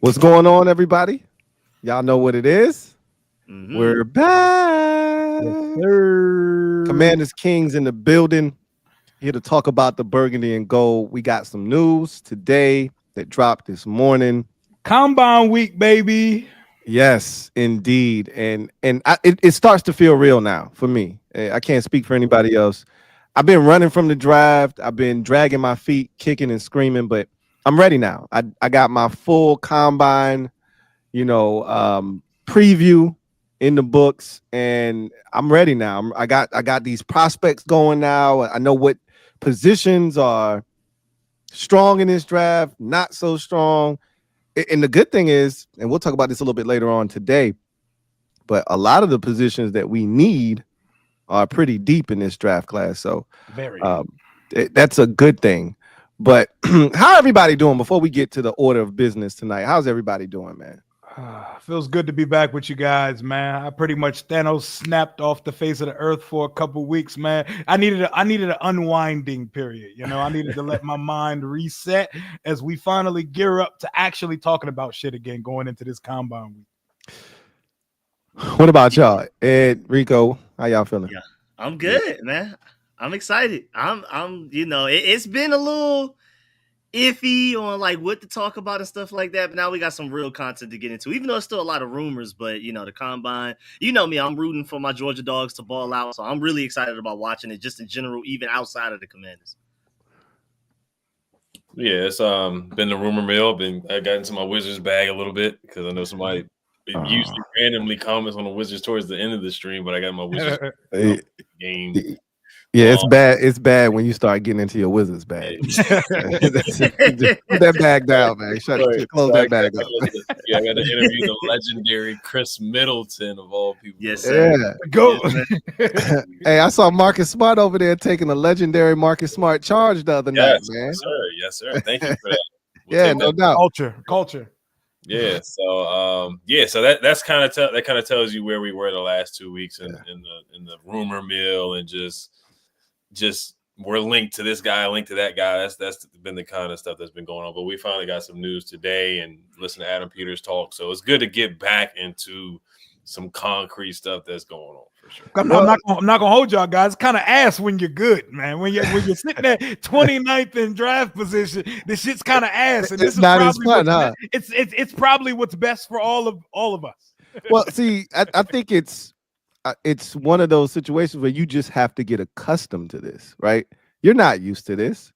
What's going on, everybody? Y'all know what it is. We're back. Commanders Kings in the building. Here to talk about the burgundy and gold. We got some news today that dropped this morning. Combine week, baby. Yes, indeed. It starts to feel real now for me. I can't speak for anybody else. I've been running from the draft. I've been dragging my feet, kicking and screaming, but I'm ready now. I got my full combine, preview in the books, and I'm ready now. I got these prospects going now. I know what positions are strong in this draft, not so strong. And the good thing is, and we'll talk about this a little bit later on today, but a lot of the positions that we need are pretty deep in this draft class. So that's a good thing. But how everybody doing before we get to the order of business tonight? How's everybody doing, man? Feels good to be back with you guys, man. I pretty much Thanos snapped off the face of the earth for a couple weeks, man. I needed an unwinding period. I needed to let my mind reset as we finally gear up to actually talking about shit again going into this combine week. What about y'all? Ed, Rico, how y'all feeling? Yeah, I'm good, man. I'm excited. It's been a little iffy on like what to talk about and stuff like that, but now we got some real content to get into, even though it's still a lot of rumors. But the combine, me, I'm rooting for my Georgia dogs to ball out, so I'm really excited about watching it just in general, even outside of the Commanders. Yeah, it's been the rumor mill. I got into my Wizards bag a little bit because I know somebody usually randomly comments on the Wizards towards the end of the stream, but I got my Wizards game. Yeah, it's bad. It's bad when you start getting into your Wizards bag. Put that bag down, man. Close that bag up. Yeah, I got to interview the legendary Chris Middleton of all people. Yes, sir. Yeah. Go. Hey, I saw Marcus Smart over there taking a legendary Marcus Smart charge the other night, man. Yes, sir. Thank you for that. Yeah, no doubt. Culture. Yeah. So that kind of tells you where we were the last 2 weeks in the rumor mill, and just we're linked to this guy, linked to that guy. That's been the kind of stuff that's been going on. But we finally got some news today and listen to Adam Peters talk. So it's good to get back into some concrete stuff that's going on for sure. I'm not gonna hold y'all guys. It's kind of ass when you're good, man. When you're sitting at 29th in draft position, this shit's kind of ass. And it's not as fun, huh? It's probably what's best for all of us. Well, see, I think it's one of those situations where you just have to get accustomed to this, right? You're not used to this.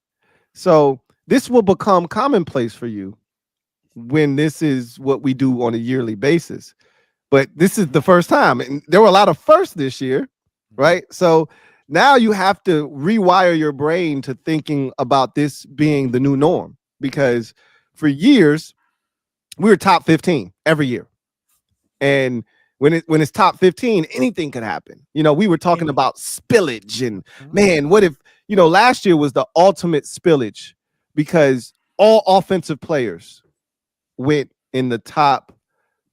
So this will become commonplace for you when this is what we do on a yearly basis. But this is the first time. And there were a lot of firsts this year, right? So now you have to rewire your brain to thinking about this being the new norm, because for years we were top 15 every year. And when it's top 15, anything could happen. We were talking about spillage, and man, what if, last year was the ultimate spillage because all offensive players went in the top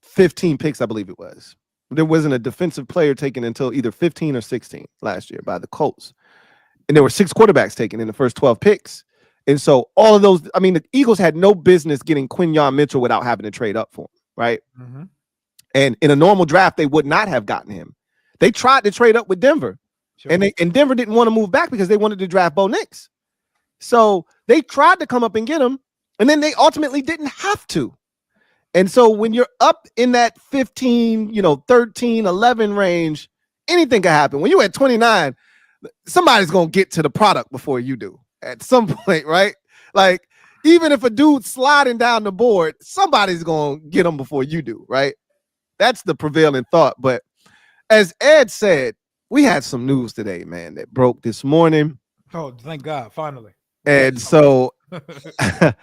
15 picks, I believe it was. There wasn't a defensive player taken until either 15 or 16 last year by the Colts. And there were 6 quarterbacks taken in the first 12 picks. And so all of those, the Eagles had no business getting Quinyon Mitchell without having to trade up for him, right? Mm-hmm. And in a normal draft, they would not have gotten him. They tried to trade up with Denver, and Denver didn't want to move back because they wanted to draft Bo Nix. So they tried to come up and get him, and then they ultimately didn't have to. And so when you're up in that 15, 13, 11 range, anything can happen. When you're at 29, somebody's going to get to the product before you do at some point, right? Like, even if a dude's sliding down the board, somebody's going to get him before you do, right? That's the prevailing thought. But as Ed said, we had some news today, man, that broke this morning. Oh, thank God, finally. And so I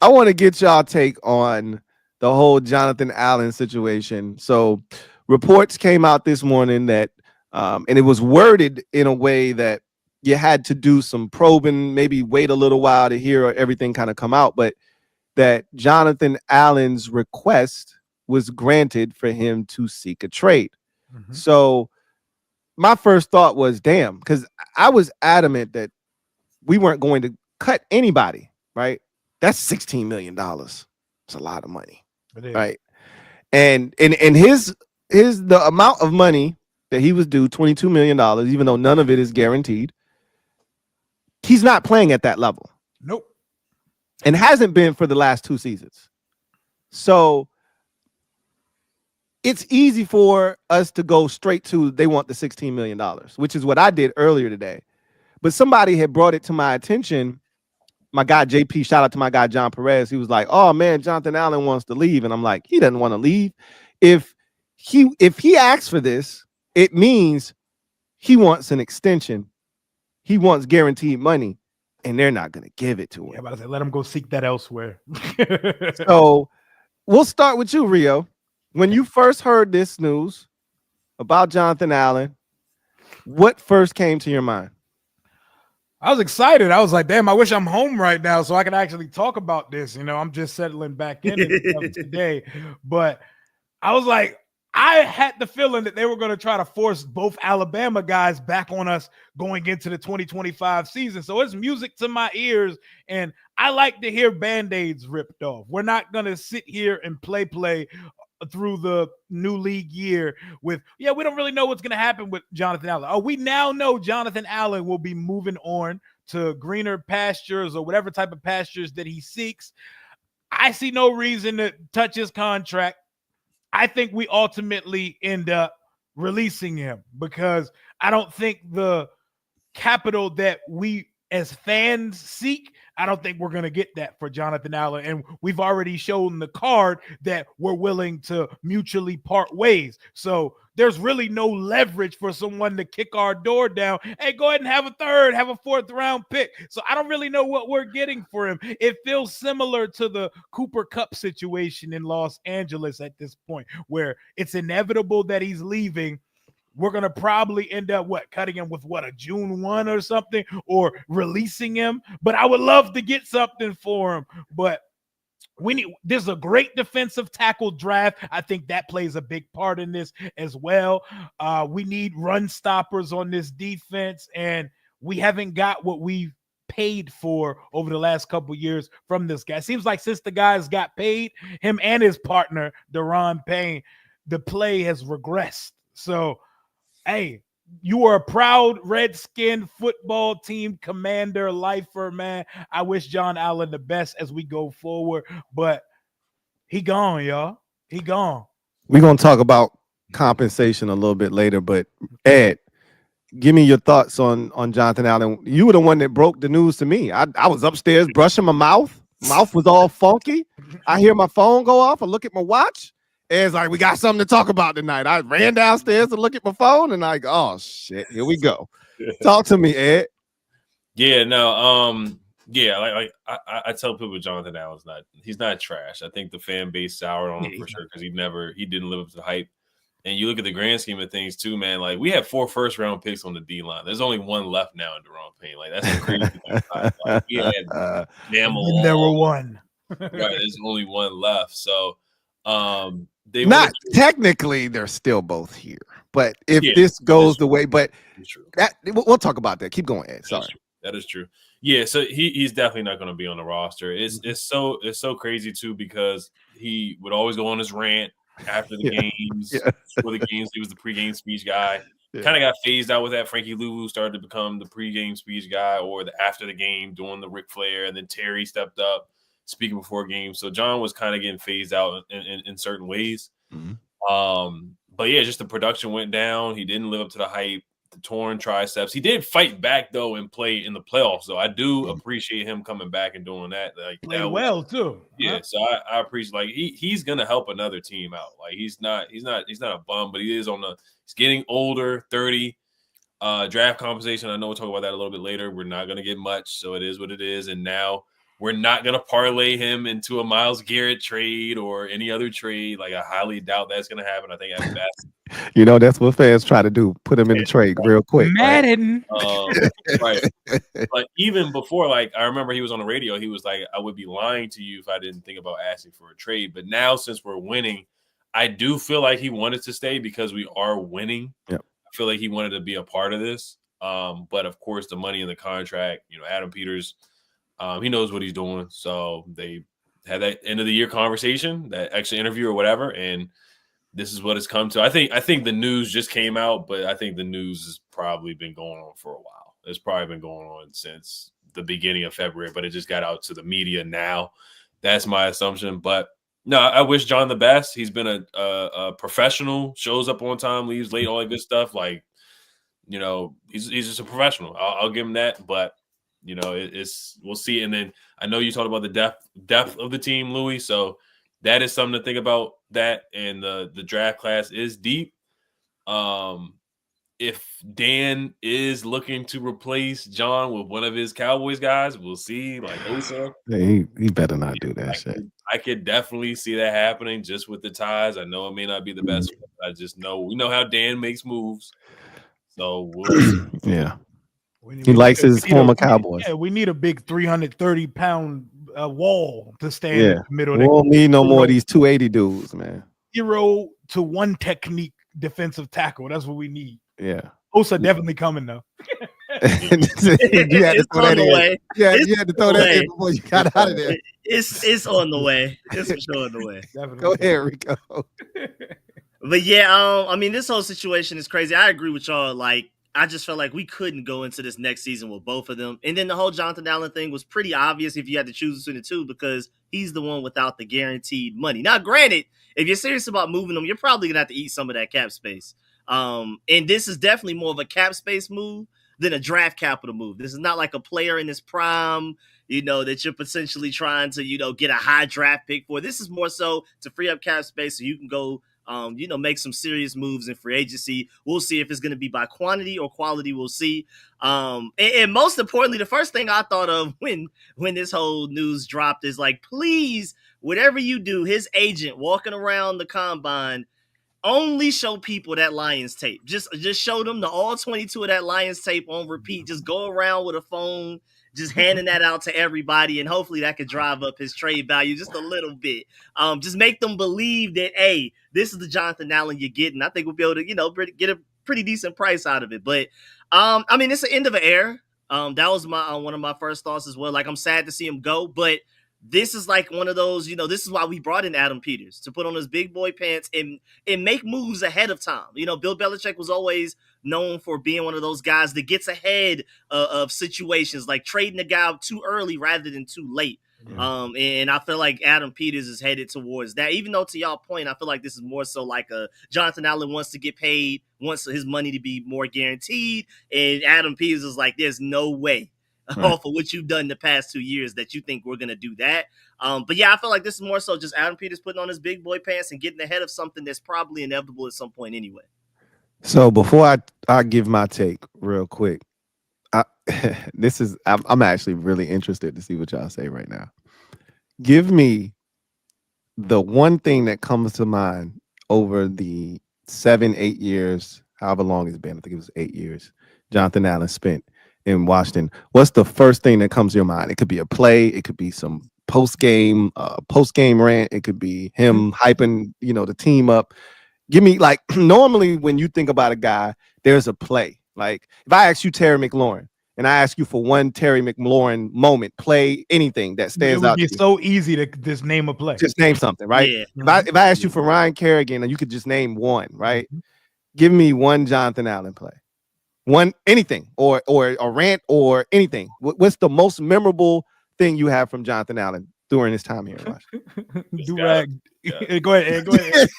want to get y'all take on the whole Jonathan Allen situation. So reports came out this morning that, and it was worded in a way that you had to do some probing, maybe wait a little while to hear everything kind of come out, but that Jonathan Allen's request was granted for him to seek a trade. Mm-hmm. So my first thought was, damn, because I was adamant that we weren't going to cut anybody, right? That's $16 million. It's a lot of money. right? And his the amount of money that he was due, $22 million, even though none of it is guaranteed. He's not playing at that level. Nope. And hasn't been for the last 2 seasons. So it's easy for us to go straight to they want the $16 million, which is what I did earlier today. But somebody had brought it to my attention. My guy JP, shout out to my guy John Perez. He was like, "Oh man, Jonathan Allen wants to leave," and I'm like, "He doesn't want to leave. If he asks for this, it means he wants an extension. He wants guaranteed money, and they're not going to give it to him." Yeah, about to say, let him go seek that elsewhere. So we'll start with you, Rio. When you first heard this news about Jonathan Allen, what first came to your mind? I was excited. I was like, damn, I wish I'm home right now so I could actually talk about this. You know, I'm just settling back in today. But I was like, I had the feeling that they were going to try to force both Alabama guys back on us going into the 2025 season. So it's music to my ears. And I like to hear Band-Aids ripped off. We're not going to sit here and play through the new league year with, we don't really know what's going to happen with Jonathan Allen. Oh, we now know Jonathan Allen will be moving on to greener pastures or whatever type of pastures that he seeks. I see no reason to touch his contract. I think we ultimately end up releasing him because I don't think the capital that we as fans seek, I don't think we're going to get that for Jonathan Allen. And we've already shown the card that we're willing to mutually part ways. So there's really no leverage for someone to kick our door down. Hey, go ahead and have a third, have a 4th round pick. So I don't really know what we're getting for him. It feels similar to the Cooper Kupp situation in Los Angeles at this point, where it's inevitable that he's leaving. We're going to probably end up cutting him with a June 1 or something, or releasing him. But I would love to get something for him. But there's a great defensive tackle draft. I think that plays a big part in this as well. We need run stoppers on this defense, and we haven't got what we've paid for over the last couple years from this guy. It seems like since the guys got paid, him and his partner, Deron Payne, the play has regressed. So, hey, you are a proud Redskin football team commander, lifer, man. I wish John Allen the best as we go forward, but he gone, y'all. He gone. We're going to talk about compensation a little bit later, but Ed, give me your thoughts on Jonathan Allen. You were the one that broke the news to me. I was upstairs brushing my mouth. Mouth was all funky. I hear my phone go off. I look at my watch. Ed's like, we got something to talk about tonight. I ran downstairs to look at my phone, and I go, oh shit, here we go. Talk to me, Ed. Yeah, no, like I tell people Jonathan Allen's he's not trash. I think the fan base soured on him for sure because he didn't live up to the hype. And you look at the grand scheme of things too, man. Like, we have 4 first-round picks on the D line. There's only 1 left now in Deron Payne. Like, that's a crazy thing. Like, we had there were 1. Right, there's only 1 left. So, not technically, they're still both here. But if this goes the way, but we'll talk about that. Keep going, Ed. Sorry. That is true. Yeah, so he's definitely not going to be on the roster. It's so crazy too because he would always go on his rant after the games. Before the games, he was the pregame speech guy. Kind of got phased out with that. Frankie Louie started to become the pregame speech guy, or the after the game doing the Ric Flair, and then Terry stepped up speaking before games. So John was kind of getting phased out in certain ways. Mm-hmm. But yeah, just the production went down. He didn't live up to the hype. The torn triceps. He did fight back though and play in the playoffs. So I do appreciate him coming back and doing that. Like, played well too. Yeah, so I appreciate, like, he's gonna help another team out. Like, he's not a bum, but he is he's getting older, 30. Draft compensation, I know we'll talk about that a little bit later. We're not gonna get much, so it is what it is. And now we're not gonna parlay him into a Myles Garrett trade or any other trade. Like, I highly doubt that's gonna happen. I think at best. That's what fans try to do. Put him in the trade real quick. Madden. Right. Like, even before, like, I remember he was on the radio. He was like, I would be lying to you if I didn't think about asking for a trade. But now, since we're winning, I do feel like he wanted to stay because we are winning. Yep. I feel like he wanted to be a part of this. But of course, the money in the contract, Adam Peters, he knows what he's doing. So they had that end of the year conversation, that extra interview or whatever, and this is what it's come to. I think the news just came out, but I think the news has probably been going on for a while. It's probably been going on since the beginning of February, but it just got out to the media now. That's my assumption. But no, I wish John the best. He's been a professional, shows up on time, leaves late, all that good stuff. Like, you know, he's just a professional. I'll give him that. But, you know, it's we'll see. And then I know you talked about the depth of the team, Louie. So that is something to think about. That, and the draft class is deep. If Dan is looking to replace John with one of his Cowboys guys, we'll see. Like Osa, he better not do that shit. I could definitely see that happening just with the ties. I know it may not be the best. I just know we know how Dan makes moves. So we'll yeah. He likes his former Cowboys. Yeah, we need a big 330-pound wall to stand in the middle. We won't need no more of these 280 dudes, man. 0 to 1 technique defensive tackle. That's what we need. Yeah. Osa definitely coming though. You had to throw that in. Yeah, you had to throw that in before you got out of there. It's on the way. It's for sure on the way. Definitely. Go ahead, Rico. But yeah, I mean, this whole situation is crazy. I agree with y'all. Like, I just felt like we couldn't go into this next season with both of them. And then the whole Jonathan Allen thing was pretty obvious if you had to choose between the two, because he's the one without the guaranteed money. Now, granted, if you're serious about moving him, you're probably gonna have to eat some of that cap space. And this is definitely more of a cap space move than a draft capital move. This is not like a player in his prime, you know, that you're potentially trying to, you know, get a high draft pick for. This is more so to free up cap space so you can go, you know, make some serious moves in free agency. We'll see if it's going to be by quantity or quality. We'll see. And most importantly, the first thing I thought of when this whole news dropped is like, please, whatever you do, his agent walking around the combine, only show people that Lions tape. Just show them the all 22 of that Lions tape on repeat. Just go around with a phone, just handing that out to everybody, and hopefully that could drive up his trade value just a little bit. Just make them believe that, hey, this is the Jonathan Allen you're getting. I think we'll be able to, you know, get a pretty decent price out of it. But I mean, it's the end of an era. That was my one of my first thoughts as well. Like, I'm sad to see him go, but this is like one of those, you know, this is why we brought in Adam Peters, to put on his big boy pants and make moves ahead of time. You know, Bill Belichick was always known for being one of those guys that gets ahead of situations, like trading a guy too early rather than too late. Yeah. And I feel like Adam Peters is headed towards that, even though, to y'all point, I feel like this is more so like a Jonathan Allen wants to get paid, wants his money to be more guaranteed. And Adam Peters is like, there's no way. Right. Off of what you've done the past 2 years that you think we're going to do that. But yeah, I feel like this is more so just Adam Peters putting on his big boy pants and getting ahead of something that's probably inevitable at some point anyway. So before I give my take real quick, I'm actually really interested to see what y'all say right now. Give me the one thing that comes to mind over the 7-8 years, however long it's been. I think it was 8 years Jonathan Allen spent in Washington. What's the first thing that comes to your mind? It could be a play, it could be some post-game rant, it could be him hyping, you know, the team up. Give me, like, normally when you think about a guy, there's a play. Like, if I ask you Terry McLaurin and I ask you for one Terry McLaurin moment, play, anything that stands out. It's so easy to just name a play. Just name something, right? Yeah. If I ask you for Ryan Kerrigan and you could just name one, right? Give me one Jonathan Allen play. One, anything, or a rant or anything. What's the most memorable thing you have from Jonathan Allen during his time here in Washington? Do-rag. Go ahead.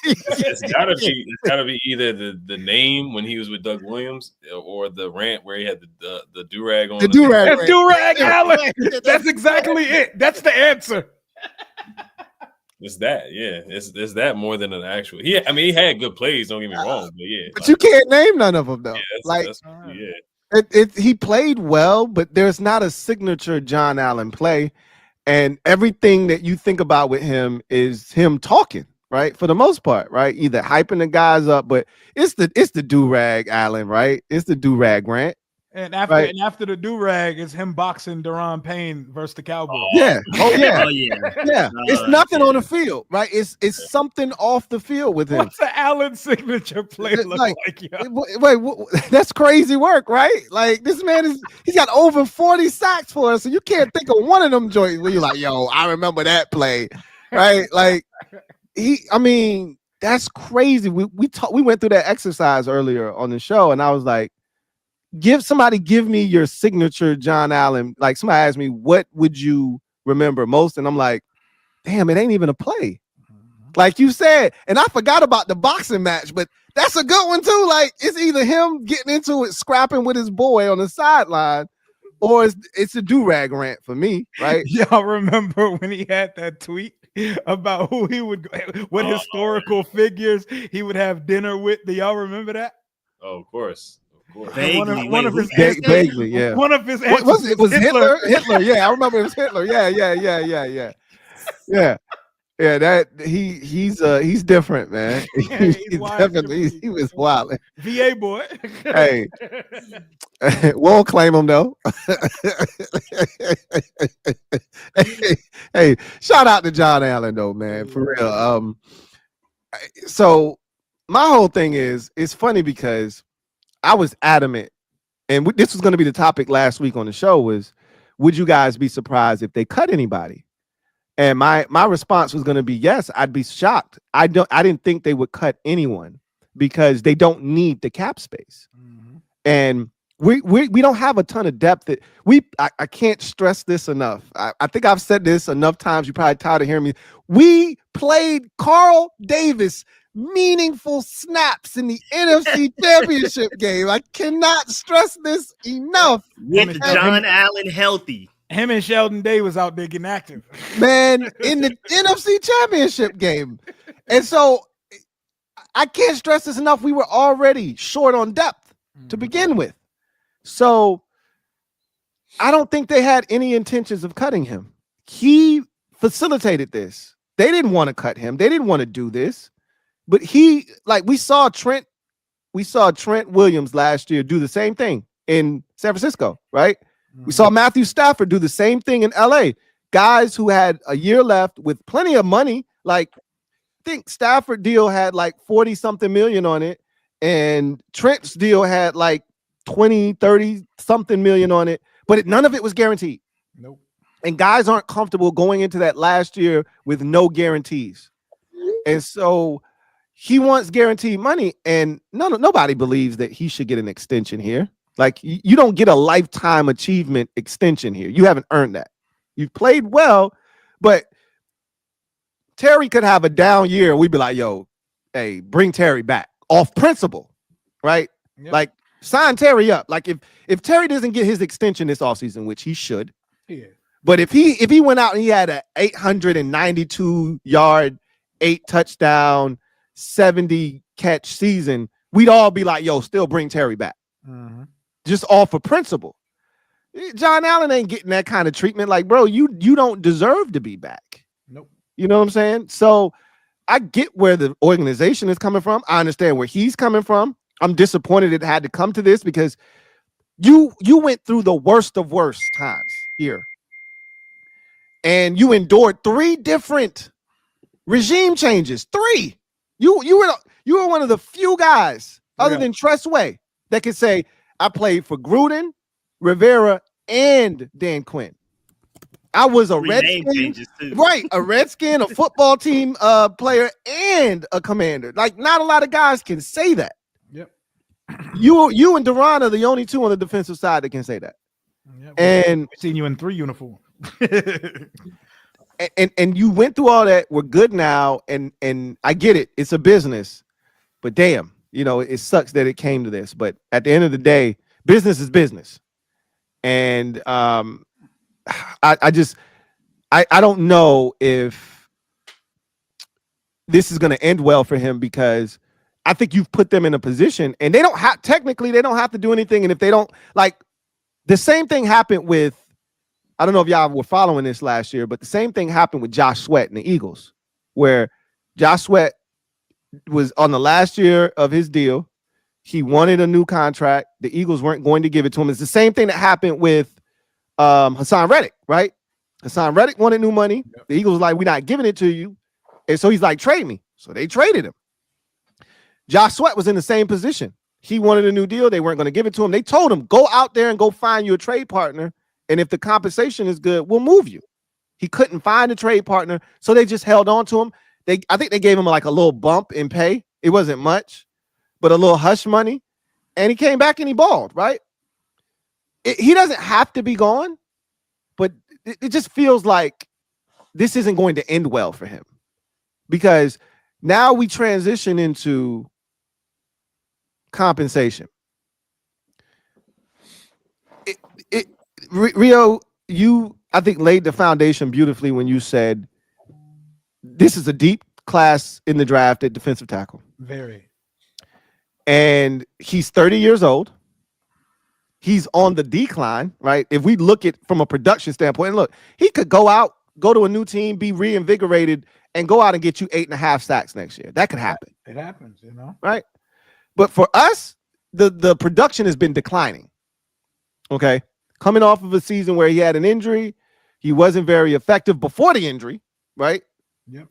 It's gotta be either the name when he was with Doug Williams or the rant where he had the do-rag on. The do-rag. That's do-rag, Allen. That's exactly it. That's the answer. It's that, yeah. It's that more than an actual. He had good plays. Don't get me wrong, but yeah. But you can't name none of them though. He played well, but there's not a signature John Allen play, and everything that you think about with him is him talking, right? For the most part, right? Either hyping the guys up, but it's the do-rag Allen, right? It's the do-rag rant. And after Right. and after the do-rag is him boxing Deron Payne versus the Cowboys. Yeah. Oh yeah. Oh yeah. Yeah. It's nothing on the field, right? It's something off the field with him. What's the Allen signature play look like? Wait, that's crazy work, right? Like this man he's got over 40 sacks for us, so you can't think of one of them joints where you're like, yo, I remember that play, right? Like that's crazy. We went through that exercise earlier on the show, and I was like, give me your signature John Allen. Like somebody asked me, what would you remember most? And I'm like, damn, it ain't even a play. Like you said, and I forgot about the boxing match, but that's a good one too. Like it's either him getting into it, scrapping with his boy on the sideline, or it's a do-rag rant for me, right? Y'all remember when he had that tweet about who he would, what historical figures he would have dinner with? Do y'all remember that? Oh, of course. Vaguely, one of his vaguely, yeah. One of his what was it? Was Hitler? Hitler, yeah, I remember it was Hitler. Yeah. That he's different, man. He's definitely he was wild. VA boy. Hey, won't claim him though. hey, shout out to John Allen though, man, for real. So my whole thing is, it's funny because I was adamant, and this was going to be the topic last week on the show, was would you guys be surprised if they cut anybody? And my response was going to be yes. I'd be shocked. I didn't think they would cut anyone because they don't need the cap space, and we don't have a ton of depth. I can't stress this enough. I think I've said this enough times. You're probably tired of hearing me. We played Carl Davis meaningful snaps in the NFC Championship game. I cannot stress this enough. With John Allen healthy. Him and Sheldon Day was out there getting active. Man, in the NFC Championship game. And so I can't stress this enough. We were already short on depth to begin with. So I don't think they had any intentions of cutting him. He facilitated this. They didn't want to cut him. They didn't want to do this. But we saw Trent Williams last year do the same thing in San Francisco, right? We saw Matthew Stafford do the same thing in LA. Guys who had a year left with plenty of money. Like, I think Stafford deal had like 40 something million on it, and Trent's deal had like 20, 30 something million on it, but none of it was guaranteed. Nope. And guys aren't comfortable going into that last year with no guarantees. And so he wants guaranteed money, and nobody believes that he should get an extension here. Like, you don't get a lifetime achievement extension here. You haven't earned that. You've played well, but Terry could have a down year. We'd be like, yo, hey, bring Terry back off principle, right? Yep. Like, sign Terry up. Like, if Terry doesn't get his extension this offseason, which he should, but if he went out and he had an 892 yard, 8 touchdown, 70 catch season, we'd all be like, yo, still bring Terry back. Just off of principle. John Allen ain't getting that kind of treatment. Like, bro, you don't deserve to be back. Nope. You know what I'm saying? So I get where the organization is coming from. I understand where he's coming from. I'm disappointed it had to come to this because you went through the worst of worst times here. And you endured 3 different regime changes. 3. You were one of the few guys other than Tressway that could say, I played for Gruden, Rivera, and Dan Quinn. I was a Redskin, right? A Redskin, a football team player, and a commander. Like, not a lot of guys can say that. Yep. You and Duran are the only 2 on the defensive side that can say that. Yep. And we've seen you in 3 uniforms. and you went through all that. We're good now, and I get it. It's a business, but damn. You know, it sucks that it came to this, but at the end of the day, business is business. And I don't know if this is going to end well for him, because I think you've put them in a position, and they don't have to do anything. And if they don't, like, the same thing happened with, I don't know if y'all were following this last year, but the same thing happened with Josh Sweat and the Eagles, where Josh Sweat was on the last year of his deal. He wanted a new contract. The Eagles weren't going to give it to him. It's the same thing that happened with Hassan Reddick, right? Hassan Reddick wanted new money. The Eagles was like, we're not giving it to you. And so he's like, trade me. So they traded him. Josh Sweat was in the same position. He wanted a new deal. They weren't going to give it to him. They told him, go out there and go find you a trade partner. And if the compensation is good, we'll move you. He couldn't find a trade partner. So they just held on to him. I think they gave him like a little bump in pay. It wasn't much, but a little hush money. And he came back and he balled, right? He doesn't have to be gone, but it just feels like this isn't going to end well for him, because now we transition into compensation. Rio, you, I think, laid the foundation beautifully when you said this is a deep class in the draft at defensive tackle. Very. And he's 30 years old. He's on the decline, right? If we look at from a production standpoint, and look, he could go to a new team, be reinvigorated, and go out and get you 8.5 sacks next year. That could happen. It happens, you know? Right? But for us, the production has been declining. Okay? Coming off of a season where he had an injury, he wasn't very effective before the injury, right? Yep.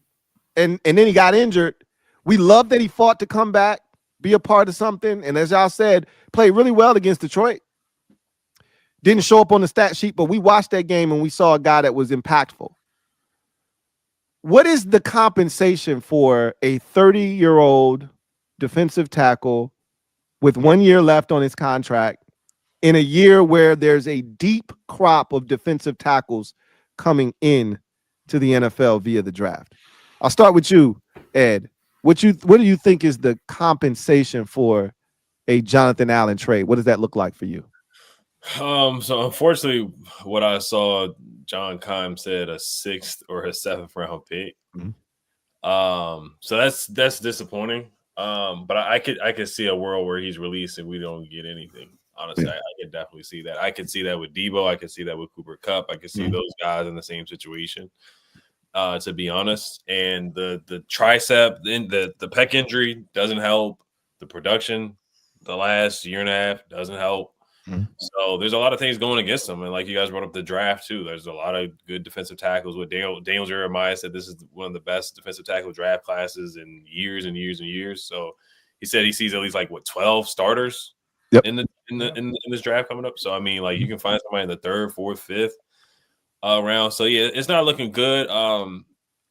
And then he got injured. We love that he fought to come back, be a part of something, and as y'all said, played really well against Detroit. Didn't show up on the stat sheet, but we watched that game and we saw a guy that was impactful. What is the compensation for a 30-year-old defensive tackle with 1 year left on his contract in a year where there's a deep crop of defensive tackles coming in to the NFL via the draft? I'll start with you, Ed. What do you think is the compensation for a Jonathan Allen trade? What does that look like for you? So unfortunately, what I saw, John Keim said a 6th or a 7th round pick. Mm-hmm. So that's disappointing. But I could see a world where he's released and we don't get anything. Honestly, yeah. I could definitely see that. I could see that with Debo. I could see that with Cooper Kupp. I could see those guys in the same situation. To be honest, and the tricep, the pec injury doesn't help. The production, the last year and a half doesn't help. So there's a lot of things going against them. And like you guys brought up the draft too, there's a lot of good defensive tackles. With Daniel Jeremiah said this is one of the best defensive tackle draft classes in years and years and years. So he said he sees at least 12 starters in this draft coming up. So I mean, like, you can find somebody in the 3rd, 4th, 5th round. So yeah, it's not looking good.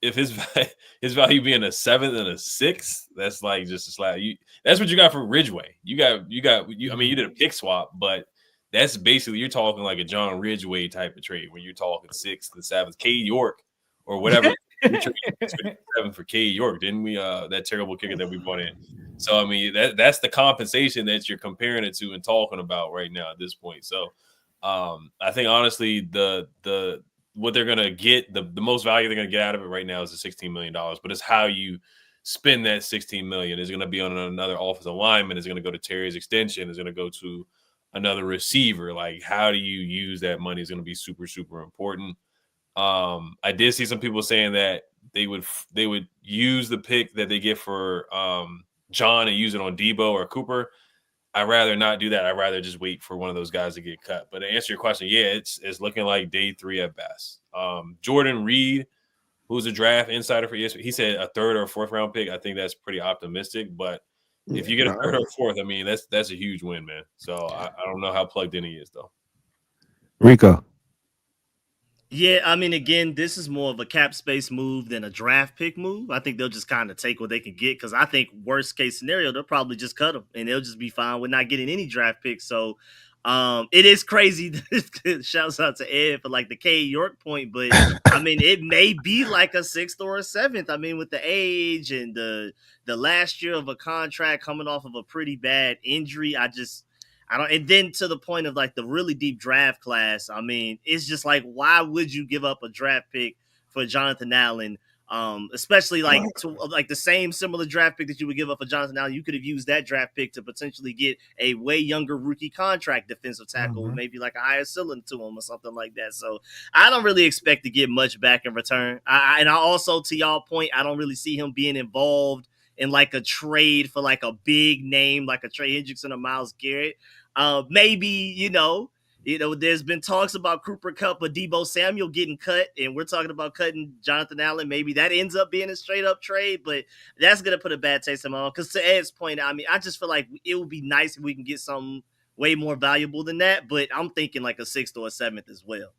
If his value being a 7th and a 6th, that's like just a slap. That's what you got for Ridgeway. You did a pick swap, but that's basically, you're talking like a John Ridgeway type of trade when you're talking 6th and 7th. Cade York or whatever. We traded 7th for Cade York, didn't we? That terrible kicker that we brought in. So I mean, that's the compensation that you're comparing it to and talking about right now at this point. So I think honestly, the what they're gonna get, the most value they're gonna get out of it right now is the $16 million. But it's how you spend that $16 million. Is gonna be on another offensive lineman. Is gonna go to Terry's extension. Is gonna go to another receiver. Like, how do you use that money is gonna be super, super important. I did see some people saying that they would use the pick that they get for John and use it on Debo or Cooper. I'd rather not do that. I'd rather just wait for one of those guys to get cut. But to answer your question, yeah, it's looking like day 3 at best. Jordan Reed, who's a draft insider for ESPN, he said a 3rd or 4th round pick. I think that's pretty optimistic. But if you get a 3rd or 4th, I mean, that's a huge win, man. So I don't know how plugged in he is, though. Rico. Yeah, I mean, again, this is more of a cap space move than a draft pick move. I think they'll just kind of take what they can get, because I think worst case scenario, they'll probably just cut them and they'll just be fine with not getting any draft picks. So it is crazy. Shouts out to Ed for like the Cade York point, but I mean, it may be like a 6th or a 7th. I mean, with the age and the last year of a contract coming off of a pretty bad injury, I don't, and then to the point of like the really deep draft class, I mean, it's just like, why would you give up a draft pick for Jonathan Allen? Especially like the same similar draft pick that you would give up for Jonathan Allen. You could have used that draft pick to potentially get a way younger rookie contract defensive tackle, maybe like a higher ceiling to him or something like that. So I don't really expect to get much back in return. And I also, to y'all point, I don't really see him being involved in like a trade for like a big name, like a Trey Hendrickson or Myles Garrett. Maybe, there's been talks about Cooper Kupp or Deebo Samuel getting cut, and we're talking about cutting Jonathan Allen. Maybe that ends up being a straight up trade, but that's going to put a bad taste in my mouth. Because to Ed's point, I mean, I just feel like it would be nice if we can get something way more valuable than that, but I'm thinking like a 6th or a 7th as well.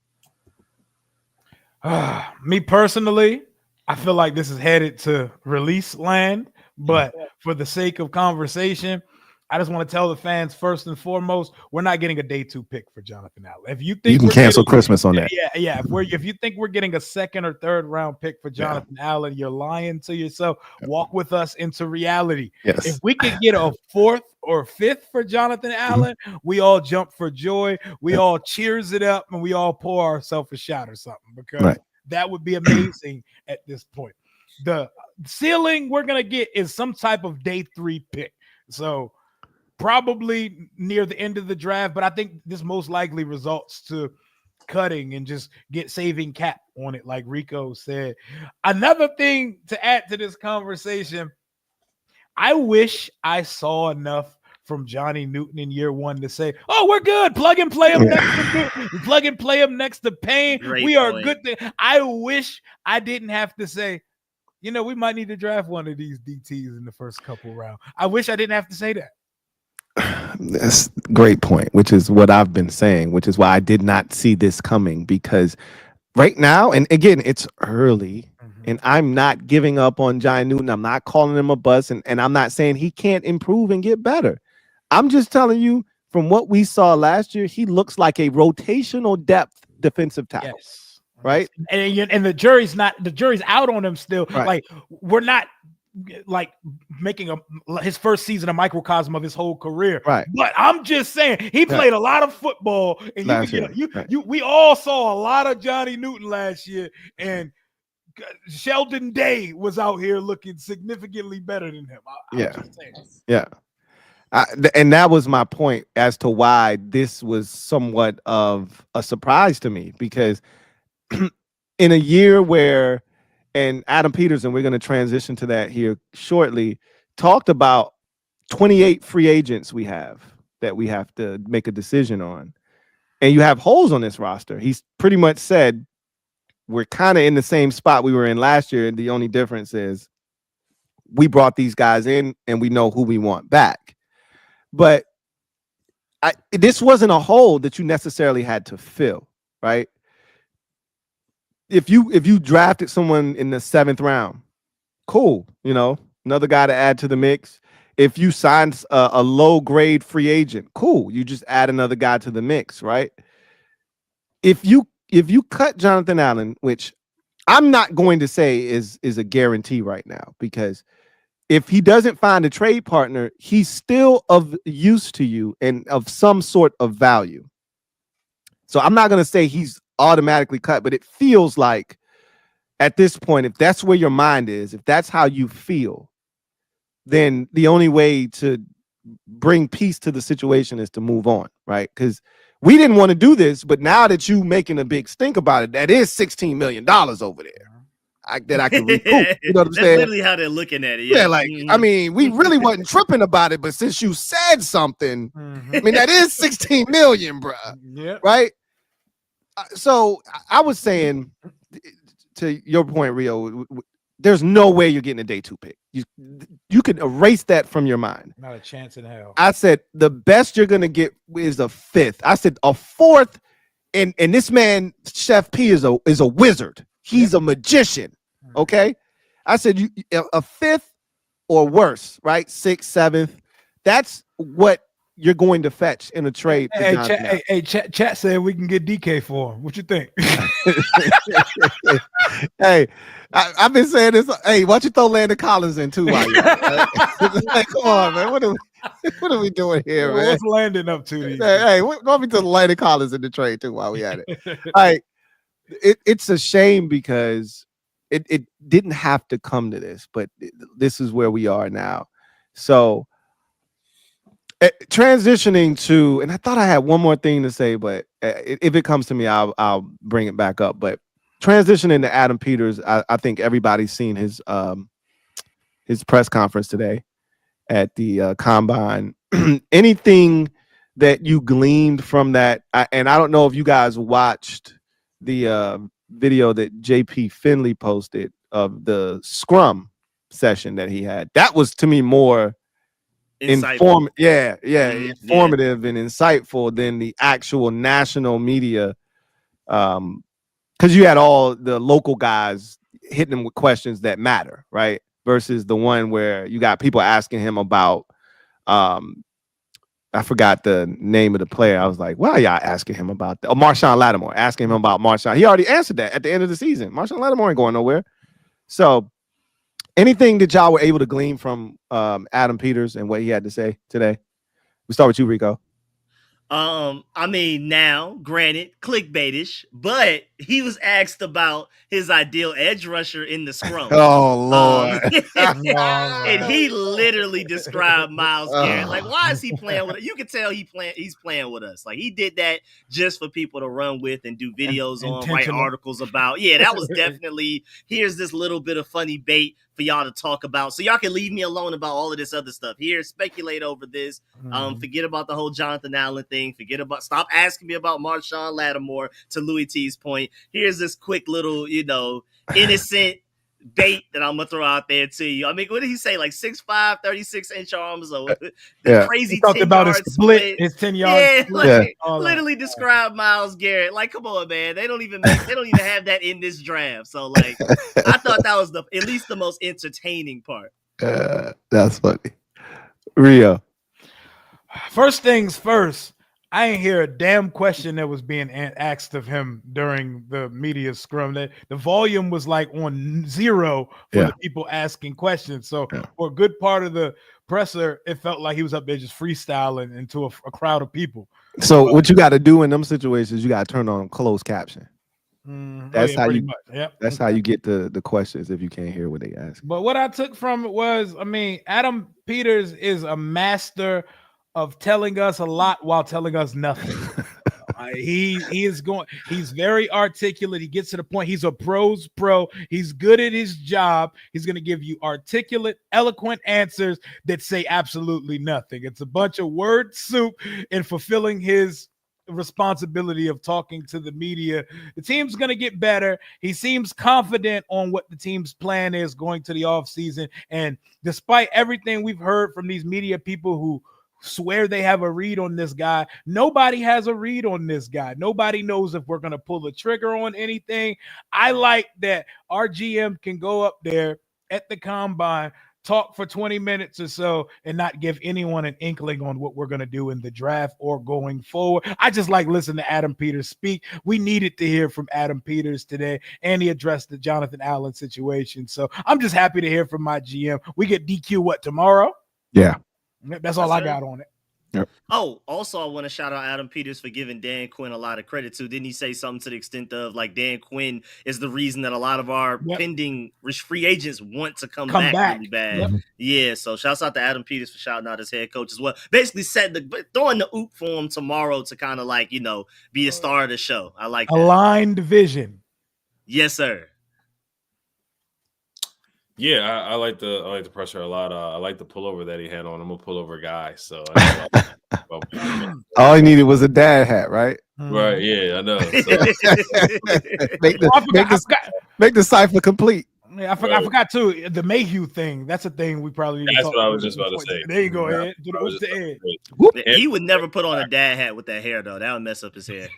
Me personally, I feel like this is headed to release land, but for the sake of conversation, I just want to tell the fans first and foremost, we're not getting a day 2 pick for Jonathan Allen. If you think you can cancel Christmas on that. Yeah. If you think we're getting a 2nd or 3rd round pick for Jonathan Allen, you're lying to yourself. Walk with us into reality. Yes. If we could get a 4th or 5th for Jonathan Allen, we all jump for joy. We all cheers it up, and we all pour ourselves a shot or something, because that would be amazing at this point. The ceiling we're gonna get is some type of day 3 pick. So probably near the end of the draft, but I think this most likely results to cutting and just saving cap on it, like Rico said. Another thing to add to this conversation, I wish I saw enough from Johnny Newton in year 1 to say, "Oh, we're good. Plug and play him next to Payne. We are good." I wish I didn't have to say, we might need to draft one of these DTs in the first couple rounds. I wish I didn't have to say that. That's a great point, which is what I've been saying, which is why I did not see this coming, because right now, and again, it's early, and I'm not giving up on Johnny Newton. I'm not calling him a bust, and I'm not saying he can't improve and get better. I'm just telling you, from what we saw last year, he looks like a rotational depth defensive tackle. Yes. Right. And the jury's out on him still. Right. Like, we're not like making his first season a microcosm of his whole career. Right. But I'm just saying he played a lot of football, and we all saw a lot of Johnny Newton last year, and Sheldon Day was out here looking significantly better than him. I'm just saying. Yeah. And that was my point as to why this was somewhat of a surprise to me, because in a year where, and Adam Peterson, we're going to transition to that here shortly, talked about 28 free agents that we have to make a decision on. And you have holes on this roster. He's pretty much said we're kind of in the same spot we were in last year. And the only difference is we brought these guys in and we know who we want back. But this wasn't a hole that you necessarily had to fill, right? If you drafted someone in the 7th round, cool, another guy to add to the mix. If you signed a low grade free agent, cool, you just add another guy to the mix, right? If you cut Jonathan Allen, which I'm not going to say is a guarantee right now, because if he doesn't find a trade partner, he's still of use to you and of some sort of value. So I'm not going to say he's automatically cut, but it feels like at this point, if that's where your mind is, if that's how you feel, then the only way to bring peace to the situation is to move on, right? Because we didn't want to do this, but now that you making a big stink about it, that is $16 million over there that I can recoup. You know what I'm That's saying? literally how they're looking at it. Yeah, like, I mean, we really wasn't tripping about it, but since you said something, I mean, that is 16 million, bro. Yeah. Right? So I was saying, to your point, Rio, there's no way you're getting a day 2 pick. You could erase that from your mind. Not a chance in hell. I said the best you're gonna get is a 5th. I said a 4th, and this man, Chef P, is a wizard. He's a magician. Okay. I said a 5th or worse, right? 6th, 7th. That's what you're going to fetch in a trade. Chat said we can get DK for him. What you think? Hey, I've been saying this. Hey, why don't you throw Landon Collins in too? While you're like, come on, man. What are we doing here, man? What's Landon up to? Hey, don't be to Landon Collins in the trade too while we at it. Like, it's a shame because it didn't have to come to this, but this is where we are now. So transitioning to, and I thought I had one more thing to say, but if it comes to me, I'll bring it back up. But transitioning to Adam Peters, I think everybody's seen his his press conference today at the combine. Anything that you gleaned from that? And I don't know if you guys watched the video that JP Finley posted of the scrum session that he had. That was to me more Insightful. informative and insightful than the actual national media. Because you had all the local guys hitting him with questions that matter, right? Versus the one where you got people asking him about, I forgot the name of the player. I was like, why are y'all asking him about that? Oh, Marshawn Lattimore, asking him about Marshawn. He already answered that at the end of the season. Marshawn Lattimore ain't going nowhere. So anything that y'all were able to glean from Adam Peters and what he had to say today? We start with you, Rico. I mean, now, granted, clickbaitish, but he was asked about his ideal edge rusher in the scrum. Oh, Lord. And he literally described Myles Garrett. Like, why is he playing with it? You can tell he's playing with us. Like, he did that just for people to run with and do videos on, write articles about. Yeah, that was definitely, here's this little bit of funny bait for y'all to talk about. So y'all can leave me alone about all of this other stuff. Here, speculate over this. Forget about the whole Jonathan Allen thing. Stop asking me about Marshawn Lattimore, to Louie T's point. Here's this quick little, innocent bait that I'm gonna throw out there to you. I mean, what did he say? Like 6'5", 36-inch arms, or the crazy 10-yard split. His 10-yard split. Literally describe Myles Garrett. Like, come on, man. They don't even have that in this draft. So, like, I thought that was at least the most entertaining part. That's funny. Rio. First things first, I ain't hear a damn question that was being asked of him during the media scrum. That the volume was like on zero for the people asking questions. So for a good part of the presser, it felt like he was up there just freestyling into a crowd of people. So what you got to do in them situations, you got to turn on closed caption. That's how you. That's how you get the questions if you can't hear what they ask. But what I took from it was, I mean, Adam Peters is a master of telling us a lot while telling us nothing. He's very articulate. He gets to the point. He's a pro's pro. He's good at his job. He's going to give you articulate, eloquent answers that say absolutely nothing. It's a bunch of word soup in fulfilling his responsibility of talking to the media. The team's going to get better. He seems confident on what the team's plan is going to the offseason. And despite everything we've heard from these media people who swear they have a read on this guy, nobody has a read on this guy. Nobody knows if we're going to pull the trigger on anything. I like that our GM can go up there at the combine, talk for 20 minutes or so, and not give anyone an inkling on what we're going to do in the draft or going forward. I just like listening to Adam Peters speak. We needed to hear from Adam Peters today, and he addressed the Jonathan Allen situation. So I'm just happy to hear from my GM. We get DQ tomorrow? Yeah. That's all I got on it. Yep. Oh, also, I want to shout out Adam Peters for giving Dan Quinn a lot of credit too. Didn't he say something to the extent of like Dan Quinn is the reason that a lot of our pending free agents want to come back really bad? Yep. Yeah, so shouts out to Adam Peters for shouting out his head coach as well. Basically, throwing the oop for him tomorrow to kind of like be a star of the show. I like that. Aligned vision. Yes, sir. Yeah, I like the pressure a lot. I like the pullover that he had on. I'm a pullover guy, so all he needed was a dad hat, right? Right. Yeah, I know. So. make the cipher complete. Yeah, I forgot too. The Mayhew thing. That's a thing we probably. That's what I was just about to say. There you go, Ed. He would never put on a dad hat with that hair though. That would mess up his hair.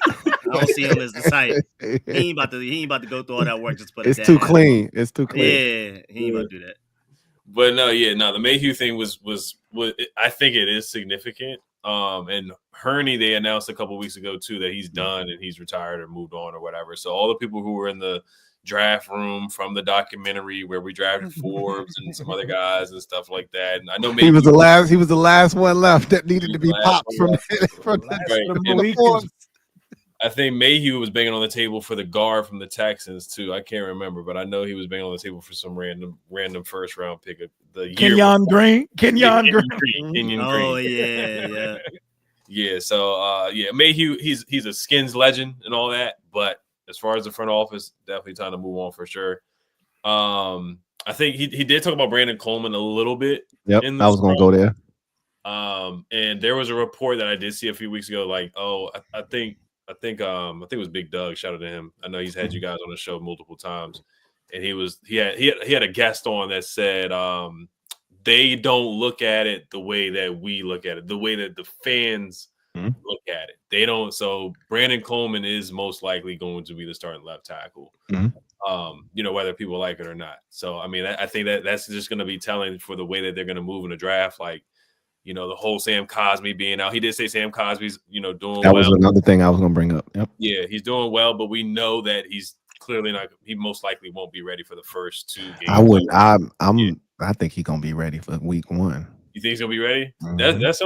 I don't see him as the type. He ain't about to go through all that work just to put. It's too clean. It's too clean. Yeah, he ain't about to do that. But the Mayhew thing was I think it is significant. And Hurney, they announced a couple weeks ago too that he's done and he's retired or moved on or whatever. So all the people who were in the draft room from the documentary where we drafted Forbes and some other guys and stuff like that. And I know maybe he was the last one left that needed to be popped from the Forbes. I think Mayhew was banging on the table for the guard from the Texans too. I can't remember, but I know he was banging on the table for some random first round pick of the year. Kenyon Green. Oh yeah. Yeah. So Mayhew, he's a Skins legend and all that, but as far as the front office, definitely time to move on for sure. I think he did talk about Brandon Coleman a little bit. Yep, in I was going to go there. And there was a report that I did see a few weeks ago, like, I think it was Big Doug. Shout out to him. I know he's had you guys on the show multiple times, and he had a guest on that said they don't look at it the way that we look at it, the way that the fans look at it. They don't. So Brandon Coleman is most likely going to be the starting left tackle. Whether people like it or not. So I mean, I think that's just going to be telling for the way that they're going to move in the draft. Like, the whole Sam Cosmi being out. He did say Sam Cosmi's, doing well. That was another thing I was going to bring up. Yep. Yeah, he's doing well, but we know that he's clearly not. He most likely won't be ready for the first 2 games. I think he's going to be ready for week 1. You think he's going to be ready? That's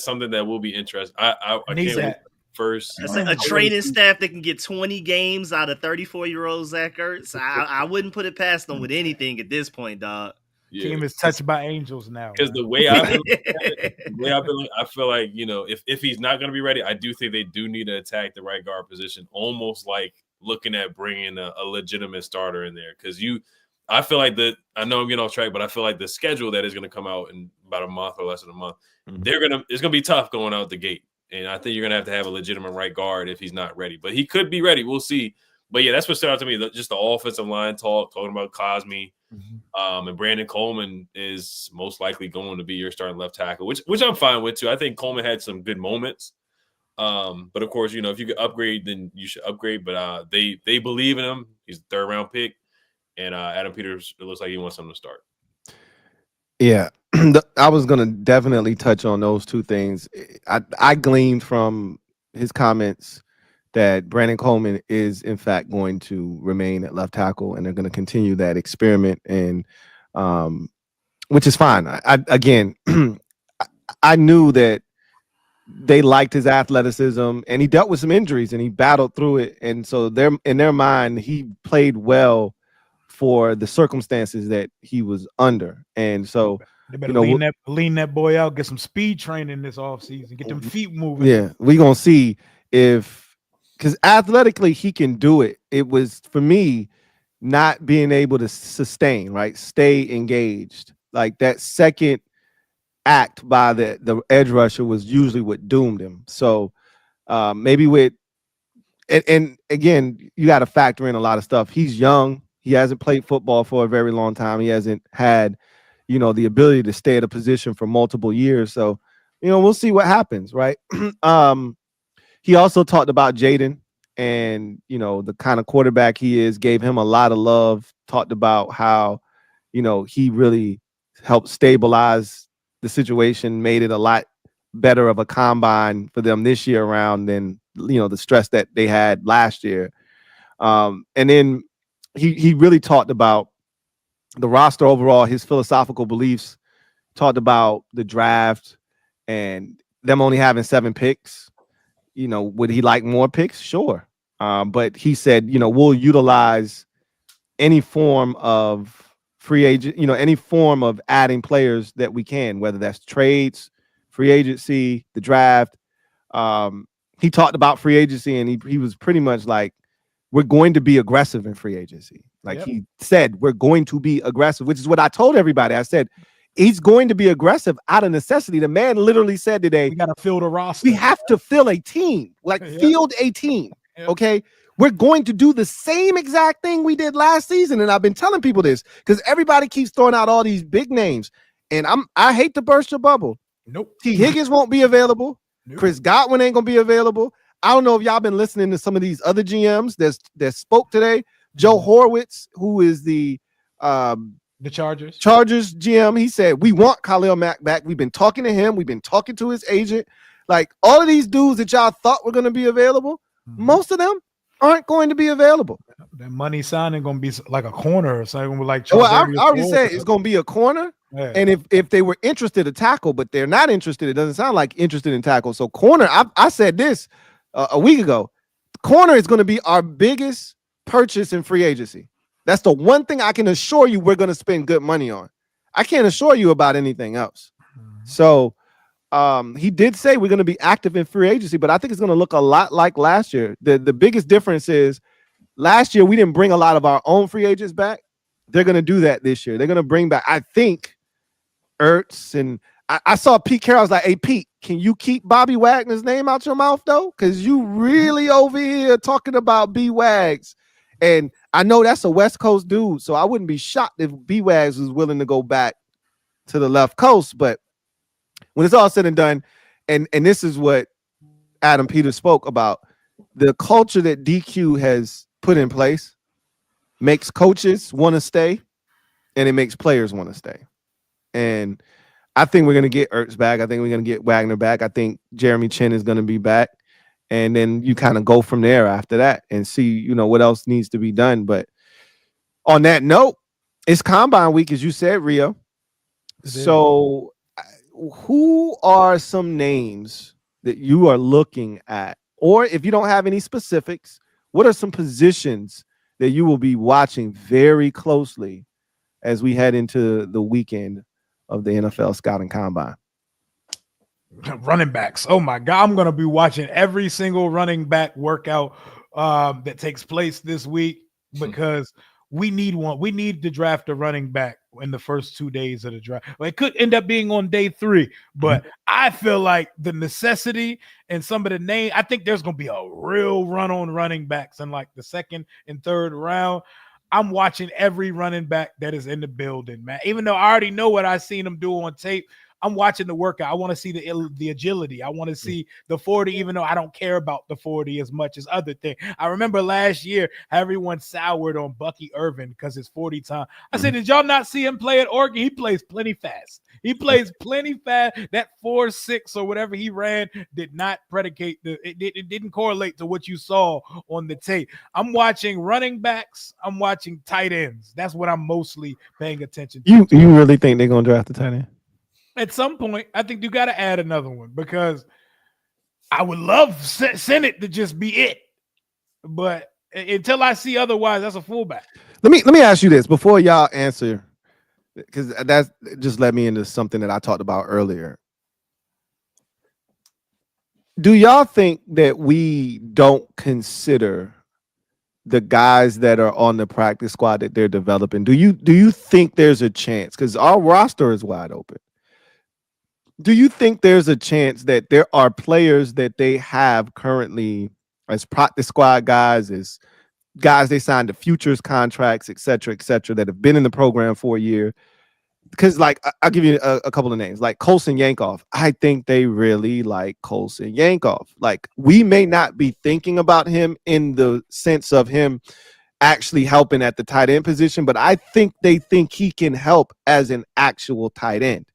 something that will be interesting. I can't wait first. That's like a training staff that can get 20 games out of 34-year-old Zach Ertz. I wouldn't put it past them with anything at this point, dog. Yeah. Team is touched by angels now. Because the way I feel like, if he's not going to be ready, I do think they do need to attack the right guard position, almost like looking at bringing a legitimate starter in there. Because I feel like I know I'm getting off track, but I feel like the schedule that is going to come out in about a month or less than a month, it's going to be tough going out the gate. And I think you're going to have a legitimate right guard if he's not ready. But he could be ready. We'll see. But yeah, that's what stood out to me. Just the offensive line talking about Cosmi. And Brandon Coleman is most likely going to be your starting left tackle, which I'm fine with too. I think Coleman had some good moments. But of course, if you could upgrade, then you should upgrade. But they believe in him. He's a 3rd round pick. And Adam Peters, it looks like he wants him to start. Yeah. I was going to definitely touch on those 2 things. I gleaned from his comments that Brandon Coleman is in fact going to remain at left tackle, and they're going to continue that experiment, and which is fine. Again, I knew that they liked his athleticism, and he dealt with some injuries and he battled through it, and so in their mind he played well for the circumstances that he was under, and so they better lean that boy out, get some speed training this offseason, get them feet moving. Yeah, we're gonna see because athletically he can do it. It was, for me, not being able to sustain, right? Stay engaged. Like that second act by the edge rusher was usually what doomed him. So maybe and again, you got to factor in a lot of stuff. He's young. He hasn't played football for a very long time. He hasn't had, the ability to stay at a position for multiple years. So, we'll see what happens, right? He also talked about Jaden and, the kind of quarterback he is, gave him a lot of love, talked about how, he really helped stabilize the situation, made it a lot better of a combine for them this year around than, the stress that they had last year. And then he really talked about the roster overall, his philosophical beliefs, talked about the draft and them only having 7 picks. Would he like more picks? Sure. But he said, we'll utilize any form of free agent, any form of adding players that we can, whether that's trades, free agency, the draft. He talked about free agency, and he was pretty much like, we're going to be aggressive in free agency. Like he said, we're going to be aggressive, which is what I told everybody. I said, he's going to be aggressive out of necessity. The man literally said today, we got to fill the roster. We have to fill a team, field a team. Okay. We're going to do the same exact thing we did last season. And I've been telling people this because everybody keeps throwing out all these big names. And I hate to burst your bubble. Nope. T. Higgins won't be available. Nope. Chris Godwin ain't going to be available. I don't know if y'all been listening to some of these other GMs that spoke today. Joe Horowitz, who is the Chargers GM, he said, we want Khalil Mack back. We've been talking to him. We've been talking to his agent. Like all of these dudes that y'all thought were going to be available, most of them aren't going to be available. That money signing going to be like a corner or something. Like, well, I already said it's going to be a corner. Yeah. And if they were interested in tackle, but they're not interested, it doesn't sound like interested in tackle. So corner, I said this a week ago. Corner is going to be our biggest purchase in free agency. That's the one thing I can assure you we're going to spend good money on. I can't assure you about anything else. So he did say we're going to be active in free agency, but I think it's going to look a lot like last year. The biggest difference is last year we didn't bring a lot of our own free agents back. they're going to do that this year. They're going to bring back, I think, Ertz. And I saw Pete Carroll. I was like, hey, Pete, can you keep Bobby Wagner's name out your mouth, though? Because you really over here talking about B-Wags. And I know that's a West Coast dude, so I wouldn't be shocked if B-Wags was willing to go back to the left coast. But when it's all said and done, and this is what Adam Peters spoke about, the culture that DQ has put in place makes coaches want to stay, and it makes players want to stay. And I think we're going to get Ertz back. I think we're going to get Wagner back. I think Jeremy Chin is going to be back. And then you kind of go from there after that and see, what else needs to be done. But on that note, it's Combine Week, as you said, Rio. So who are some names that you are looking at? Or if you don't have any specifics, what are some positions that you will be watching very closely as we head into the weekend of the NFL Scouting Combine? Running backs. Oh my God. I'm going to be watching every single running back workout that takes place this week because we need one. We need to draft a running back in the first 2 days of the draft. Well, it could end up being on day 3, but I feel like the necessity and some of the name, I think there's going to be a real run on running backs in like the 2nd and 3rd round. I'm watching every running back that is in the building, man. Even though I already know what I've seen them do on tape, I'm watching the workout. I want to see the agility. I want to see the 40, even though I don't care about the 40 as much as other things. I remember last year, everyone soured on Bucky Irvin because it's 40 time. I said, did y'all not see him play at Oregon? He plays plenty fast. He plays plenty fast. That 4.6 or whatever he ran did not predicate it didn't correlate to what you saw on the tape. I'm watching running backs. I'm watching tight ends. That's what I'm mostly paying attention to. You really think they're going to draft the tight end? At some point, I think you got to add another one because I would love Senate to just be it. But until I see otherwise, that's a fullback. Let me ask you this before y'all answer, because that just led me into something that I talked about earlier. Do y'all think that we don't consider the guys that are on the practice squad that they're developing? Do you think there's a chance? Because our roster is wide open. Do you think there's a chance that there are players that they have currently as practice squad guys, as guys they signed to futures contracts, et cetera, that have been in the program for a year? Because, like, I'll give you a couple of names. Like Colson Yankoff, I think they really like Colson Yankoff. Like, we may not be thinking about him in the sense of him actually helping at the tight end position, but I think they think he can help as an actual tight end.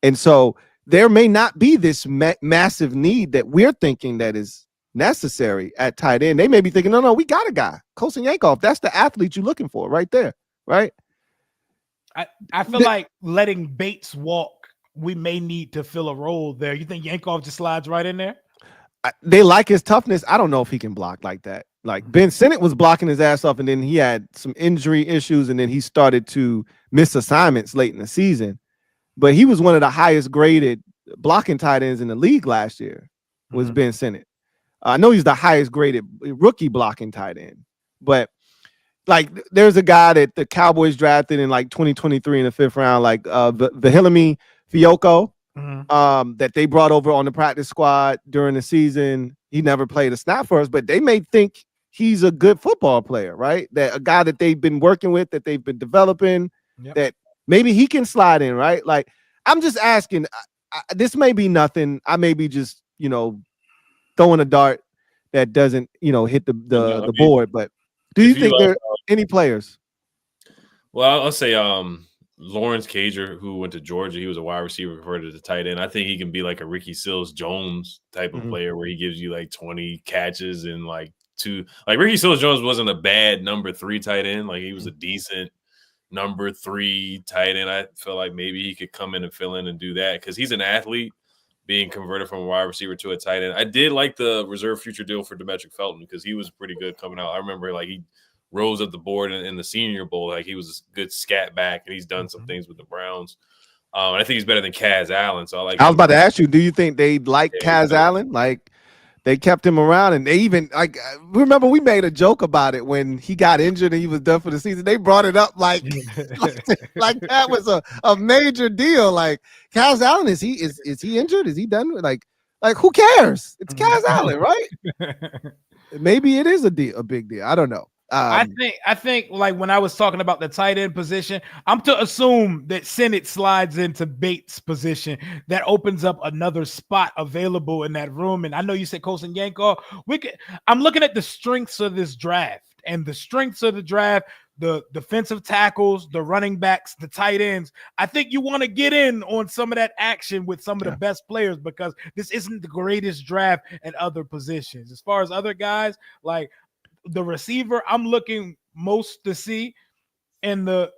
And so there may not be this massive need that we're thinking that is necessary at tight end. They may be thinking, no, we got a guy, Colson Yankoff. That's the athlete you're looking for right there, right? I feel like letting Bates walk, we may need to fill a role there. You think Yankoff just slides right in there? They like his toughness. I don't know if he can block like that. Like Ben Sinnott was blocking his ass off, and then he had some injury issues, and then he started to miss assignments late in the season. But he was one of the highest graded blocking tight ends in the league last year, was Ben Sinnott. I know he's the highest graded rookie blocking tight end. But, like, there's a guy that the Cowboys drafted in, like, 2023 in the 5th round, like Vahilami Fioko, that they brought over on the practice squad during the season. He never played a snap for us, but they may think he's a good football player, right? That a guy that they've been working with, that they've been developing, that maybe he can slide in, right? Like, I'm just asking, this may be nothing. I may be just, throwing a dart that doesn't, hit the board. But do you think there are any players? Well, I'll say Lawrence Cager, who went to Georgia. He was a wide receiver converted to tight end. I think he can be like a Ricky Seals-Jones type of player where he gives you like 20 catches and like 2. Like Ricky Seals-Jones wasn't a bad number 3 tight end. Like he was a decent number 3 tight end. I feel like maybe he could come in and fill in and do that because he's an athlete being converted from a wide receiver to a tight end. I did like the reserve future deal for Demetric Felton because he was pretty good coming out. I remember like he rose up the board in the Senior Bowl. Like he was a good scat back and he's done some things with the Browns. I think he's better than Kaz Allen. So I was about to ask you, do you think they like Kaz Allen? Like, They kept him around, and they even remember we made a joke about it when he got injured and he was done for the season. They brought it up like like that was a major deal. Like Kaz Allen, is he injured? Is he done? Like who cares? It's Kaz Allen, right? Maybe it is a big deal. I don't know. I think like when I was talking about the tight end position, I'm to assume that Sennett slides into Bates' position. That opens up another spot available in that room. And I know you said Colson Yanko. I'm looking at the strengths of this draft, and the strengths of the draft, the defensive tackles, the running backs, the tight ends. I think you want to get in on some of that action with some of the best players, because this isn't the greatest draft at other positions. As far as other guys, like the receiver I'm looking most to see in the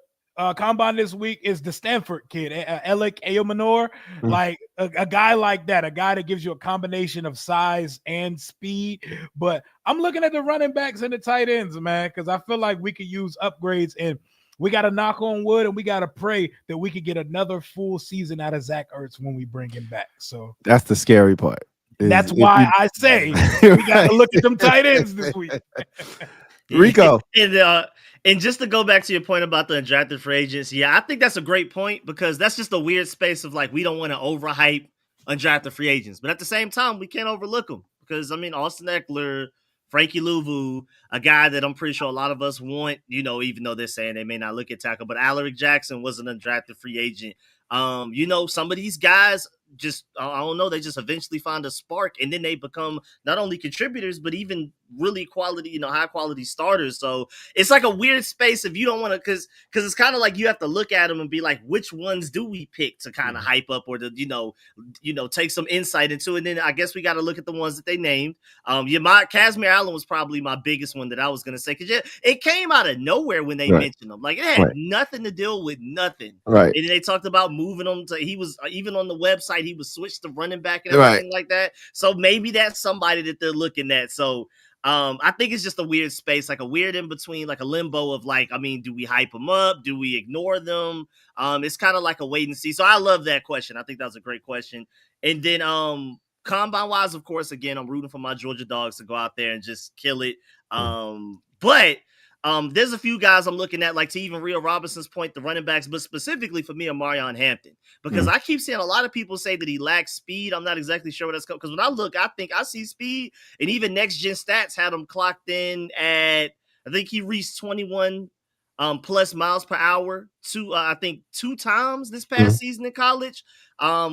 combine this week is the Stanford kid, a.k.a. like a guy like that, a guy that gives you a combination of size and speed. But I'm looking at the running backs and the tight ends, man, because I feel like we could use upgrades, and we got to knock on wood, and we got to pray that we could get another full season out of Zach Ertz when we bring him back. So that's the scary part. That's why I say we got to look at them tight ends this week. Rico. And just to go back to your point about the undrafted free agents, yeah, I think that's a great point, because that's just a weird space of like, we don't want to overhype undrafted free agents, but at the same time, we can't overlook them, because I mean, Austin Eckler, Frankie Louvu, a guy that I'm pretty sure a lot of us want, even though they're saying they may not look at tackle, but Alaric Jackson was an undrafted free agent. Some of these guys just, I don't know, they just eventually find a spark, and then they become not only contributors, but even really quality, high quality starters. So it's like a weird space if you don't want to, because it's kind of like you have to look at them and be like, which ones do we pick to kind of hype up, or to take some insight into it. And then I guess we got to look at the ones that they named. My Kazmir Allen was probably my biggest one that I was going to say, because it came out of nowhere when they mentioned him. Like, it had nothing to deal with nothing. Right. And then they talked about moving him to, he was even on the website, he was switched to running back and everything like that. So maybe that's somebody that they're looking at. So I think it's just a weird space, like a weird in between, like a limbo of like, I mean, do we hype them up? Do we ignore them? It's kind of like a wait and see. So I love that question. I think that was a great question. And then combine wise, of course, again, I'm rooting for my Georgia Dogs to go out there and just kill it. But there's a few guys I'm looking at, like to even Rio Robinson's point, the running backs, but specifically for me, Marion Hampton, because I keep seeing a lot of people say that he lacks speed. I'm not exactly sure what that's because when I look, I think I see speed, and even Next Gen Stats had him clocked in at, I think he reached 21 plus miles per hour two times this past season in college,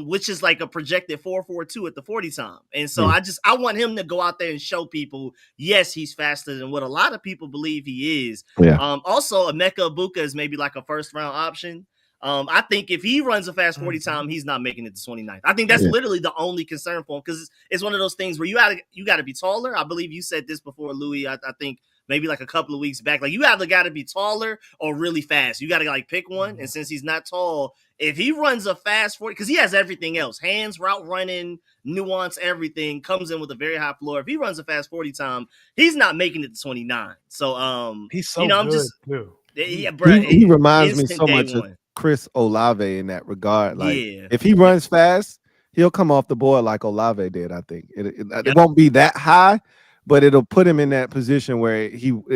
which is like a projected 4.42 at the 40 time. And so I want him to go out there and show people, yes, he's faster than what a lot of people believe he is. Also, Emeka Ibuka is maybe like a first round option. I think if he runs a fast 40 time, he's not making it to 29th. I think that's literally the only concern for him, because it's one of those things where you got to be taller. I believe you said this before, Louie. I think maybe like a couple of weeks back, like you either got to be taller or really fast. You got to like pick one. And since he's not tall, if he runs a fast 40, because he has everything else, hands, route running, nuance, everything, comes in with a very high floor. If he runs a fast 40 time, he's not making it to 29. So he's so good just too. Yeah, bro, he reminds me so much of Chris Olave in that regard. Like if he runs fast, he'll come off the board like Olave did. I think it won't be that high, but it'll put him in that position where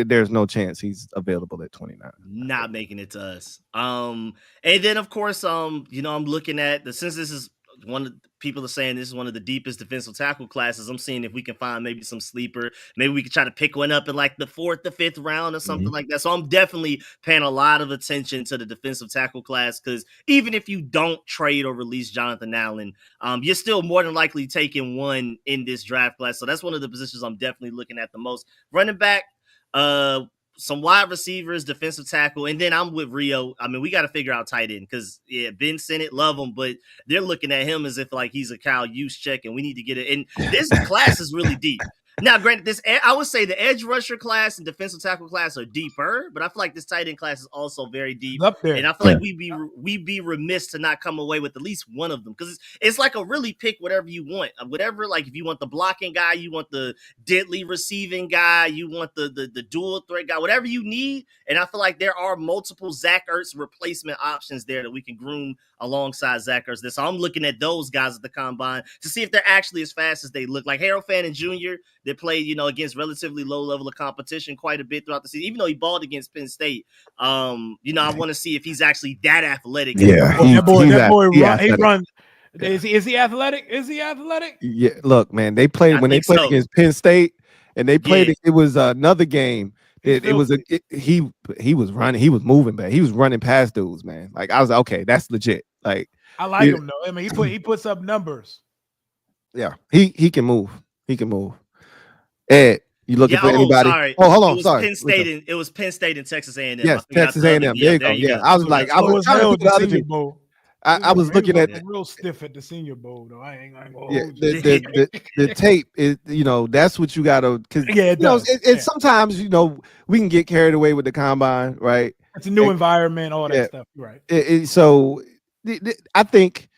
there's no chance he's available at 29. Not making it to us. And then of course, I'm looking at since this is one of the people are saying this is one of the deepest defensive tackle classes. I'm seeing if we can find maybe some sleeper. Maybe we could try to pick one up in like the 4th or 5th round or something like that. So I'm definitely paying a lot of attention to the defensive tackle class, because even if you don't trade or release Jonathan Allen, you're still more than likely taking one in this draft class. So that's one of the positions I'm definitely looking at the most. Running back, some wide receivers, defensive tackle, and then I'm with Rio. I mean, we got to figure out tight end, because Ben Sinnott, love him, but they're looking at him as if like he's a Kyle Juszczyk, and we need to get it. And this class is really deep. Now, granted, I would say the edge rusher class and defensive tackle class are deeper, but I feel like this tight end class is also very deep. Up there. And I feel like we'd be remiss to not come away with at least one of them, because it's like a really pick whatever you want. Whatever, like if you want the blocking guy, you want the deadly receiving guy, you want the dual threat guy, whatever you need. And I feel like there are multiple Zach Ertz replacement options there that we can groom alongside Zach Ertz. So I'm looking at those guys at the combine to see if they're actually as fast as they look. Like Harold Fannin Jr., that played, against relatively low level of competition quite a bit throughout the season, even though he balled against Penn State. I want to see if he's actually that athletic. Yeah, that boy runs. Is he athletic? Is he athletic? Yeah, look, man, they played against Penn State, and they played. It was another game. He was running. He was moving back. He was running past dudes, man. Like I was like, okay, that's legit. Like I like him though. I mean, he puts up numbers. Yeah, he can move. He can move. Ed, you looking for anybody? Sorry. Oh, hold on. Sorry. It was Penn State and Texas A&M. Yes, Texas A&M. There you go. Yeah, I was like, I was trying to look at the other two. I was looking at real stiff at the Senior Bowl though. I ain't gonna the tape is, that's what you gotta, because sometimes we can get carried away with the combine, right? It's a new environment, all that stuff. Right. So I think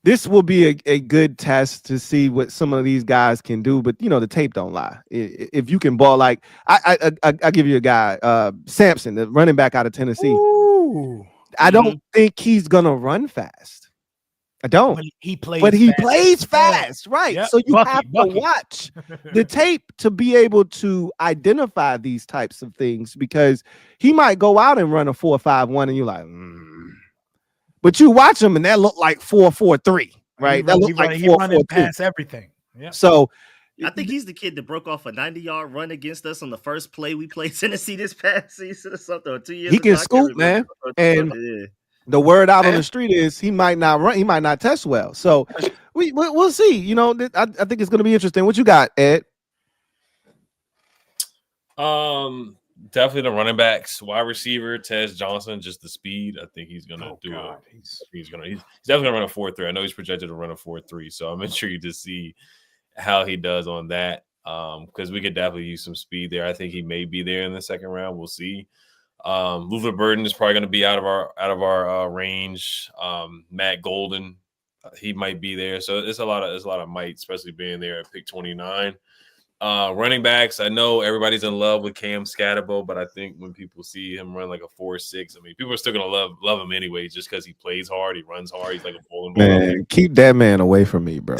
this will be a good test to see what some of these guys can do, but the tape don't lie. If you can ball, like I give you a guy, Sampson, the running back out of Tennessee. Ooh. I don't think he's gonna run fast. I don't. But he plays fast, right? Yep. So you have to watch the tape to be able to identify these types of things, because he might go out and run a 4.51, and you're like, But you watch him, and that look like 4.43, right? That look like 4.42. Past everything. Yeah. So I think he's the kid that broke off a 90-yard run against us on the first play we played Tennessee this past season or something, or 2 years ago. He can scoop, man. And the word out on the street is he might not run, he might not test well. So we'll see. I think it's going to be interesting. What you got, Ed? Definitely the running backs, wide receiver, Tez Johnson, just the speed. I think he's going to do it. He's definitely going to run a 4.3. I know he's projected to run a 4.3, so I'm intrigued to see how he does on that, because we could definitely use some speed there. I think he may be there in the second round. We'll see. Luther Burden is probably going to be out of our range. Matt Golden, he might be there. So it's a lot of might, especially being there at pick 29. Running backs, I know everybody's in love with Cam Scatterbo, but I think when people see him run like a 4.6, I mean, people are still gonna love him anyway, just because he plays hard, he runs hard, he's like a bowling ball. Man, keep that man away from me, bro.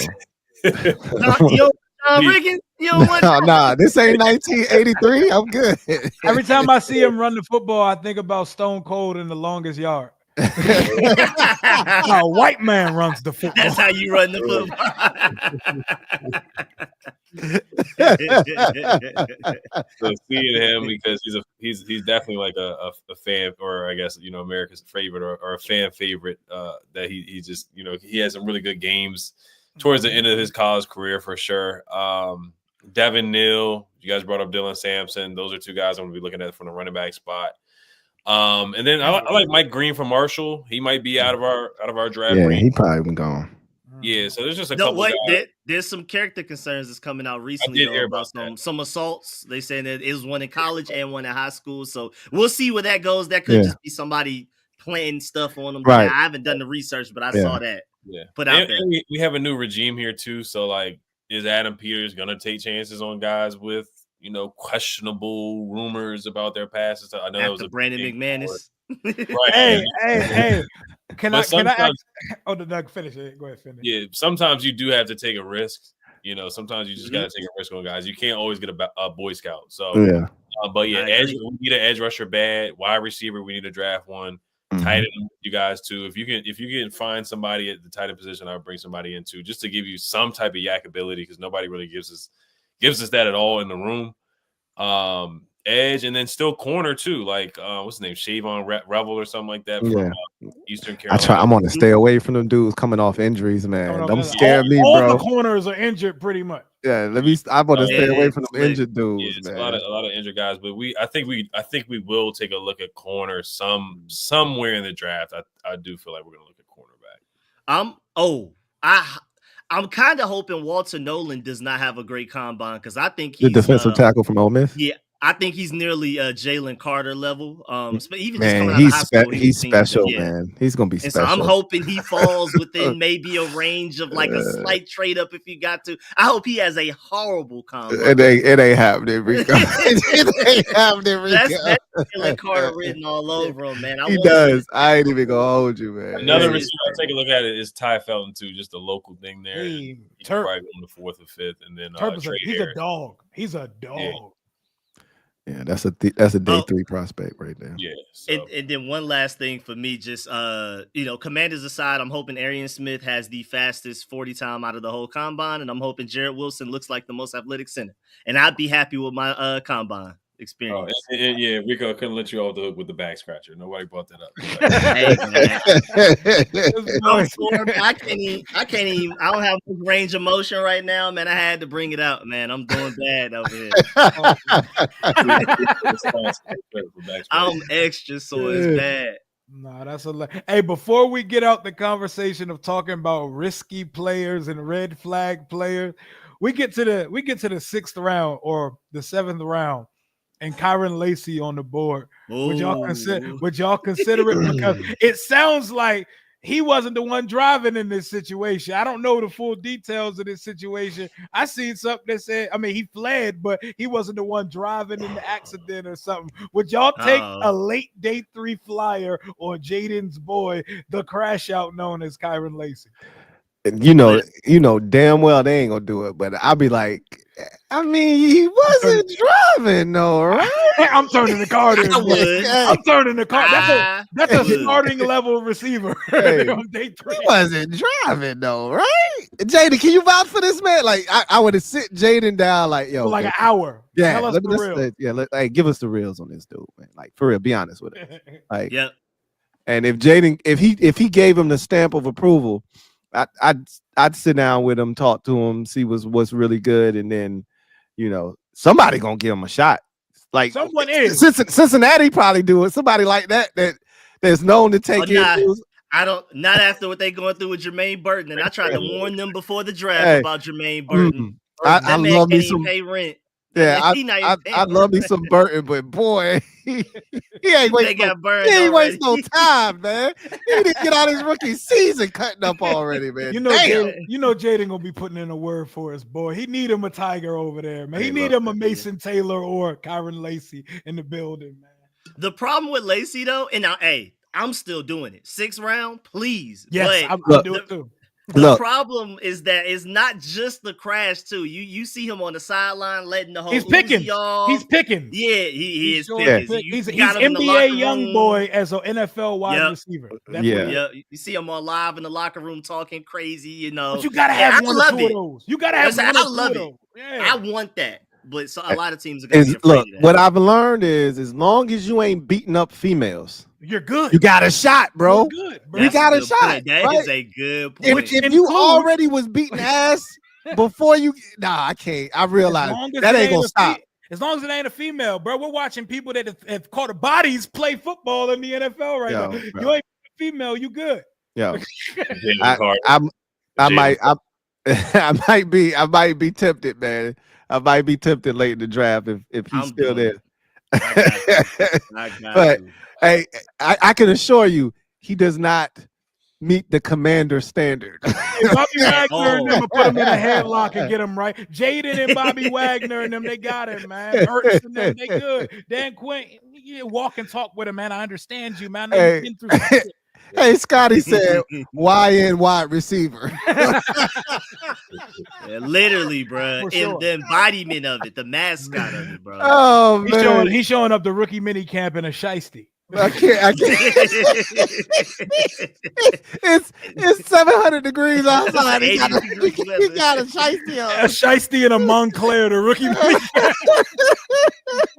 Riggins, you don't want nah, this ain't 1983. I'm good. Every time I see him run the football, I think about Stone Cold in The Longest Yard. A white man runs the football. That's how you run the football. So seeing him, because he's definitely like a fan, or I guess America's favorite or a fan favorite. That he just he has some really good games towards the end of his college career for sure. Devin Neal, you guys brought up Dylan Sampson. Those are two guys I'm going to be looking at from the running back spot. And then I like Mike Green from Marshall. He might be out of our draft. Yeah, he probably been gone. Yeah, so there's just a couple guys. There's some character concerns that's coming out recently about some assaults. They saying that it was one in college and one in high school. So we'll see where that goes. That could just be somebody planting stuff on them. Right. I haven't done the research, but I saw that. Yeah. Put out there. We have a new regime here too. So like, is Adam Peters gonna take chances on guys with questionable rumors about their past? I know that was a Brandon McManus. Right. Hey. Can I ask? Oh, Doug, finish it. Go ahead, finish. Yeah, sometimes you do have to take a risk. Sometimes you just got to take a risk on guys. You can't always get a Boy Scout. So but edge, we need an edge rusher bad. Wide receiver, we need to draft one. Tight end, you guys too. If you can find somebody at the tight end position, I'll bring somebody in too, just to give you some type of yak ability, because nobody really gives us that at all in the room. Edge, and then still corner too, like what's his name, Shavon Revel or something like that from Eastern Carolina. I'm gonna stay away from them dudes coming off injuries, man. Don't scare me, all bro. The corners are injured pretty much. Yeah, I'm gonna stay away from them injured dudes, man. A lot of injured guys, but I think we will take a look at corner somewhere in the draft. I do feel like we're gonna look at cornerback. I'm kind of hoping Walter Nolan does not have a great combine because I think The he's defensive tackle from Ole Miss. yeah, I think he's nearly Jalen Carter level. Even just Man, coming out of high school, he he's seems special, yeah. man. He's gonna be And so I'm special. hoping he falls within maybe a range of like a slight trade up if you got to. I hope he has a horrible combine. It ain't happening, Rico. It ain't happening, Rico. That's Jalen Carter written all over him, man. He does. I ain't even gonna hold you, man. Another receiver, take a look at it, is Ty Felton too, just a local thing there. He probably on the 4th or 5th, and then he's a dog. He's a dog. Yeah, that's a day 3 prospect right there. Yeah. So. And then one last thing for me, just Commanders aside, I'm hoping Arian Smith has the fastest 40 time out of the whole combine, and I'm hoping Jarrett Wilson looks like the most athletic center. And I'd be happy with my combine experience. Yeah, Rico couldn't let you off the hook with the back scratcher. Nobody brought that up. Hey, man. I can't even. I don't have range of motion right now, man. I had to bring it out, man. I'm doing bad over here. I'm extra, so it's bad. No, that's hey, before we get out the conversation of talking about risky players and red flag players, we get to the 6th round or the 7th round. And Kyron Lacy on the board. Would y'all consider it? Because it sounds like he wasn't the one driving in this situation. I don't know the full details of this situation. I seen something that said, he fled, but he wasn't the one driving in the accident or something. Would y'all take a late day 3 flyer or Jaden's boy, the crash out known as Kyron Lacy? You know damn well they ain't gonna do it, but I'll be like, he wasn't driving, though, right? I'm turning the card in. I'm turning the card. That's a starting level receiver. Hey, on day 3. He wasn't driving, though, right? Jaden, can you vouch for this man? Like, I would have sit Jaden down, like, yo, for like an hour. Yeah, tell us the real. Give us the reals on this dude, man. Like, for real, be honest with it. Like, yep. And if Jaden, if he gave him the stamp of approval, I'd sit down with him, talk to him, see what's really good, and then, somebody gonna give him a shot. Like someone is. Cincinnati probably do it. Somebody like that's known to take it. Not after what they going through with Jermaine Burton, and I tried to warn them before the draft about Jermaine Burton. I love me some pay rent. Yeah, I love me some Burton, but boy, he ain't wasting no time, man. He didn't get out his rookie season cutting up already, man. Jaden gonna be putting in a word for us, boy. He need him a Tiger over there, man. He need him a Mason Taylor or Kyron Lacy in the building, man. The problem with Lacy though, and now, I'm still doing it. 6th round, please. Yes, I'll do it too. The problem is that it's not just the crash too. You see him on the sideline letting the whole he's picking. He's picking. Yeah, he is picking. He's NBA young boy as an NFL wide receiver. You see him on live in the locker room talking crazy. But you gotta have one or two of those. You gotta have one or two of those. I want that. But a lot of teams are going to be afraid of that. What I've learned is as long as you ain't beating up females, you're good. You got a shot, bro. You're good, bro. We got a shot. Point. That is a good point. If you already was beating ass before you, I can't. I realize that ain't gonna stop. As long as it ain't a female, bro. We're watching people that have caught bodies play football in the NFL right now. Bro. You ain't a female, you good. Yo, I might be tempted, man. I might be tempted late in the draft if he's still there. But hey, I can assure you, he does not meet the commander standard. Bobby Wagner and them will put him in a headlock and get him right. Jaden and Bobby Wagner and them, they got him, man. Ertz and them, they good. Dan Quinn, walk and talk with him, man. I understand you, man. I know you've been through some shit. Hey, Scotty said, YN wide receiver. Literally, bro. Sure. The embodiment of it, the mascot of it, bro. Oh, man. He's showing up the rookie mini camp in a shiesty. I can't. It's 700 degrees outside. He got a shiesty on. A shiesty and a Montclair, the rookie mini camp.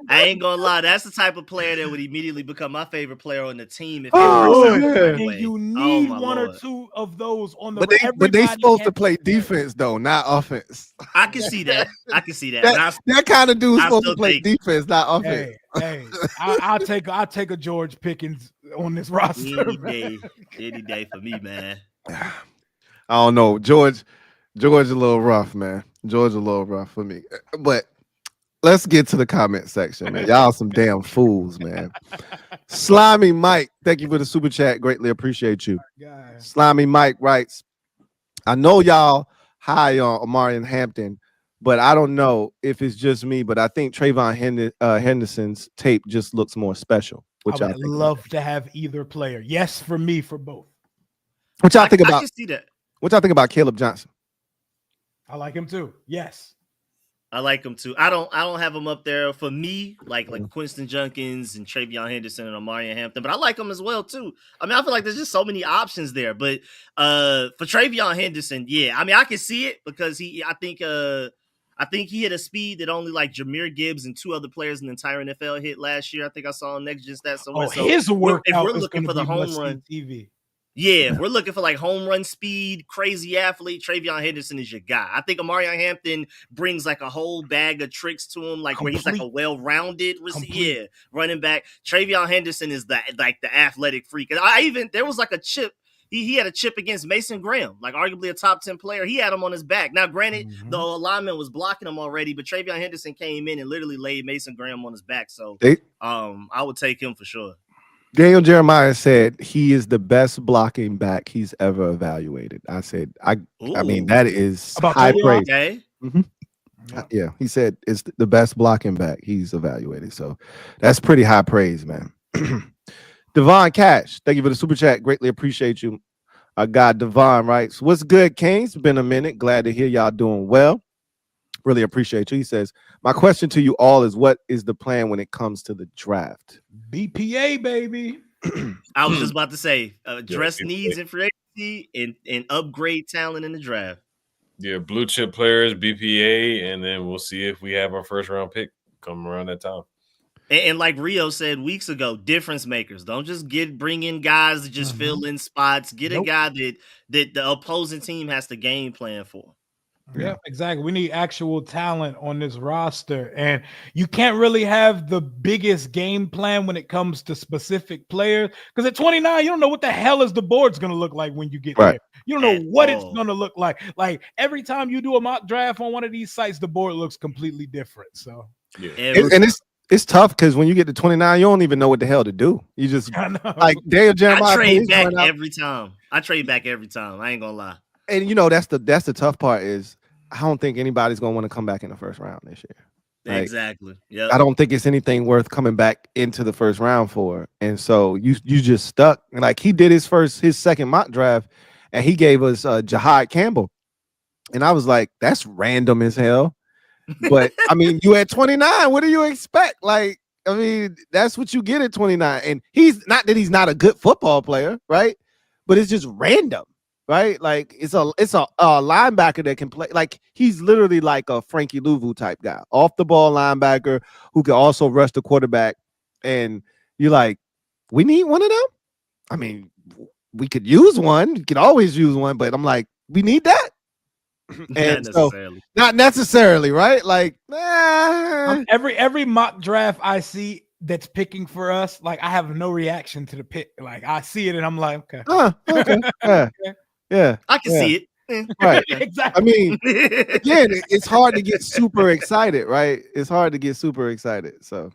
I ain't gonna lie, that's the type of player that would immediately become my favorite player on the team. If you need one or two of those on the. But they supposed to play defense though, not offense. I can see that. That kind of dude's supposed to play defense, not offense. Hey, I'll take a George Pickens on this roster. Any day for me, man. I don't know, George George a little rough, man. George a little rough for me. But let's get to the comment section, man. Y'all some damn fools, man. Slimy Mike, thank you for the super chat. Greatly appreciate you. Slimy Mike writes, I know y'all high on Amari and Hampton, but I don't know if it's just me, but I think Trayvon Henderson's tape just looks more special. I would love to have either player. Yes, for me, for both. What y'all think about? I can see that. What y'all think about Caleb Johnson? I like him too. Yes. I like him too. I don't have him up there for me, like Quinton Junkins and Travion Henderson and Amari Hampton, but I like him as well too. I mean, I feel like there's just so many options there. But for Travion Henderson, yeah, I mean, I can see it because I think he hit a speed that only like Jahmyr Gibbs and two other players in the entire NFL hit last year. I think I saw on Next Gen Stats somewhere. Oh, so his workout if we're looking for the home run TV. Yeah, if we're looking for like home run speed, crazy athlete, Travion Henderson is your guy. I think Amari Hampton brings like a whole bag of tricks to him, like where he's like a well-rounded running back. Travion Henderson is the athletic freak. And there was like a chip. He had a chip against Mason Graham, like arguably a top 10 player. He had him on his back. Now, granted, the lineman was blocking him already, but Travion Henderson came in and literally laid Mason Graham on his back. So I would take him for sure. Daniel Jeremiah said he is the best blocking back he's ever evaluated. I said, I mean, that is high praise. Okay. Yeah, he said it's the best blocking back he's evaluated. So that's pretty high praise, man. Devon Cash, thank you for the super chat. Greatly appreciate you. Our guy Devon writes, what's good, Kings? Been a minute. Glad to hear y'all doing well. Really appreciate you. He says, my question to you all is, what is the plan when it comes to the draft? BPA, baby. I was just about to say, address needs in free agency and upgrade talent in the draft. Yeah, blue chip players, BPA, and then we'll see if we have our first round pick come around that time. And like Rio said weeks ago, difference makers. Don't just bring in guys that just fill in spots. Get a guy that the opposing team has to game plan for. Yeah, exactly. We need actual talent on this roster. And you can't really have the biggest game plan when it comes to specific players. Because at 29, you don't know what the hell is the board's going to look like when you get there. You don't know what it's going to look like. Like every time you do a mock draft on one of these sites, the board looks completely different. So and it's tough because when you get to 29, you don't even know what the hell to do. You just like Daniel Jeremiah. I trade back every time. I ain't gonna lie. And you know that's the tough part is I don't think anybody's gonna want to come back in the first round this year. Like, exactly. Yeah. I don't think it's anything worth coming back into the first round for. And so you just stuck. And like he did his second mock draft, and he gave us Jahad Campbell, and I was like, that's random as hell. But I mean, you at 29, what do you expect? Like, I mean, that's what you get at 29. And he's not a good football player, right? But it's just random, right? Like it's a linebacker that can play. Like he's literally like a Frankie Louvu type guy, off the ball linebacker who can also rush the quarterback. And you're like, we need one of them. I mean, we could use one. You can always use one, but I'm like, we need that. And not necessarily, right? Like every mock draft I see that's picking for us, like I have no reaction to the pick. Like I see it and I'm like, okay. Yeah. I can see it. Right. Exactly. I mean, again, it's hard to get super excited, right? It's hard to get super excited. So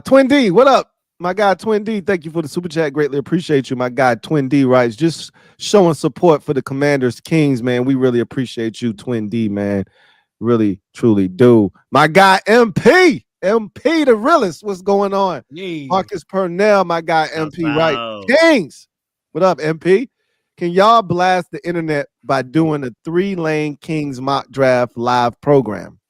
Twin D, what up? My guy Twin D, thank you for the super chat. Greatly appreciate you. My guy Twin D writes, just showing support for the Commanders Kings, man. We really appreciate you, Twin D, man. Really, truly do. My guy MP the realest. What's going on? Yay. Marcus Purnell, my guy MP, right? Kings. What up, MP? Can y'all blast the internet by doing a 3-lane Kings mock draft live program?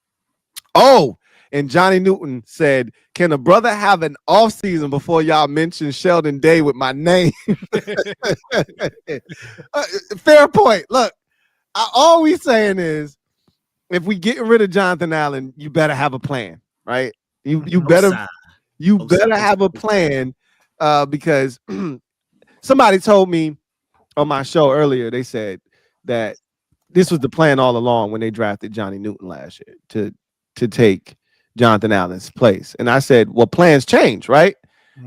Oh, and Johnny Newton said, can a brother have an off season before y'all mention Sheldon Day with my name? Fair point. Look, all we saying is if we getting rid of Jonathan Allen, you better have a plan, right? You better have a plan because somebody told me on my show earlier, they said that this was the plan all along when they drafted Johnny Newton last year to take Jonathan Allen's place. And I said, well, plans change, right?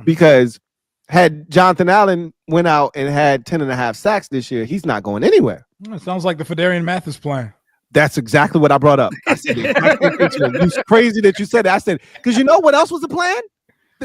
Because had Jonathan Allen went out and had 10.5 sacks this year, he's not going anywhere. It sounds like the Fedarian Mathis plan. That's exactly what I brought up. I said, it's crazy that you said that. I said, because you know what else was the plan?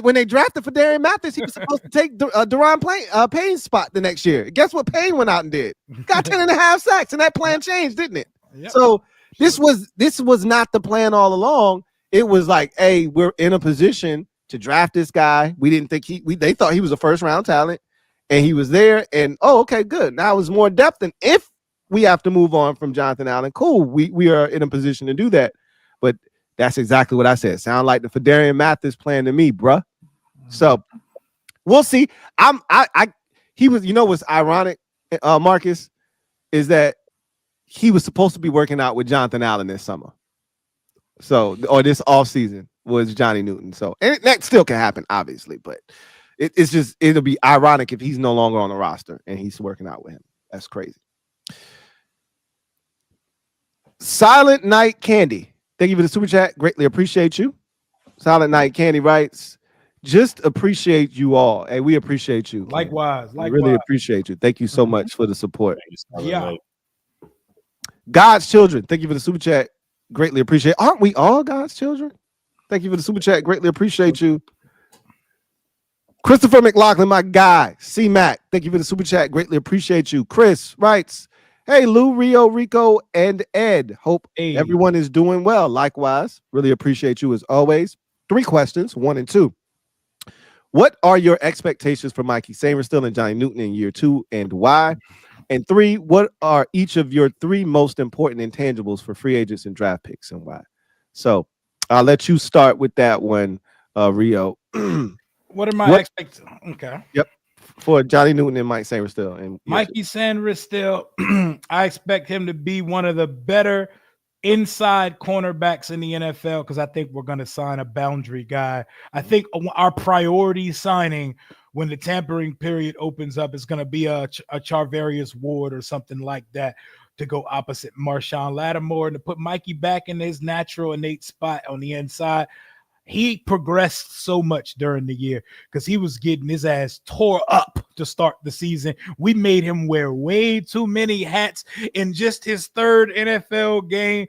When they drafted Fedarian Mathis, he was supposed to take Deron Payne's spot the next year. Guess what Payne went out and did? Got 10.5 sacks, and that plan changed, didn't it? Yep. So this was not the plan all along. It was like, hey, we're in a position to draft this guy. We didn't think they thought he was a first-round talent, and he was there. And okay, good. Now it's more depth. And if we have to move on from Jonathan Allen, cool. We are in a position to do that. But that's exactly what I said. Sound like the Fedarian Mathis plan to me, bruh. So we'll see. He was, what's ironic, Marcus, is that he was supposed to be working out with Jonathan Allen this summer. So, or this offseason was Johnny Newton. So, and that still can happen, obviously, but it'll be ironic if he's no longer on the roster and he's working out with him. That's crazy. Silent Night Candy. Thank you for the super chat. Greatly appreciate you. Silent Night Candy writes, just appreciate you all. Hey, we appreciate you. Likewise. I really appreciate you. Thank you so much for the support. Yeah. God's children. Thank you for the super chat. Greatly appreciate. Aren't we all God's children? Thank you for the super chat. Greatly appreciate you. Christopher McLaughlin, my guy. C-Mac. Thank you for the super chat. Greatly appreciate you. Chris writes, hey, Lou, Rio, Rico, and Ed. Hope everyone is doing well. Likewise. Really appreciate you as always. 3 questions, 1 and 2. What are your expectations for Mikey Sainristil and Johnny Newton in year 2 and why? And 3, what are each of your 3 most important intangibles for free agents and draft picks and why? So I'll let you start with that one, Rio. What are my expectations? Okay. Yep. For Johnny Newton and Mike Sainristil. And Mikey Sainristil, I expect him to be one of the better inside cornerbacks in the NFL because I think we're going to sign a boundary guy. I think our priority signing when the tampering period opens up is going to be a Charvarius Ward or something like that to go opposite Marshawn Lattimore and to put Mikey back in his natural innate spot on the inside. He progressed so much during the year because he was getting his ass tore up to start the season. We made him wear way too many hats in just his 3rd NFL game.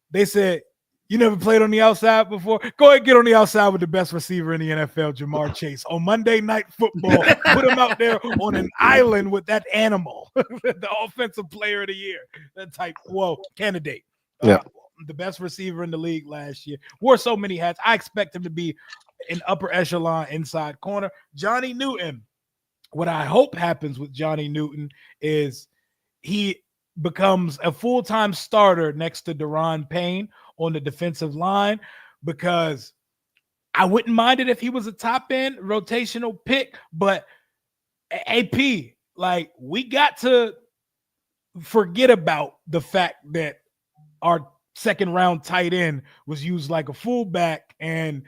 They said, you never played on the outside before? Go ahead and get on the outside with the best receiver in the NFL, Jamar Chase. On Monday Night Football, put him out there on an island with that animal, the offensive player of the year, that type, candidate. Yeah. The best receiver in the league last year. Wore so many hats. I expect him to be an upper echelon inside corner. Johnny Newton, what I hope happens with Johnny Newton is he becomes a full-time starter next to Deron Payne on the defensive line because I wouldn't mind it if he was a top-end rotational pick, but AP, like, we got to forget about the fact that our 2nd round tight end was used like a fullback, and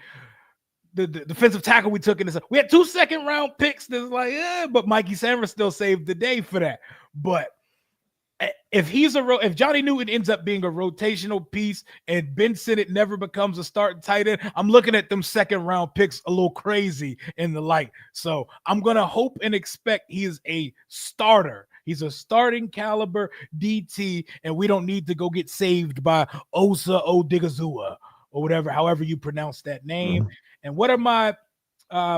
the defensive tackle we took in this, we had 2 2nd round picks. That's like, but Mikey Sainristil saved the day for that. But if Johnny Newton ends up being a rotational piece and Ben Sinnott never becomes a starting tight end, I'm looking at them 2nd round picks a little crazy in the light. So I'm gonna hope and expect he is a starter. He's a starting caliber DT, and we don't need to go get saved by Osa Odigizua or whatever, however you pronounce that name. Mm-hmm. And what are my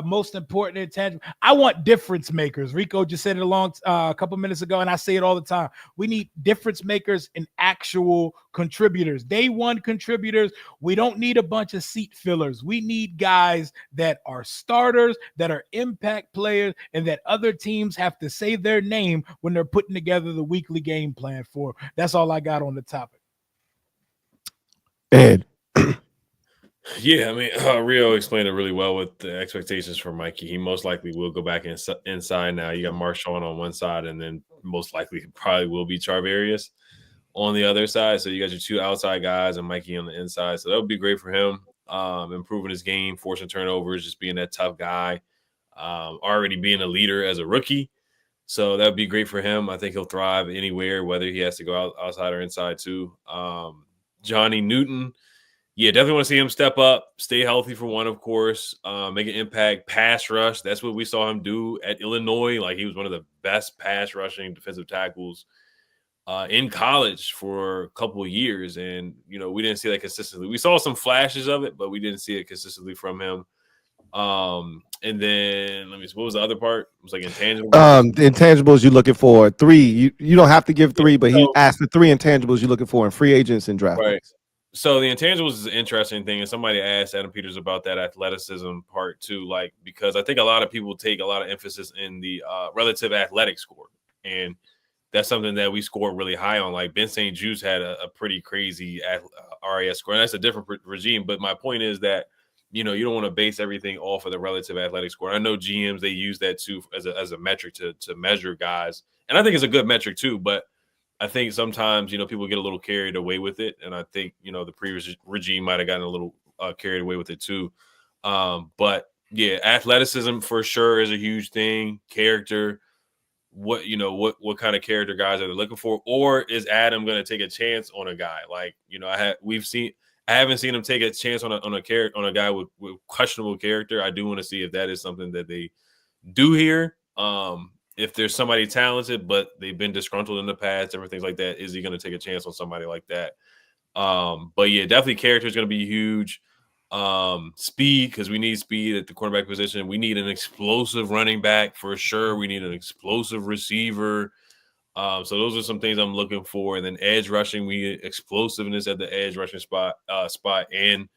most important intangibles? I want difference makers. Rico just said it a couple minutes ago, and I say it all the time. We need difference makers and actual contributors. Day 1 contributors. We don't need a bunch of seat fillers. We need guys that are starters, that are impact players, and that other teams have to say their name when they're putting together the weekly game plan for. That's all I got on the topic. Ed. Yeah, I mean, Rio explained it really well with the expectations for Mikey. He most likely will go back inside now. You got Marshawn on one side, and then most likely probably will be Charvarius on the other side. So you got your 2 outside guys and Mikey on the inside. So that would be great for him, improving his game, forcing turnovers, just being that tough guy, already being a leader as a rookie. So that would be great for him. I think he'll thrive anywhere, whether he has to go outside or inside too. Johnny Newton, yeah, definitely want to see him step up, stay healthy for one, of course, make an impact, pass rush. That's what we saw him do at Illinois. Like, he was one of the best pass rushing defensive tackles in college for a couple of years, and we didn't see that consistently. We saw some flashes of it, but we didn't see it consistently from him. And then let me see, what was the other part? It was like intangibles. The intangibles you're looking for 3. You don't have to give 3, but he asked for 3 intangibles you're looking for in free agents and draft picks. So the intangibles is an interesting thing, and somebody asked Adam Peters about that athleticism part too, like because I think a lot of people take a lot of emphasis in the relative athletic score, and that's something that we scored really high on. Like Ben St. Juste had a pretty crazy RAS score, and that's a different regime. But my point is that you don't want to base everything off of the relative athletic score. I know GMs, they use that too as a metric to measure guys, and I think it's a good metric too. But I think sometimes people get a little carried away with it, and I think the previous regime might have gotten a little carried away with it too. But yeah, athleticism for sure is a huge thing. Character. What kind of character guys are they looking for, or is Adam going to take a chance on a guy? Like I haven't seen him take a chance on a guy with questionable character. I do want to see if that is something that they do here. If there's somebody talented but they've been disgruntled in the past, different things like that, is he going to take a chance on somebody like that? But yeah, definitely character is going to be huge. Speed, because we need speed at the quarterback position. We need an explosive running back for sure. We need an explosive receiver. So those are some things I'm looking for. And then edge rushing, we need explosiveness at the edge rushing spot and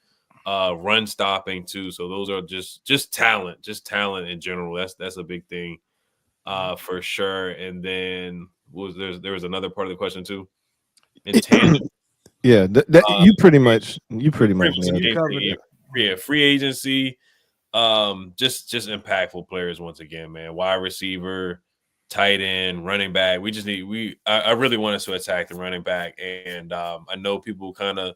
run stopping too. So those are just talent in general. That's a big thing for sure. And then there was another part of the question too. Intangible. Yeah, you pretty much covered it. Yeah, free agency, just impactful players once again, man. Wide receiver, tight end, running back. I really want us to attack the running back, and I know people kind of,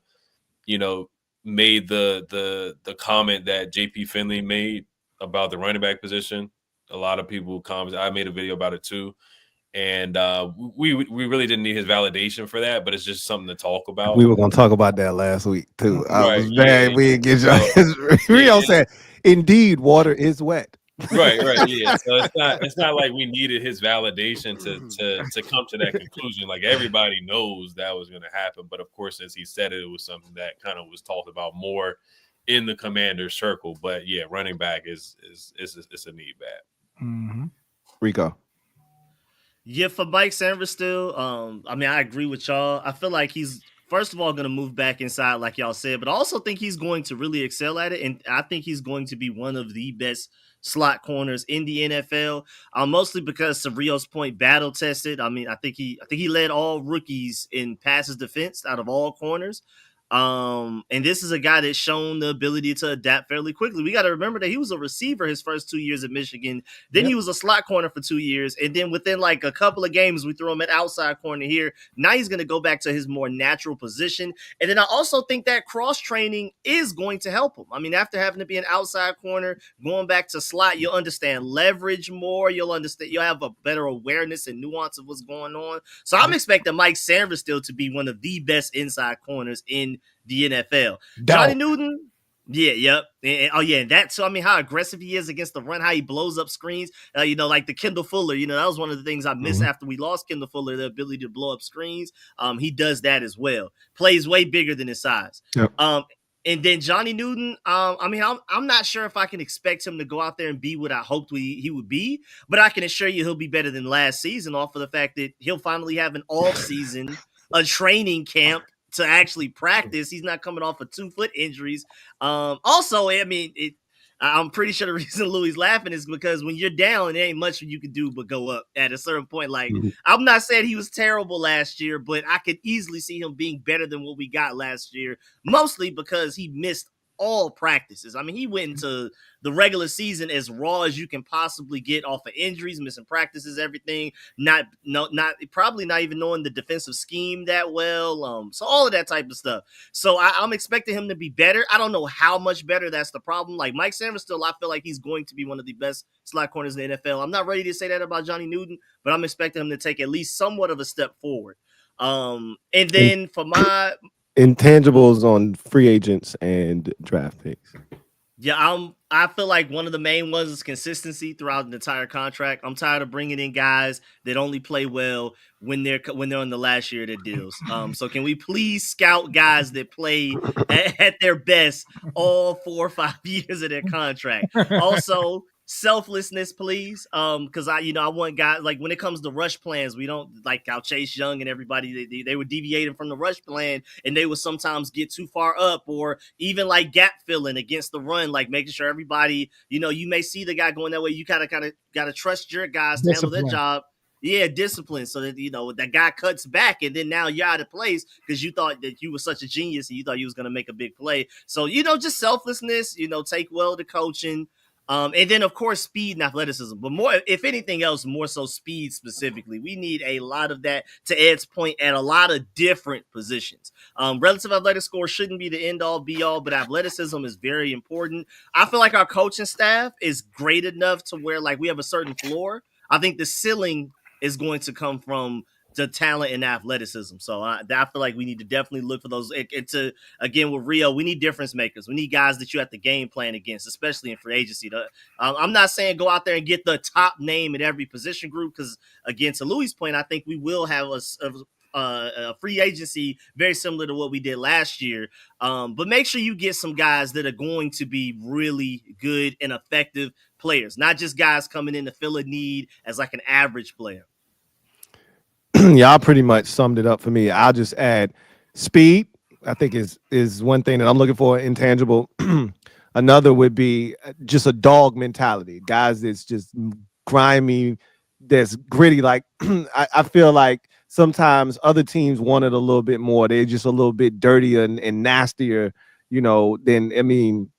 made the comment that JP Finley made about the running back position. A lot of people commented. I made a video about it too. And we really didn't need his validation for that, but it's just something to talk about. We were going to talk about that last week too. I was mad we didn't get you. Rio said, "Indeed, water is wet." Right, yeah. So it's not like we needed his validation to come to that conclusion. Like everybody knows that was going to happen, but of course, since he said it, it was something that kind of was talked about more in the commander circle. But yeah, running back is a need bad. Mm-hmm. Rico. Yeah, for Mike Sanders still, I agree with y'all. I feel like he's, first of all, going to move back inside, like y'all said, but I also think he's going to really excel at it, and I think he's going to be one of the best slot corners in the NFL, mostly because, to Rio's point, battle tested. I think he led all rookies in passes defense out of all corners. And this is a guy that's shown the ability to adapt fairly quickly. We got to remember that he was a receiver his first 2 years at Michigan. Then he was a slot corner for 2 years. And then within like a couple of games, we throw him at outside corner here. Now he's going to go back to his more natural position. And then I also think that cross training is going to help him. After having to be an outside corner, going back to slot, you'll understand leverage more. You'll have a better awareness and nuance of what's going on. So I'm expecting Mike Sanders still to be one of the best inside corners in the NFL. Johnny Newton, and that's how aggressive he is against the run, how he blows up screens. Like the Kendall Fuller, that was one of the things I missed after we lost Kendall Fuller, the ability to blow up screens. He does that as well. Plays way bigger than his size. Yep. And then Johnny Newton, I'm not sure if I can expect him to go out there and be what I hoped he would be, but I can assure you he'll be better than last season off of the fact that he'll finally have an off season, a training camp to actually practice. He's not coming off of 2-foot injuries. Also, I'm pretty sure the reason Louie's laughing is because when you're down, there ain't much you can do but go up at a certain point. Like, I'm not saying he was terrible last year, but I could easily see him being better than what we got last year, mostly because he missed all practices. He went into the regular season as raw as you can possibly get off of injuries, missing practices, everything, probably not even knowing the defensive scheme that well. So all of that type of stuff. So I'm expecting him to be better. I don't know how much better. That's the problem. Like Mike Sanders still, I feel like he's going to be one of the best slot corners in the NFL. I'm not ready to say that about Johnny Newton, but I'm expecting him to take at least somewhat of a step forward. And then for my intangibles on free agents and draft picks. Yeah, I feel like one of the main ones is consistency throughout the entire contract. I'm tired of bringing in guys that only play well when they're on the last year of their deals. So can we please scout guys that play at their best all 4 or 5 years of their contract? Also, selflessness, please. Because I want guys like when it comes to rush plans, we don't like how Chase Young and everybody they were deviating from the rush plan, and they would sometimes get too far up, or even like gap filling against the run, like making sure everybody, you may see the guy going that way. You kind of got to trust your guys to handle their job. Yeah, discipline, so that that guy cuts back, and then now you're out of place because you thought that you were such a genius and you thought you was going to make a big play. So just selflessness. Take well to coaching. And then of course speed and athleticism, but more, if anything else, more so speed specifically. We need a lot of that, to Ed's point, at a lot of different positions. Relative athletic score shouldn't be the end all be all, but athleticism is very important. I feel like our coaching staff is great enough to where like we have a certain floor. I think the ceiling is going to come from the talent and athleticism. So I feel like we need to definitely look for those. Again, with Rio, we need difference makers. We need guys that you have to game plan against, especially in free agency. I'm not saying go out there and get the top name in every position group, because again, to Louie's point, I think we will have a free agency very similar to what we did last year. But make sure you get some guys that are going to be really good and effective players, not just guys coming in to fill a need as like an average player. Y'all pretty much summed it up for me. I'll just add speed. I think is one thing that I'm looking for, intangible. Another would be just a dog mentality. Guys that's just grimy, that's gritty. Like I feel like sometimes other teams wanted a little bit more. They're just a little bit dirtier and nastier, than,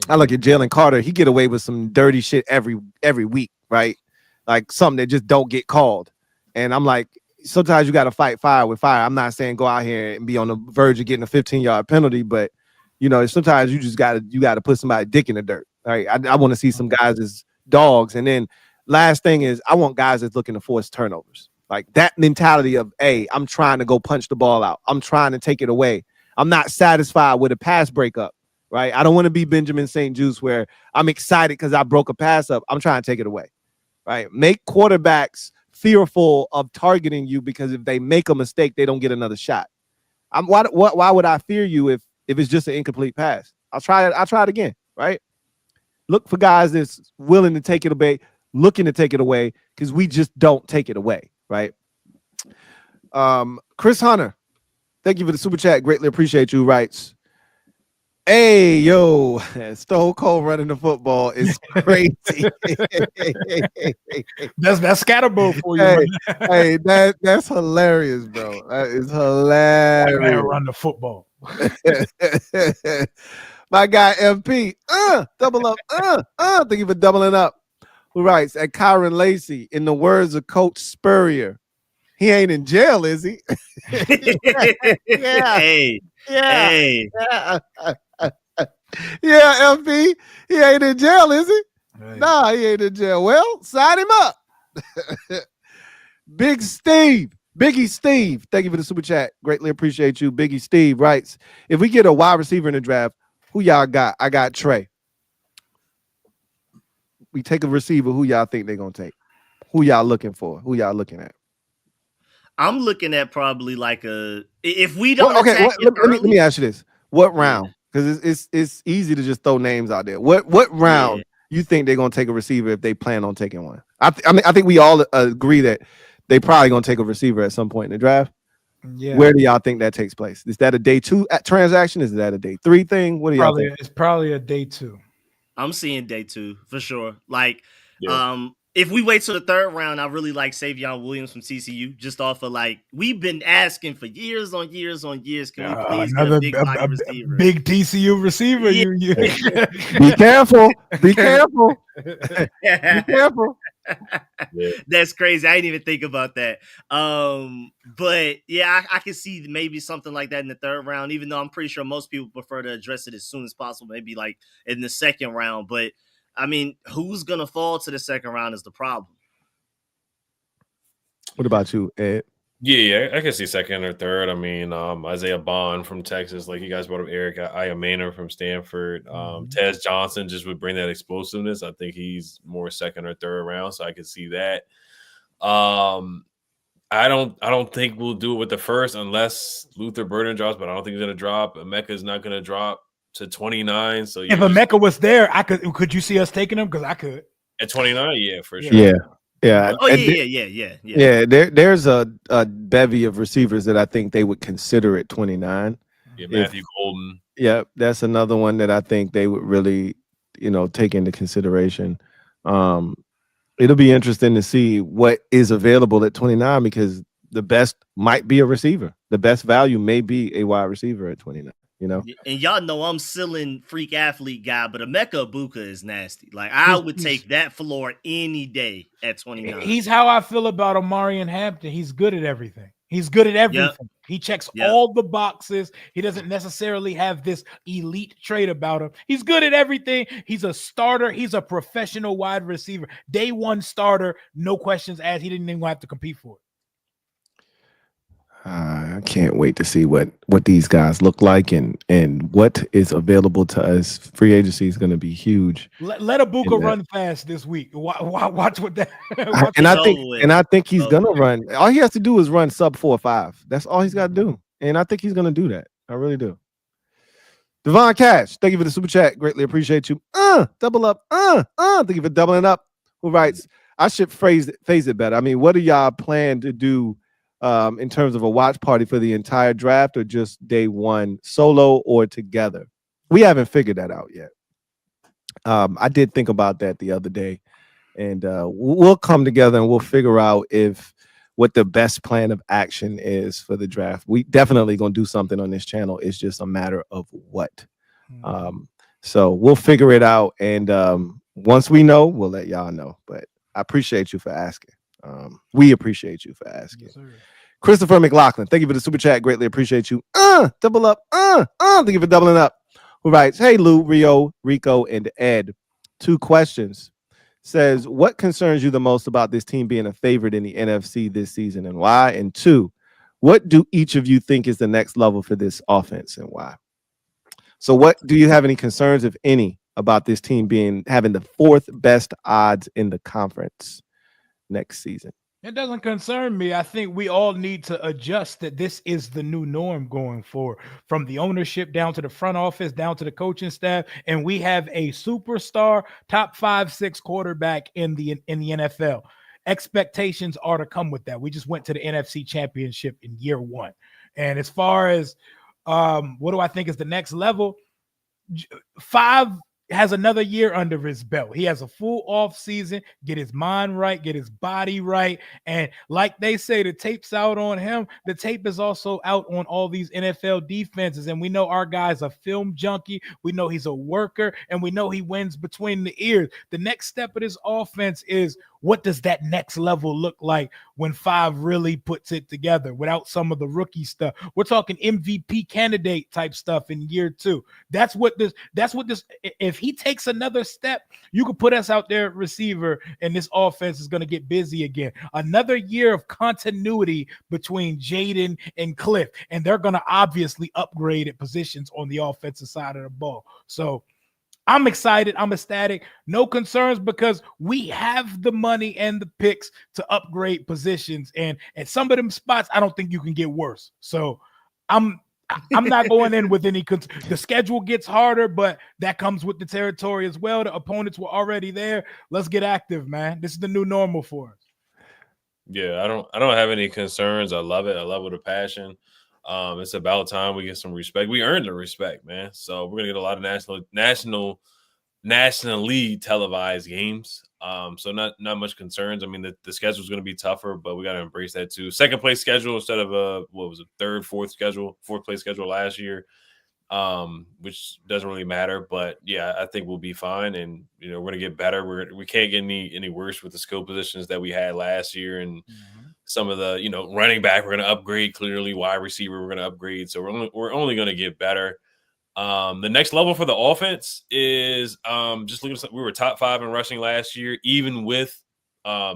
I look at Jalen Carter. He get away with some dirty shit every week, right? Like something that just don't get called. And I'm like, sometimes you got to fight fire with fire. I'm not saying go out here and be on the verge of getting a 15-yard penalty, but sometimes you just got to put somebody dick in the dirt. Right? I want to see some guys as dogs. And then last thing is I want guys that's looking to force turnovers. Like that mentality of, hey, I'm trying to go punch the ball out. I'm trying to take it away. I'm not satisfied with a pass breakup. Right? I don't want to be Benjamin St. Juste where I'm excited because I broke a pass up. I'm trying to take it away. Right? Make quarterbacks fearful of targeting you, because if they make a mistake, they don't get another shot. Why would I fear you if it's just an incomplete pass? I'll try it again, right? Look for guys that's willing to take it away, looking to take it away, because we just don't take it away, right? Chris Hunter, thank you for the super chat. Greatly appreciate you. Writes, hey, yo, Stone Cold running the football is crazy. That's scatterbo for you. Hey, that's hilarious, bro. That is hilarious. Man, run the football. My guy MP, double up, thank you for doubling up. Who writes, at Kyron Lacy, in the words of Coach Spurrier, he ain't in jail, is he? Yeah. Hey. Yeah, MP, he ain't in jail, is he? Hey. Nah, he ain't in jail. Well, sign him up. Biggie Steve, thank you for the super chat. Greatly appreciate you. Biggie Steve writes, if we get a wide receiver in the draft, who y'all got? I got Trey. We take a receiver, who y'all think they're going to take? Who y'all looking for? Who y'all looking at? I'm looking at probably like if we don't let me ask you this. What round? Because it's easy to just throw names out there. What round you think they're gonna take a receiver if they plan on taking one? I think we all agree that they probably gonna take a receiver at some point in the draft. Yeah. Where do y'all think that takes place? Is that a day 2 transaction? Is that a day 3 thing? What do y'all think? It's probably a day 2. I'm seeing day 2 for sure. Like, if we wait till the 3rd round, I really like Savion Williams from TCU, just off of like, we've been asking for years on years on years. Can we please get a big body receiver? Big TCU receiver. Yeah. Be careful. Be careful. Be careful. That's crazy. I didn't even think about that. But yeah, I can see maybe something like that in the 3rd round, even though I'm pretty sure most people prefer to address it as soon as possible, maybe like in the 2nd round. But I mean, who's gonna fall to the 2nd round is the problem. What about you, Ed? Yeah, I can see second or third. I mean, Isaiah Bond from Texas, like you guys brought up, Eric Iamena from Stanford. Tez Johnson just would bring that explosiveness. I think he's more second or third round, so I could see that. I don't think we'll do it with the first unless Luther Burden drops, but I don't think he's gonna drop. Emeka is not gonna drop to 29. So if Emeka was there, could you see us taking him? Because I could. At 29, yeah, for sure. Yeah. Oh yeah. There's a bevy of receivers that I think they would consider at 29. Yeah, Matthew Golden. Yeah, that's another one that I think they would really, take into consideration. It'll be interesting to see what is available at 29 because the best might be a receiver. The best value may be a wide receiver at 29. And y'all know I'm still freak athlete guy, but Emeka Ibuka is nasty. Like I would take that floor any day at 29. He's how I feel about Omari and Hampton. He's good at everything. Yep. He checks all the boxes. He doesn't necessarily have this elite trait about him. He's good at everything. He's a starter. He's a professional wide receiver. Day one starter, no questions asked. He didn't even have to compete for it. I can't wait to see what these guys look like and what is available to us. Free agency is going to be huge. Let Ibuka run fast this week. Watch what that. I think he's going to run. All he has to do is run sub 4.5. That's all he's got to do, and I think he's going to do that. I really do. Devon Cash, thank you for the super chat. Greatly appreciate you. Double up. Thank you for doubling up. Who writes? I should phase it better. I mean, what do y'all plan to do? In terms of a watch party for the entire draft or just day one, solo or together? We haven't figured that out yet. I did think about that the other day, and we'll come together and we'll figure out what the best plan of action is for the draft. We definitely going to do something on this channel. It's just a matter of what. So we'll figure it out, and once we know, we'll let y'all know. But I appreciate you for asking. We appreciate you for asking. Yes, Christopher McLaughlin, thank you for the super chat. Greatly appreciate you. Double up. Thank you for doubling up. Who writes, hey, Lou, Rio, Rico, and Ed. 2 questions. Says, what concerns you the most about this team being a favorite in the NFC this season and why? And 2, what do each of you think is the next level for this offense and why? So what do you have any concerns, if any, about this team having the 4th best odds in the conference next season? It doesn't concern me. I think we all need to adjust that this is the new norm going forward, from the ownership down to the front office, down to the coaching staff. And we have a superstar top 5-6 quarterback in the NFL. Expectations are to come with that. We just went to the NFC Championship in year 1. And as far as what do I think is the next level, 5 has another year under his belt. He has a full off season, get his mind right, get his body right. And like they say, the tape's out on him. The tape is also out on all these NFL defenses. And we know our guy's a film junkie. We know he's a worker, and we know he wins between the ears. The next step of this offense is, what does that next level look like when 5 really puts it together without some of the rookie stuff? We're talking MVP candidate type stuff in year 2. That's what this, if he takes another step, you could put us out there at receiver and this offense is going to get busy again. Another year of continuity between Jaden and Cliff, and they're going to obviously upgrade at positions on the offensive side of the ball. So I'm excited. I'm ecstatic. No concerns because we have the money and the picks to upgrade positions. And at some of them spots, I don't think you can get worse. So I'm not going in with any the schedule gets harder, but that comes with the territory as well. The opponents were already there. Let's get active, man. This is the new normal for us. Yeah, I don't have any concerns. I love it. I love it with a passion. It's about time we get some respect. We earned the respect, man. So we're gonna get a lot of nationally televised games. So not much concerns. I mean, the schedule is going to be tougher, but we got to embrace that too. Second place schedule instead of fourth place schedule last year, which doesn't really matter. But yeah, I think we'll be fine, and we're going to get better. We can't get any worse with the skill positions that we had last year, and some of the running back we're going to upgrade. Clearly, wide receiver we're going to upgrade. So we're only going to get better. The next level for the offense is just looking at we were top 5 in rushing last year, even with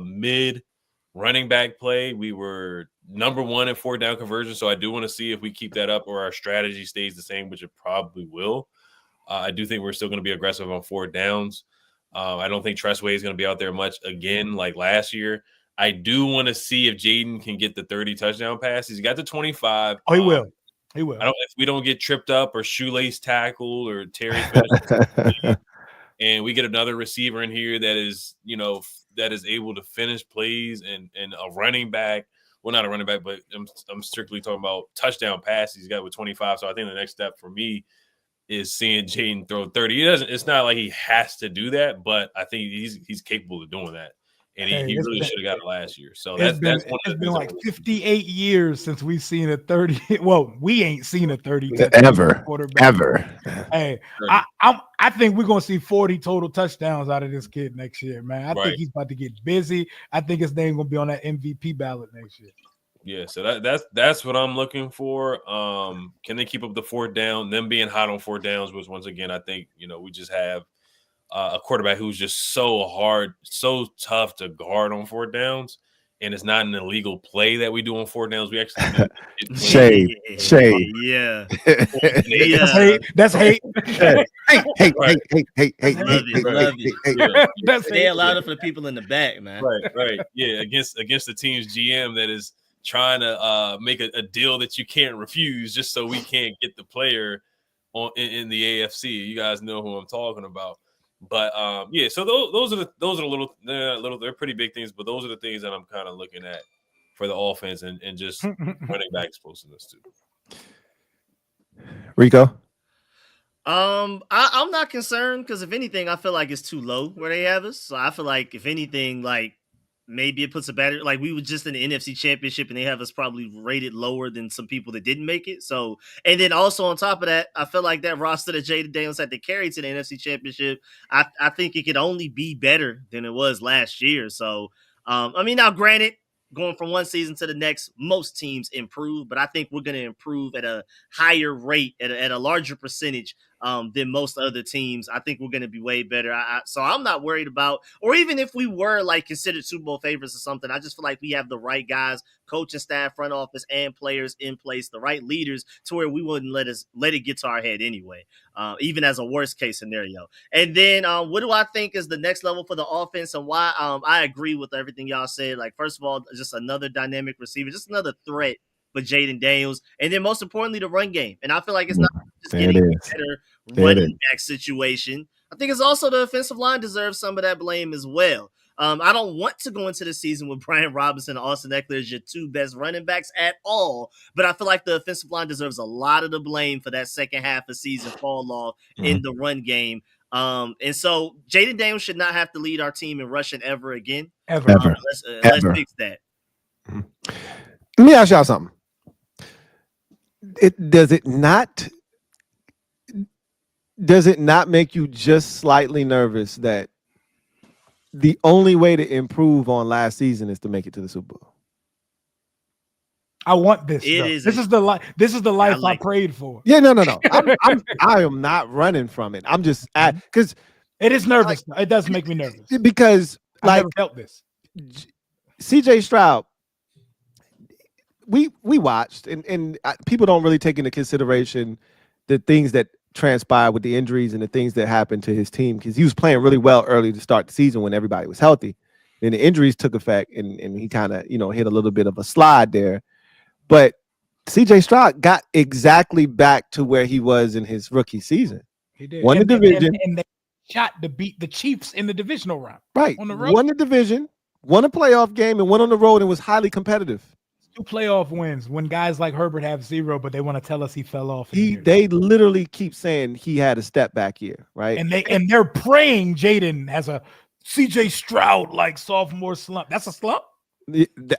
mid running back play. We were number 1 in 4th down conversion. So I do want to see if we keep that up or our strategy stays the same, which it probably will. I do think we're still going to be aggressive on 4th downs. I don't think Tressway is going to be out there much again like last year. I do want to see if Jaden can get the 30 touchdown passes. He got the 25. Oh, he will. He will. If we don't get tripped up or shoelace tackled or Terry and we get another receiver in here that is, that is able to finish plays and a running back. Well, not a running back, but I'm strictly talking about touchdown passes he's got with 25. So I think the next step for me is seeing Jaden throw 30. It's not like he has to do that, but I think he's capable of doing that. And he really should have got it last year. So it's been like 58 years since we've seen a 30. Well, we ain't seen a 30 ever. Hey, I think we're gonna see 40 total touchdowns out of this kid next year, man. I think he's about to get busy. I think his name gonna be on that MVP ballot next year. Yeah, so that's what I'm looking for. Can they keep up the 4th down? Them being hot on 4th downs was, once again, I think we just have a quarterback who's just so tough to guard on 4th downs, and it's not an illegal play that we do on 4th downs. We actually shade. Yeah. That's hate. Hey. Love it. They allowed it for the people in the back, man. Right. Yeah, against the team's GM that is trying to make a deal that you can't refuse just so we can't get the player in the AFC. You guys know who I'm talking about. But so those are little they're pretty big things, but those are the things that I'm kind of looking at for the offense and just running back explosiveness too. Rico? I'm not concerned because if anything, I feel like it's too low where they have us. So I feel like if anything, like maybe it puts a better, like we were just in the NFC Championship and they have us probably rated lower than some people that didn't make it. So, and then also on top of that, I feel like that roster that Jaden Daniels had to carry to the NFC Championship, I think it could only be better than it was last year. So, I mean, now granted, going from one season to the next, most teams improve, but I think we're going to improve at a higher rate, at a larger percentage than most other teams. I think we're going to be way better. So I'm not worried about, or even if we were like considered Super Bowl favorites or something, I just feel like we have the right guys, coaching staff, front office, and players in place, the right leaders to where we wouldn't let it get to our head anyway, even as a worst case scenario. And then what do I think is the next level for the offense and why? I agree with everything y'all said. Like, first of all, just another dynamic receiver, just another threat for Jaden Daniels. And then most importantly, the run game. And I feel like it's not just getting a better running back situation. I think it's also the offensive line deserves some of that blame as well. I don't want to go into the season with Brian Robinson and Austin Eckler as your two best running backs at all, but I feel like the offensive line deserves a lot of the blame for that second half of season fall off in the run game. And so Jaden Daniels should not have to lead our team in rushing ever again. Ever. Let's fix that. Let me ask y'all something. Does it not make you just slightly nervous that the only way to improve on last season is to make it to the Super Bowl? I want this. This is the life I prayed for. Yeah, no. I am not running from it. I'm just because it is nervous. It does make me nervous because I never felt this. CJ Stroud. We watched, and people don't really take into consideration the things that transpired with the injuries and the things that happened to his team, because he was playing really well early to start the season when everybody was healthy. Then the injuries took effect, and he kind of hit a little bit of a slide there. But CJ Stroud got exactly back to where he was in his rookie season. He did. Won the division, and they shot to beat the Chiefs in the divisional round. Right, on the road. Won the division, won a playoff game, and went on the road and was highly competitive. 2 playoff wins when guys like Herbert have 0, but they want to tell us he fell off. They literally keep saying he had a step back year, right? And they're praying Jaden has a CJ Stroud like sophomore slump. That's a slump.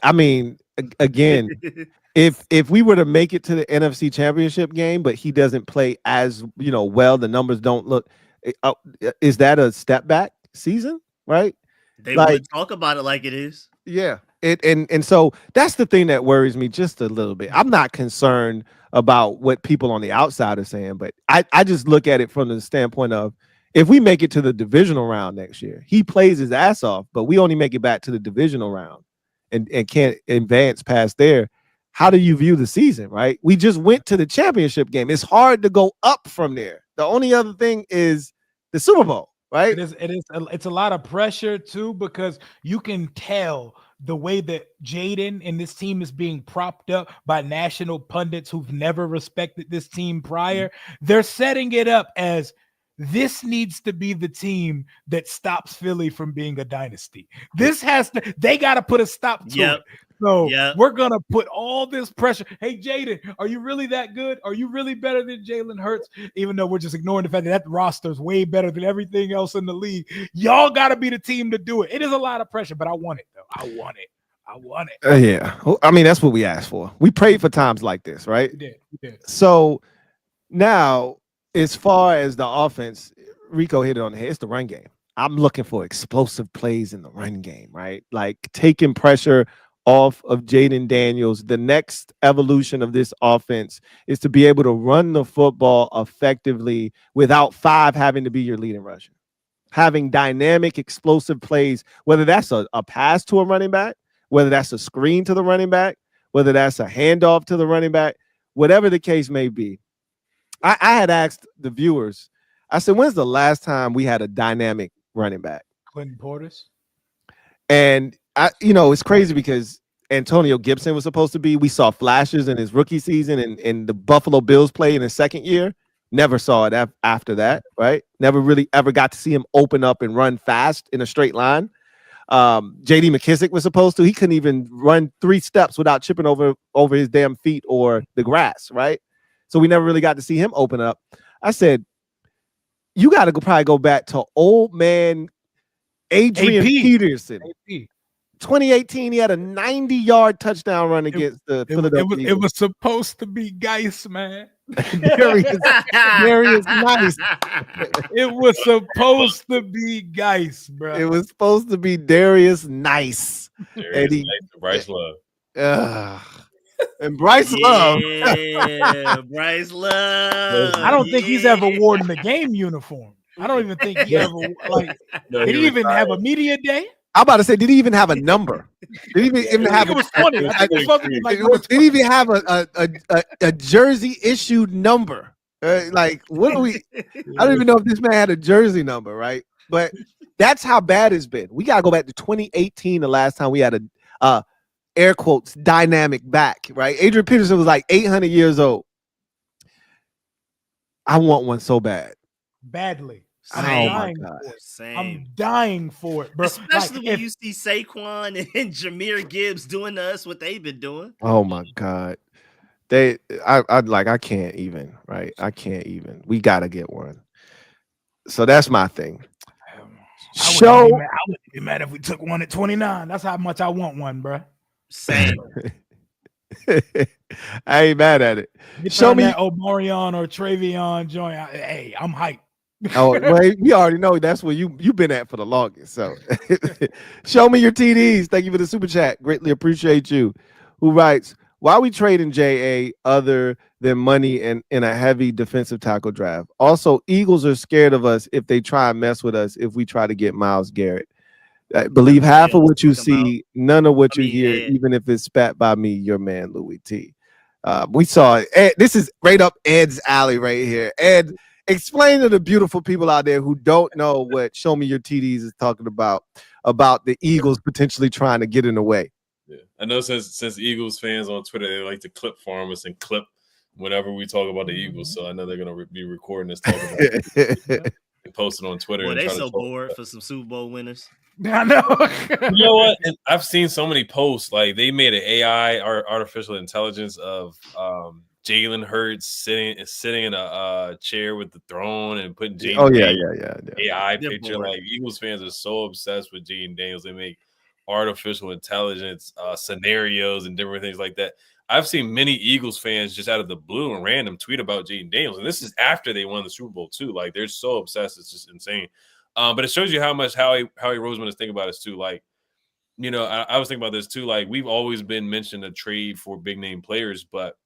I mean, again, if we were to make it to the NFC Championship game, but he doesn't play as well, the numbers don't look. Is that a step back season? Right? They would talk about it like it is. Yeah. And so that's the thing that worries me just a little bit. I'm not concerned about what people on the outside are saying, but I just look at it from the standpoint of, if we make it to the divisional round next year, he plays his ass off, but we only make it back to the divisional round. and can't advance past there, how do you view the season, right? We just went to the championship game. It's hard to go up from there. The only other thing is the Super Bowl, right? It's a lot of pressure too, because you can tell the way that Jaden and this team is being propped up by national pundits who've never respected this team prior. They're setting it up as this needs to be the team that stops Philly from being a dynasty. They got to put a stop to it. So we're going to put all this pressure. Hey, Jaden, are you really that good? Are you really better than Jalen Hurts? Even though we're just ignoring the fact that roster is way better than everything else in the league. Y'all got to be the team to do it. It is a lot of pressure, but I want it, though. I want it. Yeah. Well, I mean, that's what we asked for. We prayed for times like this, right? We did. So now, as far as the offense, Rico hit it on the head. It's the run game. I'm looking for explosive plays in the run game, right? Like taking pressure off of Jaden Daniels. The next evolution of this offense is to be able to run the football effectively without 5 having to be your leading rusher. Having dynamic, explosive plays, whether that's a pass to a running back, whether that's a screen to the running back, whether that's a handoff to the running back, whatever the case may be. I had asked the viewers, I said, when's the last time we had a dynamic running back? Clinton Portis. And it's crazy because Antonio Gibson was supposed to be. We saw flashes in his rookie season and the Buffalo Bills play in his second year. Never saw it after that, right? Never really ever got to see him open up and run fast in a straight line. J.D. McKissick was supposed to. He couldn't even run 3 steps without tripping over his damn feet or the grass, right? So we never really got to see him open up. I said, you got to probably go back to old man Adrian Peterson. 2018, he had a 90-yard touchdown run against the Philadelphia Eagles. It was supposed to be Geis, man. Darius Nice. It was supposed to be Geis, bro. It was supposed to be Darius Nice. Bryce Love. And Bryce Love. Bryce Love. I don't think he's ever worn the game uniform. I don't even think he ever did he even have a media day? I'm about to say, did he even have a number? Did he even have? It was 20. Did he even have a jersey issued number? What do we? I don't even know if this man had a jersey number, right? But that's how bad it's been. We gotta go back to 2018, the last time we had a air quotes dynamic back, right? Adrian Peterson was like 800 years old. I want one so bad. Badly. I'm dying for it, bro. Especially when you see Saquon and Jahmyr Gibbs doing to us what they've been doing. Oh my God. I can't even, right? I can't even. We gotta get one. So that's my thing. I wouldn't be mad if we took one at 29. That's how much I want one, bro. Same. I ain't mad at it. Show me that Omarion or Travion joint. Hey, I'm hyped. Oh, well, we already know that's where you've been at for the longest. So show me your TDs. Thank you for the super chat. Greatly appreciate you. Who writes, why are we trading JA other than money in a heavy defensive tackle draft? Also, Eagles are scared of us if they try and mess with us if we try to get Myles Garrett. I believe half of what you see, none of what you hear, even if it's spat by me, your man, Louie Tee. We saw Ed, this is right up Ed's alley right here. Ed, explain to the beautiful people out there who don't know what Show Me Your TDs is talking about the Eagles potentially trying to get in the way. Yeah, I know since Eagles fans on Twitter, they like to clip farm us and clip whenever we talk about the Eagles. So I know they're going to be recording this, talking about it, and post it on Twitter. Well, they so bored for some Super Bowl winners. I know. You know what? And I've seen so many posts, like they made an AI, artificial intelligence of Jalen Hurts sitting in a chair with the throne and putting Jaden AI picture. Like Eagles fans are so obsessed with Jaden Daniels, they make artificial intelligence scenarios and different things like that. I've seen many Eagles fans just out of the blue and random tweet about Jaden Daniels, and this is after they won the Super Bowl too. Like they're so obsessed, it's just insane. But it shows you how much Howie Roseman is thinking about this too. Like, you know, I was thinking about this too. Like we've always been mentioned a trade for big name players, but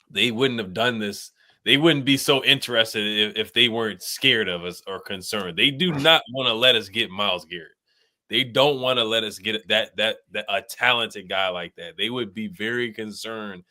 they wouldn't have done this. They wouldn't be so interested if they weren't scared of us or concerned. They do not want to let us get Myles Garrett. They don't want to let us get that a talented guy like that. They would be very concerned,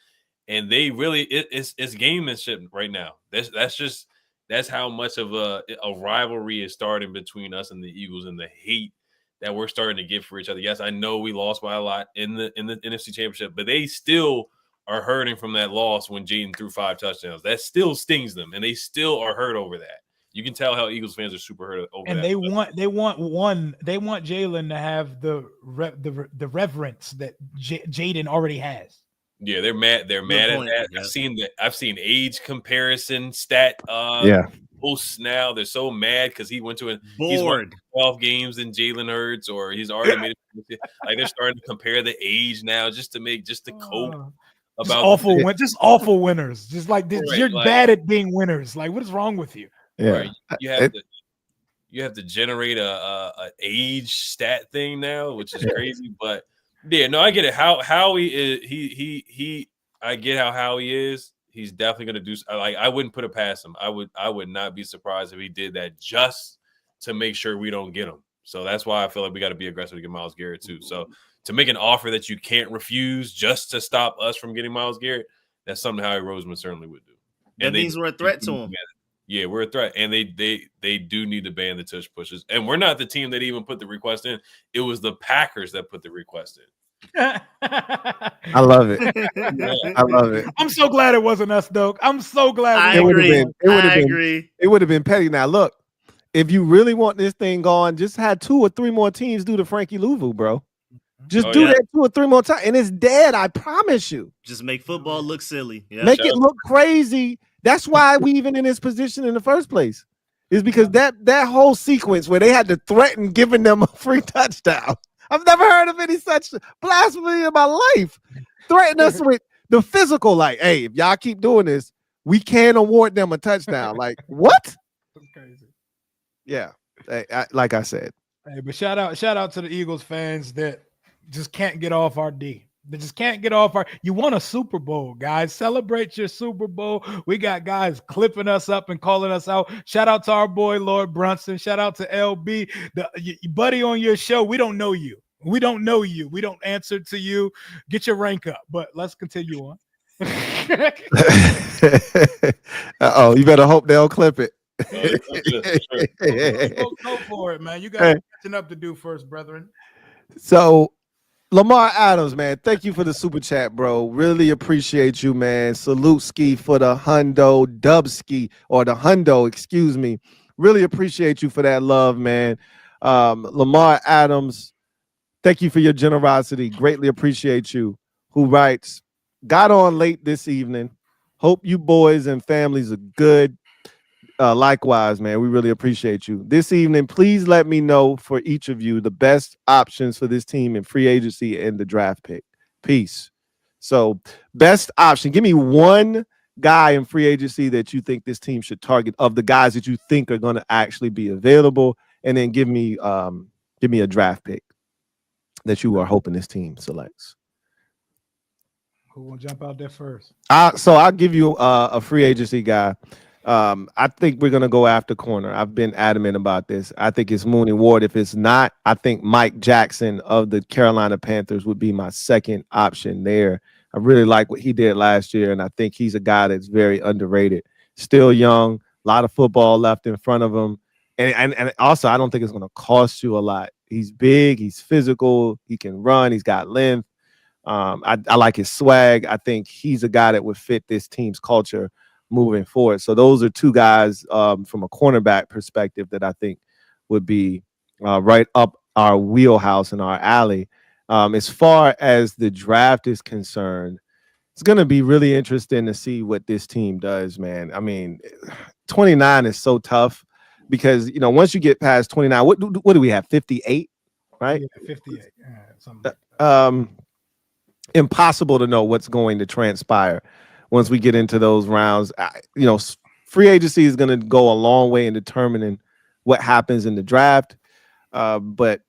and they really it's gamemanship right now. That's how much of a rivalry is starting between us and the Eagles, and the hate that we're starting to get for each other. Yes, I know we lost by a lot in the NFC Championship, but they still are hurting from that loss when Jaden threw 5 touchdowns. That still stings them, and they still are hurt over that. You can tell how Eagles fans are super hurt over and that. they want Jalen to have the reverence that Jaden already has. Yeah, they're mad. They're mad at that. Yeah. I've seen age comparison stat posts now. They're so mad because he went to he's won 12 games in Jalen Hurts, or he's already made it. Like they're starting to compare the age now just to cope. About just awful winners. Just like this, you're bad at being winners. Like, what is wrong with you? Yeah, right. You have to generate a age stat thing now, which is crazy. But yeah, no, I get it. Howie is I get how Howie is. He's definitely gonna do. Like, I wouldn't put it past him. I would not be surprised if he did that just to make sure we don't get him. So that's why I feel like we got to be aggressive to get Myles Garrett too. So to make an offer that you can't refuse just to stop us from getting Myles Garrett, that's something Howie Roseman certainly would do. That means we're a threat to him. Yeah, we're a threat, and they do need to ban the tush pushes. And we're not the team that even put the request in. It was the Packers that put the request in. I love it. I love it. I'm so glad it wasn't us, Doak. I'm so glad. I agree. It would have been petty. Now look, if you really want this thing going, just had 2 or 3 more teams do the Frankie Louvu, bro. Just do that 2 or 3 more times, and it's dead. I promise you. Just make football look silly. Yeah. Make it look crazy. That's why we even in this position in the first place. Is because that whole sequence where they had to threaten giving them a free touchdown. I've never heard of any such blasphemy in my life. Threaten us with the physical, like, hey, if y'all keep doing this, we can award them a touchdown. Like, what? That's crazy. Yeah, like I said. Hey, but shout out to the Eagles fans that just can't get off our D. They just can't get off our. You won a Super Bowl, guys. Celebrate your Super Bowl. We got guys clipping us up and calling us out. Shout out to our boy Lord Brunson. Shout out to LB, the buddy on your show. We don't know you. We don't know you. We don't answer to you. Get your rank up. But let's continue on. Uh-oh, you better hope they'll clip it. Go for it, man. You got catching up to do first, brethren. So, Lamar Adams, man, thank you for the super chat, bro. Really appreciate you, man. Salute ski for the hundo, dubski, or the hundo, excuse me. Really appreciate you for that love, man. Lamar Adams, thank you for your generosity. Greatly appreciate you. Who writes, got on late this evening. Hope you boys and families are good. Likewise, man, we really appreciate you. This evening, please let me know for each of you the best options for this team in free agency and the draft pick. Peace. So, best option. Give me one guy in free agency that you think this team should target of the guys that you think are going to actually be available, and then give me a draft pick that you are hoping this team selects. Who will jump out there first? So I'll give you a free agency guy. I think we're going to go after corner. I've been adamant about this. I think it's Mooney Ward. If it's not, I think Mike Jackson of the Carolina Panthers would be my second option there. I really like what he did last year, and I think he's a guy that's very underrated. Still young, a lot of football left in front of him. And also, I don't think it's going to cost you a lot. He's big, he's physical, he can run, he's got length. I like his swag. I think he's a guy that would fit this team's culture moving forward. So those are 2 guys from a cornerback perspective that I think would be right up our wheelhouse and our alley. As far as the draft is concerned, it's going to be really interesting to see what this team does, man. I mean, 29 is so tough because, you know, once you get past 29, what do we have? 58, right? Yeah, 58. Something like that. Impossible to know what's going to transpire once we get into those rounds. You know, free agency is going to go a long way in determining what happens in the draft. But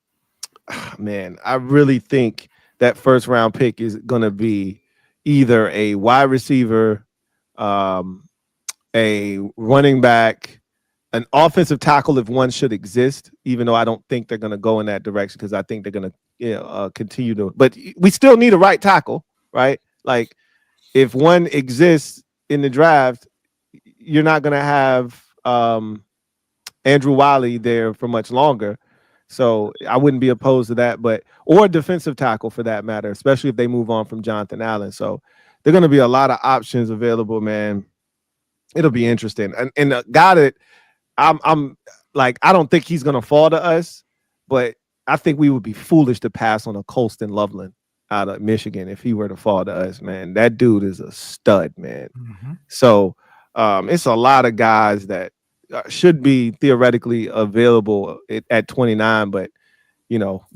man, I really think that first round pick is going to be either a wide receiver, a running back, an offensive tackle if one should exist, even though I don't think they're going to go in that direction because I think they're going to continue to. But we still need a right tackle, right? Like if one exists in the draft, you're not going to have Andrew Wiley there for much longer. So I wouldn't be opposed to that, or a defensive tackle for that matter, especially if they move on from Jonathan Allen. So there are going to be a lot of options available, man. It'll be interesting. And the guy that I'm like, I don't think he's going to fall to us, but I think we would be foolish to pass on a Colston Loveland out of Michigan if he were to fall to us, man. That dude is a stud, man. Mm-hmm. So it's a lot of guys that should be theoretically available at 29, but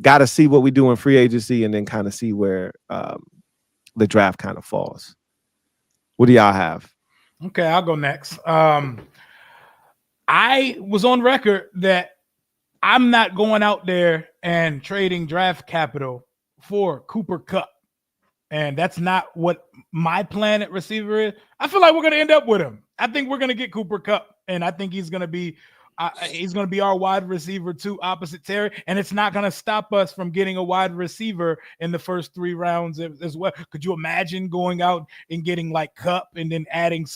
got to see what we do in free agency and then kind of see where the draft kind of falls. What do y'all have? Okay, I'll go next. I was on record that I'm not going out there and trading draft capital for Cooper Kupp. And that's not what my plan at receiver is. I feel like we're going to end up with him. I think we're going to get Cooper Kupp, and I think he's going to be our wide receiver too, opposite Terry. And it's not going to stop us from getting a wide receiver in the first 3 rounds as well. Could you imagine going out and getting like Kupp and then adding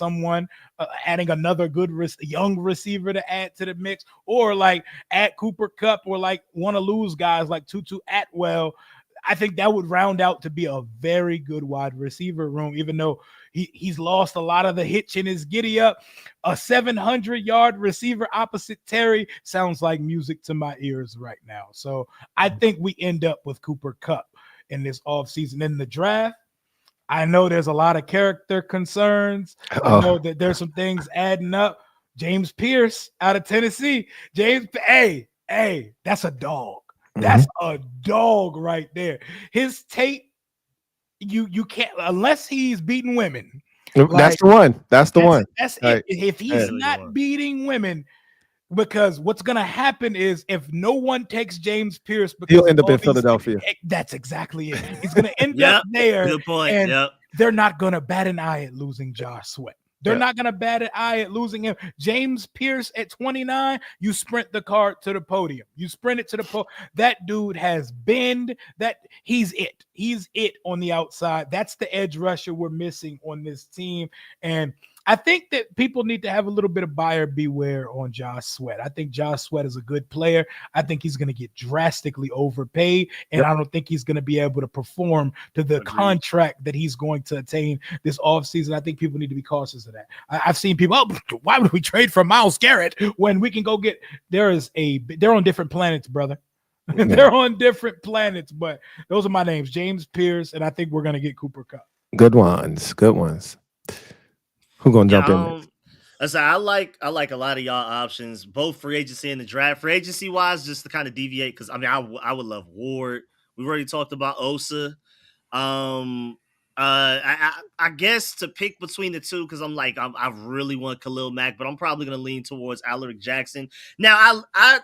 another good young receiver to add to the mix, or like add Cooper Kupp, or like want to lose guys like Tutu Atwell? I think that would round out to be a very good wide receiver room, even though he's lost a lot of the hitch in his giddy up. A 700-yard receiver opposite Terry sounds like music to my ears right now. So I think we end up with Cooper Kupp in this offseason. In the draft, I know there's a lot of character concerns. I know that there's some things adding up. James Pierce out of Tennessee. Hey, that's a dog. That's a dog right there. His tape, you can't, unless he's beating women. That's the one. That's the one. That's right. If he's not beating women, because what's going to happen is if no one takes James Pierce, because he'll end up in Philadelphia. That's exactly it. He's going to end up there. Good point. And they're not going to bat an eye at losing Josh Sweat. They're not going to bat an eye at losing him. James Pierce at 29, you sprint the card to the podium. You sprint it to the podium. That dude has bend. He's it. He's it on the outside. That's the edge rusher we're missing on this team. And I think that people need to have a little bit of buyer beware on Josh Sweat. I think Josh Sweat is a good player. I think he's going to get drastically overpaid, and I don't think he's going to be able to perform to the contract that he's going to attain this offseason. I think people need to be cautious of that. I've seen people, why would we trade for Myles Garrett when we can go get – they're on different planets, brother. They're on different planets, but those are my names, James Pierce, and I think we're going to get Cooper Kupp. Good ones. Who gonna jump in? I like a lot of y'all options, both free agency and the draft. Free agency wise, just to kind of deviate, because I would love Ward. We've already talked about Osa. I guess to pick between the two, because I really want Khalil Mack, but I'm probably gonna lean towards Alaric Jackson. Now I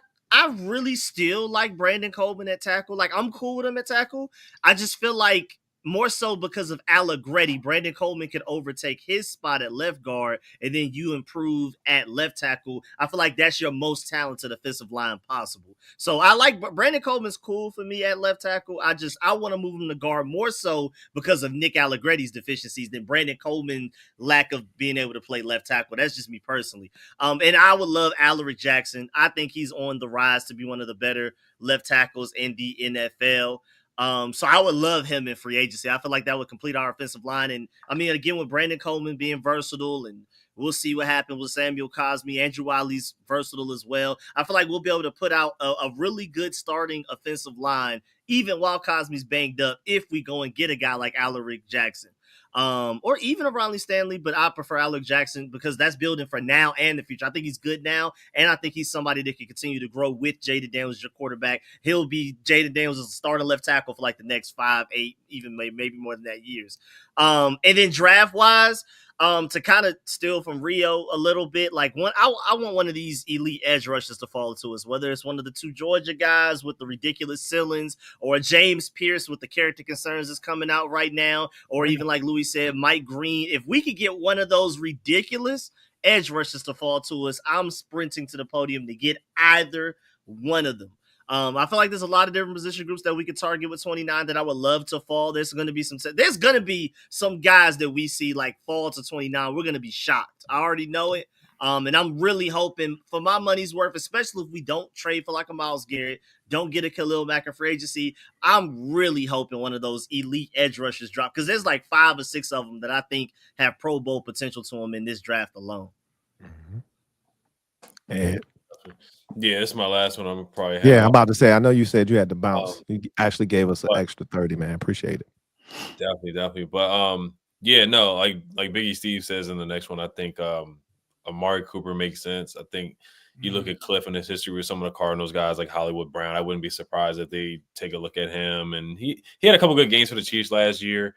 really still like Brandon Coleman at tackle. Like, I'm cool with him at tackle. I just feel like more so because of Allegretti, Brandon Coleman could overtake his spot at left guard, and then you improve at left tackle. I feel like that's your most talented offensive line possible. So I like Brandon Coleman's cool for me at left tackle. I want to move him to guard more so because of Nick Allegretti's deficiencies than Brandon Coleman's lack of being able to play left tackle. That's just me personally. And I would love Alaric Jackson. I think he's on the rise to be one of the better left tackles in the NFL. So I would love him in free agency. I feel like that would complete our offensive line. And I mean, again, with Brandon Coleman being versatile, and we'll see what happens with Samuel Cosmi. Andrew Wiley's versatile as well. I feel like we'll be able to put out a really good starting offensive line, even while Cosmi's banged up, if we go and get a guy like Alaric Jackson. Or even a Ronnie Stanley, but I prefer Alec Jackson because that's building for now and the future. I think he's good now, and I think he's somebody that can continue to grow with Jaden Daniels as your quarterback. He'll be Jaden Daniels as a starting left tackle for like the next 5, 8, even maybe more than that years. And then draft-wise, to kind of steal from Rio a little bit, I want one of these elite edge rushers to fall to us, whether it's one of the 2 Georgia guys with the ridiculous ceilings, or a James Pierce with the character concerns that's coming out right now, or even like Louie said, Mike Green. If we could get one of those ridiculous edge rushers to fall to us, I'm sprinting to the podium to get either one of them. I feel like there's a lot of different position groups that we could target with 29 that I would love to fall. There's going to be some guys that we see like fall to 29. We're going to be shocked. I already know it. And I'm really hoping for my money's worth, especially if we don't trade for like a Myles Garrett, don't get a Khalil Mack in free agency. I'm really hoping one of those elite edge rushers drop because there's like 5 or 6 of them that I think have Pro Bowl potential to them in this draft alone. And yeah, it's my last one. I'm probably I'm about to say. I know you said you had to bounce. You actually gave us an extra 30, man. Appreciate it. Definitely. But yeah, no, like Biggie Steve says in the next one, I think Amari Cooper makes sense. I think you look at Cliff and his history with some of the Cardinals guys like Hollywood Brown. I wouldn't be surprised if they take a look at him. And he had a couple good games for the Chiefs last year.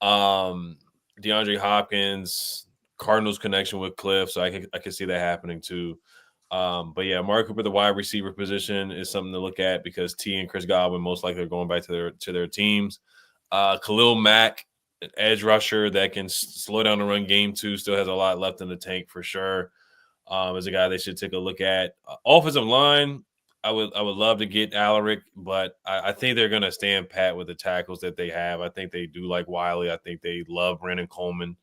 DeAndre Hopkins, Cardinals connection with Cliff, so I can see that happening too. But yeah, Amari Cooper, the wide receiver position is something to look at because T and Chris Godwin most likely are going back to their teams. Khalil Mack, an edge rusher that can slow down the run game too, still has a lot left in the tank for sure. As a guy they should take a look at. Offensive line, I would love to get Alaric, but I think they're going to stand pat with the tackles that they have. I think they do like Wiley. I think they love Brandon Coleman,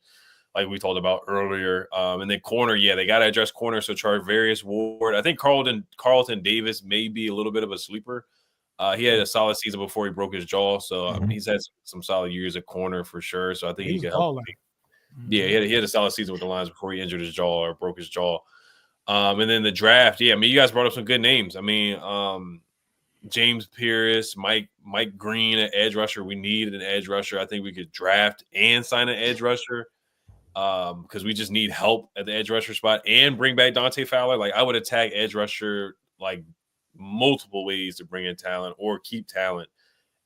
like we talked about earlier. And then corner, they got to address corner. So Charvarius Ward. I think Carlton Davis may be a little bit of a sleeper. He had a solid season before he broke his jaw. So he's had some solid years at corner for sure. So I think he can help. Yeah, he had a solid season with the Lions before he injured his jaw or broke his jaw. And then the draft, I mean, you guys brought up some good names. I mean, James Pierce, Mike Green, an edge rusher. We need an edge rusher. I think we could draft and sign an edge rusher because we just need help at the edge rusher spot and bring back Dante Fowler. Like I would attack edge rusher like multiple ways to bring in talent or keep talent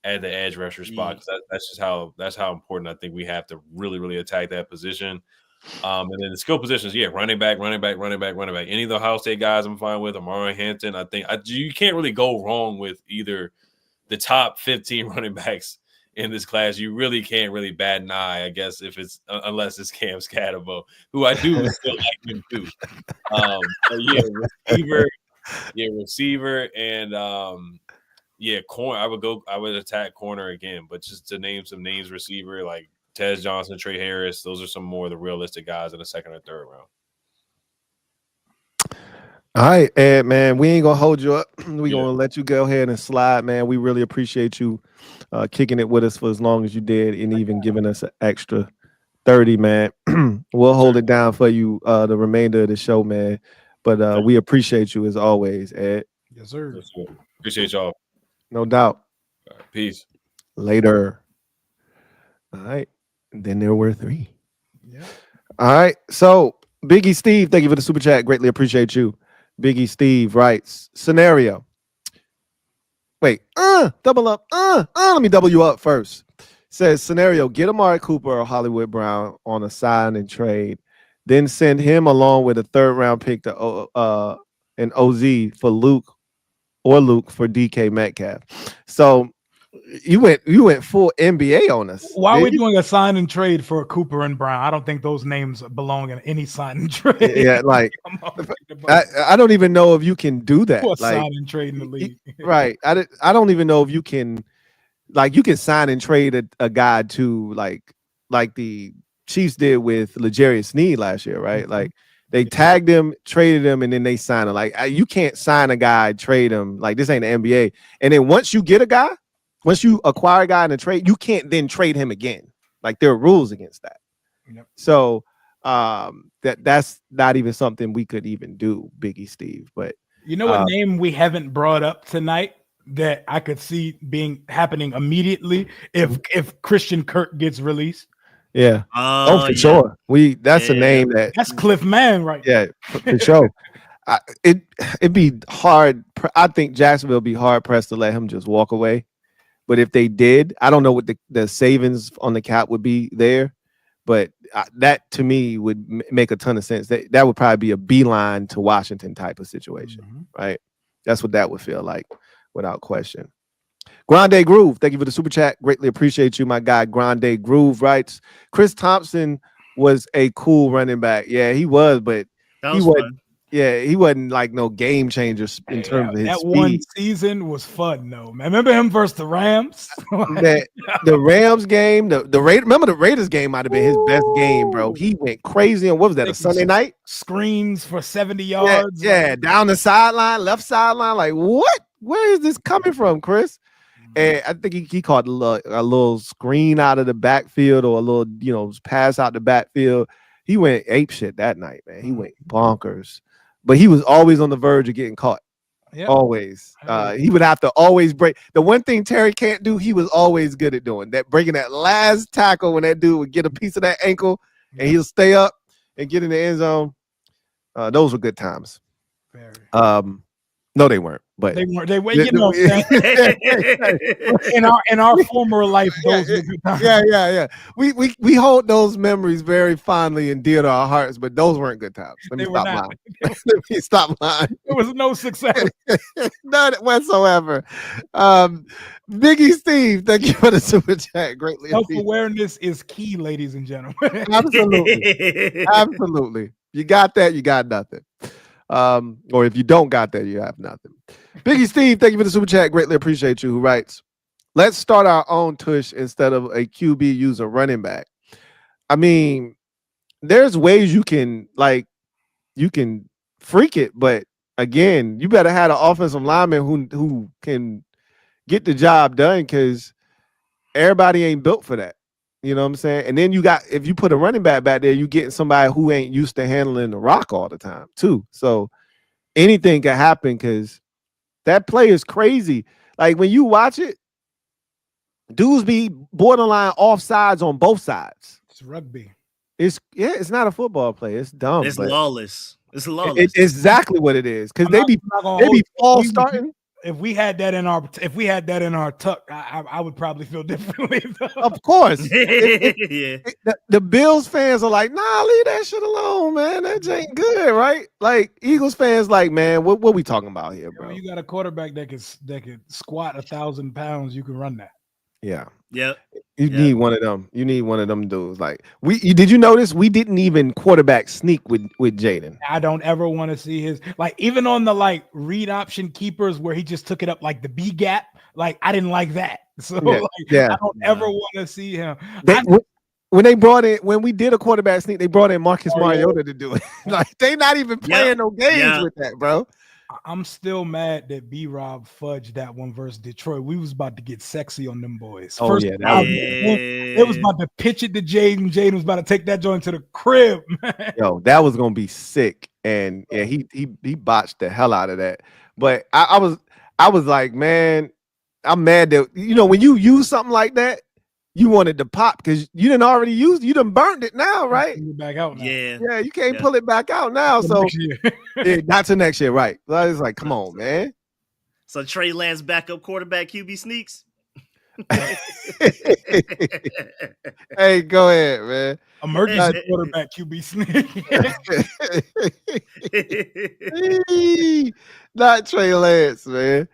at the edge rusher spot. That's how important I think we have to really, really attack that position. And then the skill positions, running back. Any of the Ohio State guys I'm fine with. Amari Hampton, I think you can't really go wrong with either the top 15 running backs in this class. You really can't really bat an eye, I guess, if it's unless it's Cam Scatterbo, who I do still like him too. Receiver, and corner. I would attack corner again, but just to name some names, receiver like Tez Johnson, Trey Harris, those are some more of the realistic guys in the second or third round. All right, Ed, man, we ain't gonna hold you up. We're gonna let you go ahead and slide, man. We really appreciate you kicking it with us for as long as you did and even giving us an extra 30, man. We'll hold it down for you the remainder of the show, man. But we appreciate you as always, Ed. Yes, sir. Appreciate y'all. No doubt. All right, peace. Later. All right. And then there were 3. Yeah. All right. So Biggie Steve, thank you for the super chat. Greatly appreciate you. Biggie Steve writes, scenario. Wait, double up. Let me double you up first. Says scenario, get Amari Cooper or Hollywood Brown on a sign and trade, then send him along with a 3rd round pick to an OZ for Luke for DK Metcalf. So you went full NBA on us. Why are we doing a sign and trade for Cooper and Brown? I don't think those names belong in any sign and trade. Yeah, like I don't even know if you can do that. Like, sign and trade in the league, right? I don't even know if you can, you can sign and trade a guy to like the Chiefs did with L'Jarius Sneed last year, right? Mm-hmm. Like they tagged him, traded him, and then they signed him. Like you can't sign a guy, trade him. Like this ain't the NBA. And then once you get a guy. Once you acquire a guy in a trade, you can't then trade him again. Like there are rules against that. Yep. So that's not even something we could even do, Biggie Steve. But you know what name we haven't brought up tonight that I could see happening immediately if Christian Kirk gets released? Yeah. For sure. That's a name that's Cliff Man, right? Yeah, for sure. It'd be hard. I think Jacksonville would be hard pressed to let him just walk away. But if they did, I don't know what the savings on the cap would be there. But that, to me, would make a ton of sense. That would probably be a beeline to Washington type of situation, right? That's what that would feel like, without question. Grande Groove, thank you for the super chat. Greatly appreciate you, my guy. Grande Groove writes, Chris Thompson was a cool running back. Yeah, he was, but That he was wasn't. fun. Yeah, he wasn't like no game changer in Hey, terms of his that one speed. season was fun though, man. Remember him versus the Rams? That the Rams game, remember the Raiders game might have been his best game, bro. He went crazy on what was that, a Sunday night? Screens for 70 Yeah, yards. yeah, down the sideline, left sideline. Like, what? Where is this coming from, Chris? And I think he caught a little screen out of the backfield or a little, pass out the backfield. He went ape shit that night, man. He went bonkers. But he was always on the verge of getting caught. Yep. Always. He would have to always break. The one thing Terry can't do, he was always good at doing that, breaking that last tackle when that dude would get a piece of that ankle and he'll stay up and get in the end zone. Those were good times. Very. No, they weren't. But they weren't. In our former life, those were good times. Yeah. We hold those memories very fondly and dear to our hearts, but those weren't good times. Let me stop lying. Let me stop lying. There was no success. None whatsoever. Biggie Steve, thank you for the super chat. Greatly appreciate. Self-awareness is key, ladies and gentlemen. Absolutely. You got that, you got nothing. Or if you don't got that, you have nothing. Biggie Steve, thank you for the super chat. Greatly appreciate you. Who writes, let's start our own tush instead of a QB user running back. I mean, there's ways you can freak it, but again, you better have an offensive lineman who can get the job done, because everybody ain't built for that. You know what I'm saying? And then if you put a running back there, you getting somebody who ain't used to handling the rock all the time too. So anything can happen, because that play is crazy. Like when you watch it, dudes be borderline offsides on both sides. It's rugby. It's not a football play. It's dumb. It's lawless. It's lawless. It's exactly what it is. Because they be false starting. If we had that in our tuck, I would probably feel differently. Of course. Yeah. The Bills fans are like, nah, leave that shit alone, man. That ain't good, right? Like Eagles fans, like, man, what we talking about here, bro? You got a quarterback that could squat 1,000 pounds. You can run that. Yeah. Yep. You need one of them. You need one of them dudes. Like did you notice we didn't even quarterback sneak with Jaden? I don't ever want to see his, like, even on the read option keepers where he just took it up like the B gap. Like I didn't like that. So I don't ever want to see him. When we did a quarterback sneak, they brought in Marcus Mariota to do it. Like they not even playing no games with that, bro. I'm still mad that B-Rob fudged that one versus Detroit. We was about to get sexy on them boys. It was about to pitch it to Jaden. Jaden was about to take that joint to the crib, man. Yo, that was gonna be sick. And yeah, he botched the hell out of that. But I was like, man, I'm mad that when you use something like that, you wanted to pop because you didn't already use it. You done burned it now, right? Back out now. Yeah, you can't pull it back out now. So not to next year, right? So I was like, come on, man. So Trey Lance backup quarterback QB sneaks. Hey, go ahead, man. Emergency quarterback QB sneak. Not Trey Lance, man.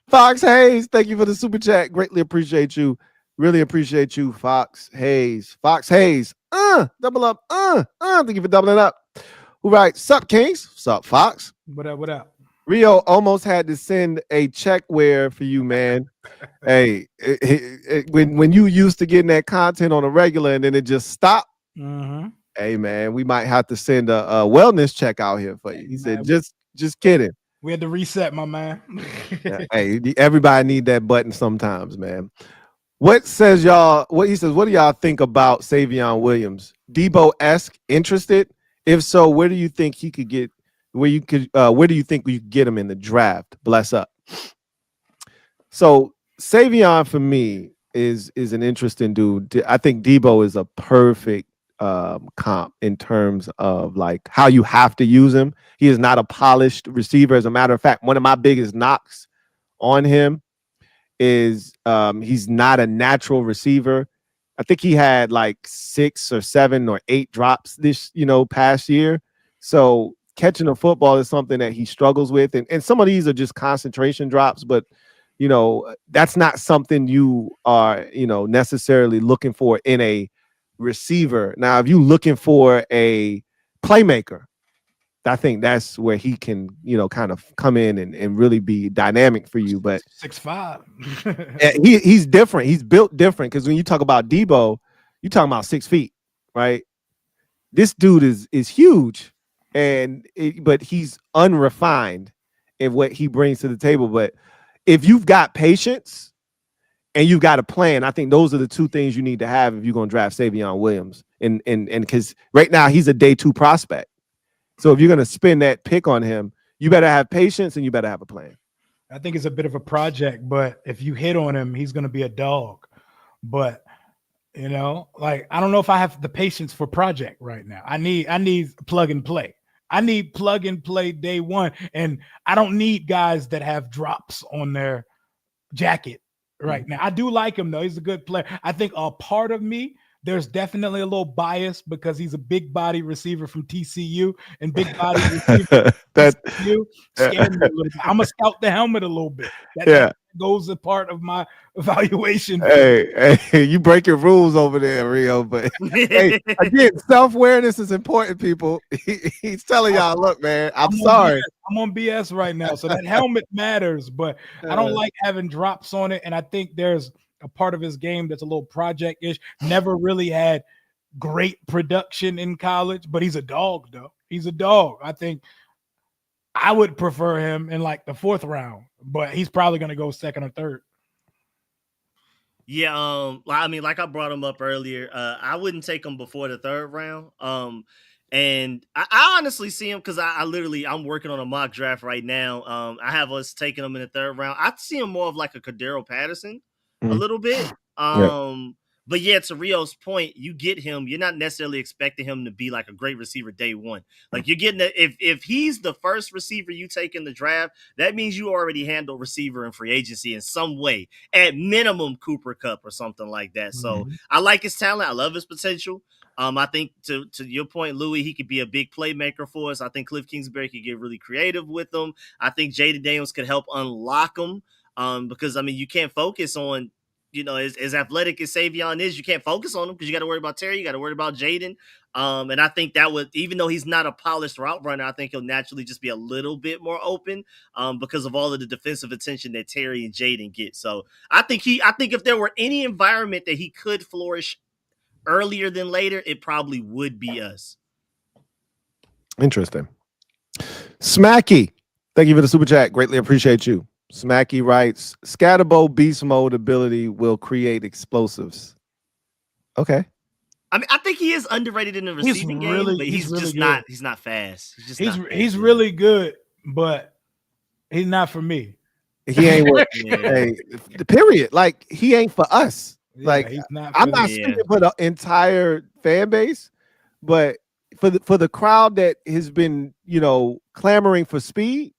Fox Hayes, thank you for the super chat. Greatly appreciate you. Really appreciate you, Fox Hayes. Fox Hayes. Double up. Thank you for doubling up. Who writes? Sup, Kings? Sup, Fox? What up? Rio almost had to send a checkware for you, man. Hey, when you used to getting that content on a regular and then it just stopped. Mm-hmm. Hey, man, we might have to send a wellness check out here for you. He said, just kidding. We had to reset, my man. Hey, everybody need that button sometimes, man. What he says, what do y'all think about Savion Williams? Debo-esque interested? If so, where do you think he could get? Where do you think we could get him in the draft? Bless up. So Savion for me is an interesting dude. I think Debo is a perfect comp in terms of like how you have to use him. He is not a polished receiver. As a matter of fact, one of my biggest knocks on him is he's not a natural receiver. I think he had like 6 or 7 or 8 drops this past year. So catching a football is something that he struggles with, and some of these are just concentration drops, but that's not something you are necessarily looking for in a receiver. Now, if you're looking for a playmaker, I think that's where he can, kind of come in and really be dynamic for you. But 6'5". he's different. He's built different because when you talk about Debo, you're talking about 6 feet, right? This dude is huge, but he's unrefined in what he brings to the table. But if you've got patience and you've got a plan, I think those are the two things you need to have if you're going to draft Savion Williams. And because right now he's a day 2 prospect. So if you're going to spend that pick on him, you better have patience and you better have a plan. I think it's a bit of a project, but if you hit on him, he's going to be a dog. But, I don't know if I have the patience for project right now. I need plug and play. I need plug and play day 1. And I don't need guys that have drops on their jacket right now. I do like him, though. He's a good player. I think a part of me, there's definitely a little bias because he's a big body receiver from TCU, and big body receiver that TCU scared me a little bit. I'm gonna scout the helmet a little bit. That goes a part of my evaluation. Hey, you break your rules over there, Rio. But hey, again, self-awareness is important, people. He's telling y'all, look, man, I'm sorry. I'm on BS right now, so that helmet matters, but I don't like having drops on it, and I think there's a part of his game that's a little project-ish. Never really had great production in college, but he's a dog, though. He's a dog. I think I would prefer him in like the 4th round, but he's probably going to go 2nd or 3rd. Yeah, I mean, like I brought him up earlier, I wouldn't take him before the 3rd round. And I honestly see him because I'm working on a mock draft right now. I have us taking him in the 3rd round. I see him more of like a Cordero Patterson. A little bit. But yeah, to Rio's point, you get him, you're not necessarily expecting him to be like a great receiver day 1. Like you're getting if he's the first receiver you take in the draft, that means you already handle receiver in free agency in some way, at minimum Cooper Kupp or something like that. So I like his talent. I love his potential. I think to your point, Louie, he could be a big playmaker for us. I think Cliff Kingsbury could get really creative with him. I think Jaden Daniels could help unlock him. Because I mean, you can't focus on, as athletic as Savion is, you can't focus on him because you got to worry about Terry, you got to worry about Jaden. And I think that would, even though he's not a polished route runner, I think he'll naturally just be a little bit more open because of all of the defensive attention that Terry and Jaden get. So I think if there were any environment that he could flourish earlier than later, it probably would be us. Interesting. Smacky, thank you for the super chat. Greatly appreciate you. Smacky writes, Scatterbo beast mode ability will create explosives. Okay. I mean, I think he is underrated in the receiving game, but he's just not. He's not fast. He's really good, but he's not for me. He ain't hey, period. Like he ain't for us. Like I'm not speaking for the entire fan base, but for the crowd that has been, clamoring for speed,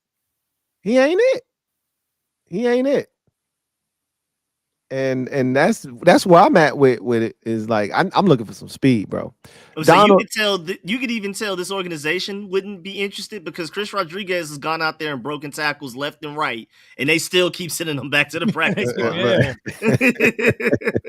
he ain't it. He ain't it. And that's where I'm at with it, is like I'm looking for some speed, bro. So you could even tell this organization wouldn't be interested because Chris Rodriguez has gone out there and broken tackles left and right, and they still keep sending them back to the practice squad.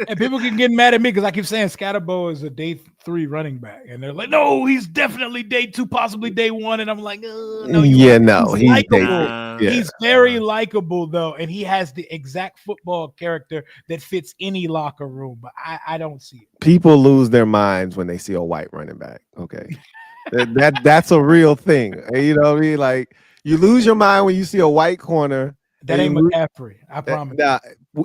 And people can get mad at me because I keep saying Scatterbo is a day 3 running back, and they're like, no, he's definitely day 2, possibly day 1, and I'm like, no, he's likable. He's very likable though, and he has the exact football character that fits any locker room, but I don't see it. People lose their minds when they see a white running back. Okay. that's a real thing. You know what I mean? Like you lose your mind when you see a white corner. That ain't McCaffrey. I promise. All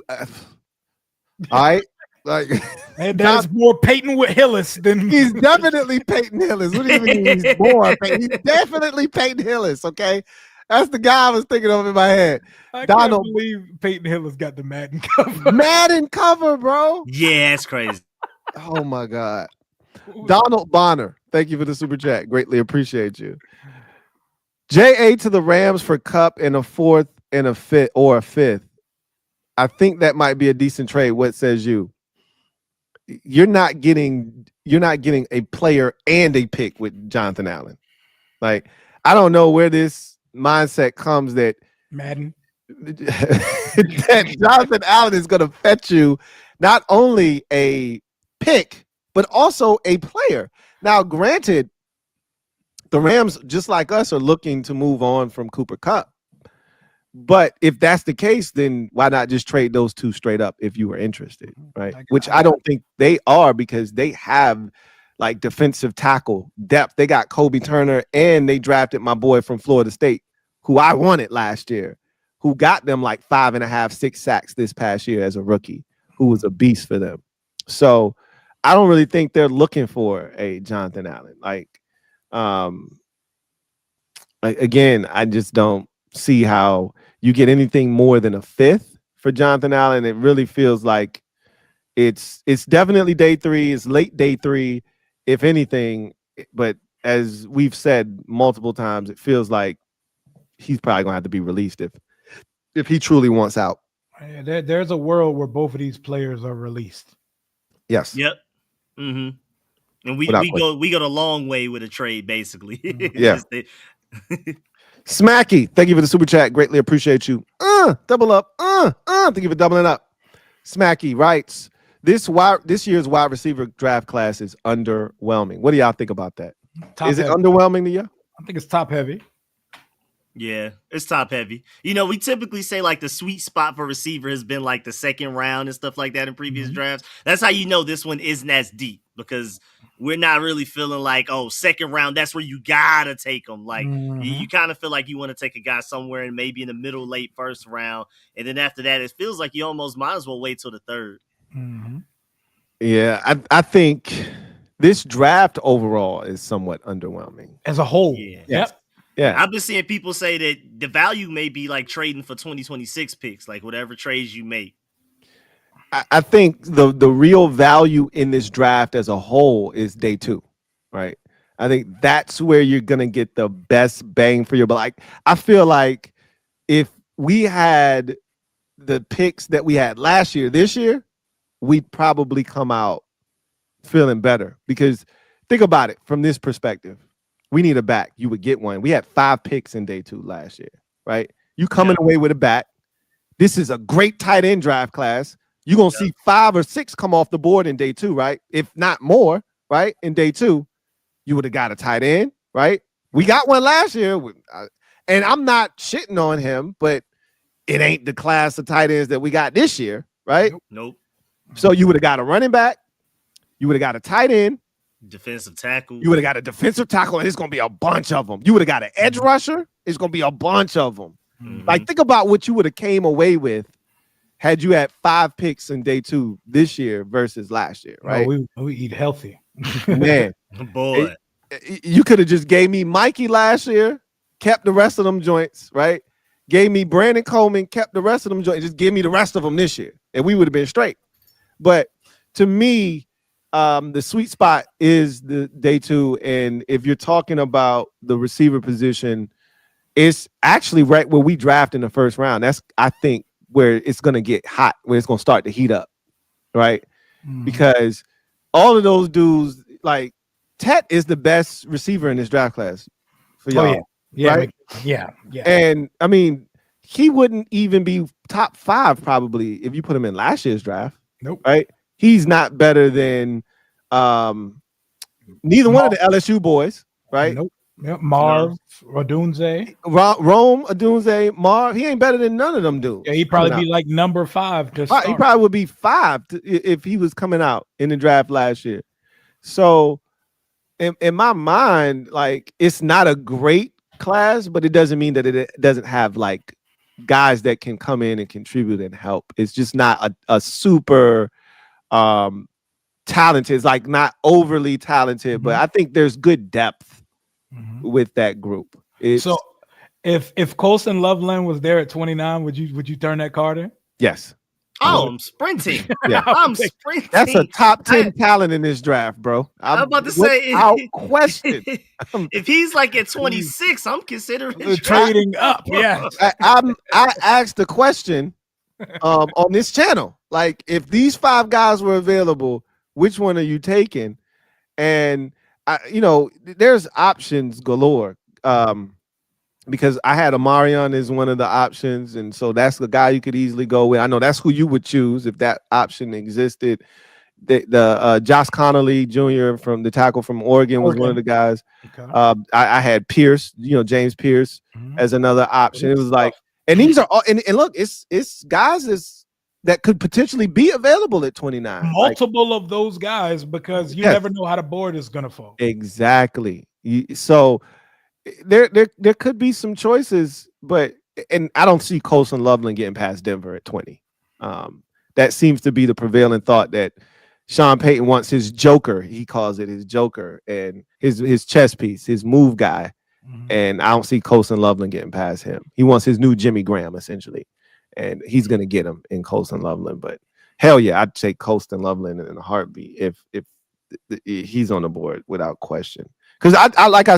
right. Like that's more Peyton Hillis than he's definitely Peyton Hillis. What do you mean he's more Peyton? He's definitely Peyton Hillis, okay? That's the guy I was thinking of in my head. I can't believe Peyton Hillis got the Madden cover. Madden cover, bro. Yeah, it's crazy. Oh my God. Donald Bonner, thank you for the super chat. Greatly appreciate you. JA to the Rams for Kupp in a 4th and a 5th or a 5th. I think that might be a decent trade. What says you? You're not getting a player and a pick with Jonathan Allen. Like, I don't know where this mindset comes that Madden that Jonathan Allen is going to fetch you not only a pick but also a player. Now, granted, the Rams, just like us, are looking to move on from Cooper Kupp. But if that's the case, then why not just trade those two straight up if you were interested, right? Which I don't think they are, because they have like defensive tackle depth. They got Kobe Turner, and they drafted my boy from Florida State, who I wanted last year, who got them like 5.5, 6 sacks this past year as a rookie, who was a beast for them. So I don't really think they're looking for a Jonathan Allen. Again, I just don't see how you get anything more than a 5th for Jonathan Allen. It really feels like it's definitely day 3. It's late day 3, if anything. But as we've said multiple times, it feels like he's probably gonna have to be released if he truly wants out. There's a world where both of these players are released. Yes. Yep. Mm-hmm. And we go the long way with a trade, basically. Yeah. Smacky, thank you for the super chat. Greatly appreciate you. Double up. Thank you for doubling up. Smacky writes, this year's wide receiver draft class is underwhelming. What do y'all think about that? Is it underwhelming to you? I think it's top heavy. Yeah, it's top heavy. You know, we typically say like the sweet spot for receiver has been like the second round and stuff like that in previous drafts. That's how you know this one isn't as deep, because we're not really feeling like, oh, second round, that's where you gotta take them. Like you kind of feel like you want to take a guy somewhere and maybe in the middle, late first round, and then after that, it feels like you almost might as well wait till the third. Yeah, I think this draft overall is somewhat underwhelming as a whole. Yeah. Yep. Yeah, I've been seeing people say that the value may be like trading for 2026 picks, like whatever trades you make. I think the real value in this draft as a whole is day 2, right? I think that's where you're gonna get the best bang for your buck. Like, I feel like if we had the picks that we had last year, this year, we'd probably come out feeling better. Because think about it from this perspective. We need a back. You would get one. We had 5 picks in day 2 last year, right? You coming away with a back. This is a great tight end draft class. You're going to see 5 or 6 come off the board in day 2, right? If not more, right? In day 2, you would have got a tight end, right? We got one last year. And I'm not shitting on him, but it ain't the class of tight ends that we got this year, right? Nope. So you would have got a running back. You would have got a tight end. Defensive tackle. You would have got a defensive tackle, and it's going to be a bunch of them. You would have got an edge rusher. It's going to be a bunch of them. Like, think about what you would have came away with had you had 5 picks in day 2 this year versus last year, right? Oh, we eat healthy. Man, boy. You could have just gave me Mikey last year, kept the rest of them joints, right? Gave me Brandon Coleman, kept the rest of them joints. Just give me the rest of them this year, and we would have been straight. But to me, the sweet spot is the day 2, and if you're talking about the receiver position, it's actually right where we draft in the first round. That's, I think, where it's going to get hot, where it's going to start to heat up, right? Because all of those dudes, like Tet is the best receiver in this draft class for y'all. Right? Yeah. And I mean, he wouldn't even be top 5 probably if you put him in last year's draft. Nope. Right? He's not better than neither one of the LSU boys, right? Nope. Yep. Marv, Odunze. Rome, Odunze, Marv. He ain't better than none of them dudes. Yeah, he'd probably be like number 5 to start. He probably would be 5 if he was coming out in the draft last year. So in my mind, like, it's not a great class, but it doesn't mean that it doesn't have like guys that can come in and contribute and help. It's just not a super talented. It's like not overly talented, but I think there's good depth with that group. So if Colson Loveland was there at 29, would you turn that card in? Yes. Oh, I'm sprinting. Yeah. I'm sprinting. That's a top 10 talent in this draft, bro. I'm about to say, without question. If he's like at 26, I'm considering trading up. Yeah. I asked the question on this channel, like, if these 5 guys were available, which one are you taking? And there's options galore. Because I had Amarion as one of the options, and so that's the guy you could easily go with. I know that's who you would choose if that option existed. Josh Connolly Jr. from the tackle from Oregon was one of the guys. Okay. I had Pierce, James Pierce as another option. It was like, and these are all, and look, it's guys that could potentially be available at 29. Multiple of those guys, because you never know how the board is going to fall. Exactly. So there could be some choices, and I don't see Colson Loveland getting past Denver at 20. That seems to be the prevailing thought, that Sean Payton wants his joker. He calls it his joker, and his chess piece, his move guy. And I don't see Colson Loveland getting past him. He wants his new Jimmy Graham, essentially. And he's going to get him in Colson Loveland. But hell yeah, I'd take Colson Loveland in a heartbeat if he's on the board without question. Because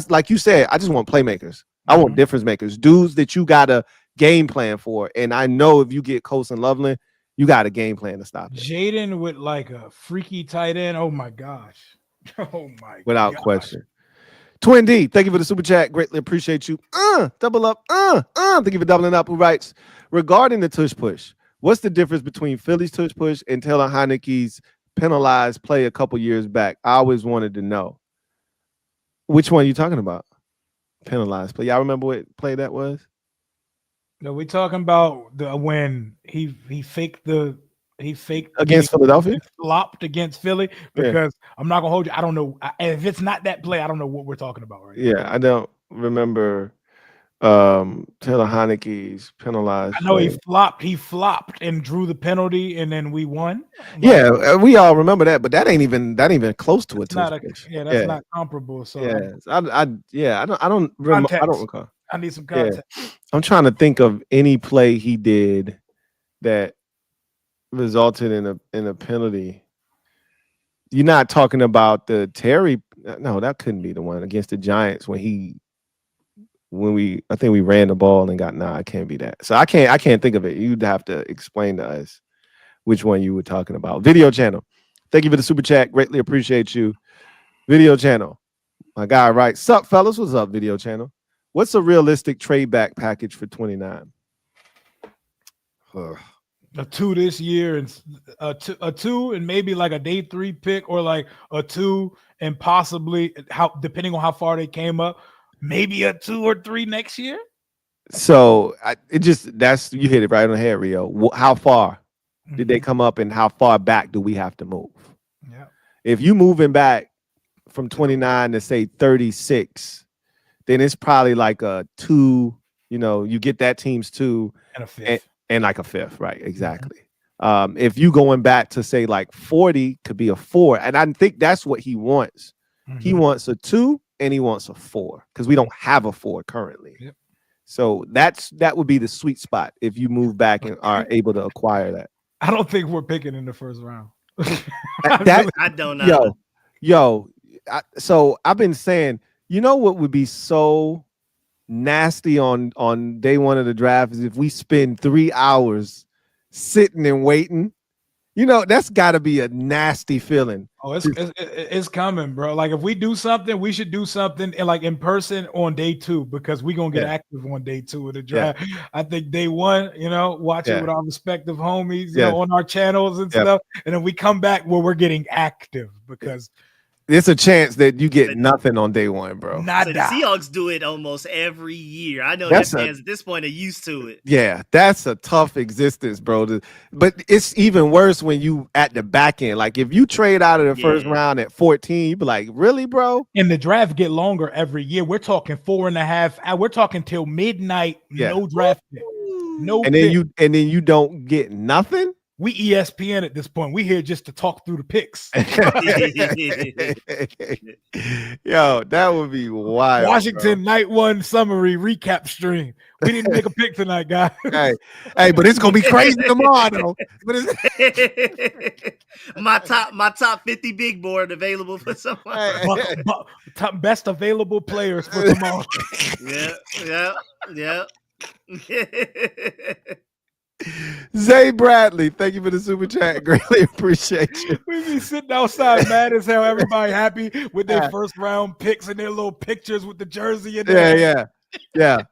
like you said, I just want playmakers. I want difference makers, dudes that you got a game plan for. And I know if you get Colson Loveland, you got a game plan to stop it. Jaden with like a freaky tight end. Oh my gosh. Without question. Twin D, thank you for the super chat. Greatly appreciate you. Double up. Thank you for doubling up. Who writes, regarding the tush push, what's the difference between Philly's tush push and Taylor Heineke's penalized play a couple years back? I always wanted to know. Which one are you talking about? Penalized play. Y'all remember what play that was? No, we're talking about when he faked against Philadelphia, flopped against Philly, because I'm not gonna hold you. I don't know if it's not that play. I don't know what we're talking about right now. I don't remember Taylor Heineke's penalized. I know play. He flopped and drew the penalty, and then we won. We all remember that, but that ain't even close to it. That's not comparable. So I don't remember. I don't recall. I need some context. I'm trying to think of any play he did that resulted in a penalty. You're not talking about the Terry? No, that couldn't be the one against the Giants I think we ran the ball and got. It can't be that. So I can't think of it. You'd have to explain to us which one you were talking about. Video channel. Thank you for the super chat. Greatly appreciate you. Video channel. My guy writes, "Sup, fellas? What's up, video channel? What's a realistic trade back package for 29? A 2 this year, and a 2 and maybe like a day 3 pick, or like a 2 and possibly, depending on how far they came up, maybe a 2 or 3 next year." So you hit it right on the head, Rio. How far did they come up, and how far back do we have to move? Yeah. If you moving back from 29 to say 36, then it's probably like a 2. You get that team's 2 and a 5th. And like a 5th, right? Exactly. If you going back to say like 40, could be a 4, and I think that's what he wants. He wants a 2 and he wants a 4, because we don't have a 4 currently. Yep. So that would be the sweet spot if you move back and are able to acquire that. I don't think we're picking in the first round. I don't know. So I've been saying, what would be so nasty on day one of the draft is if we spend 3 hours sitting and waiting. That's got to be a nasty feeling. Oh, it's coming, bro. Like, if we do something, we should do something in person on day 2, because we're gonna get active on day 2 of the draft. I think day 1, watch it with our respective homies, on our channels and stuff, and then we come back where we're getting active, because it's a chance that you get nothing on day 1, bro. So the Seahawks do it almost every year. I know that fans at this point are used to it. Yeah, that's a tough existence, bro. But it's even worse when you at the back end. Like, if you trade out of the first round at 14, you be like, really, bro? And the draft get longer every year. We're talking 4.5 hours. We're talking till midnight. No draft pick. No. And then you don't get nothing. We ESPN at this point. We here just to talk through the picks. Yo, that would be wild. Washington, bro. Night 1 summary recap stream. We didn't make a pick tonight, guys. Hey, but it's gonna be crazy tomorrow, though. my top 50 big board available for someone. Top best available players for tomorrow. Yeah. Zay Bradley, thank you for the super chat. Greatly appreciate you. We be sitting outside mad as hell. Everybody happy with their first round picks and their little pictures with the jersey in there. Yeah.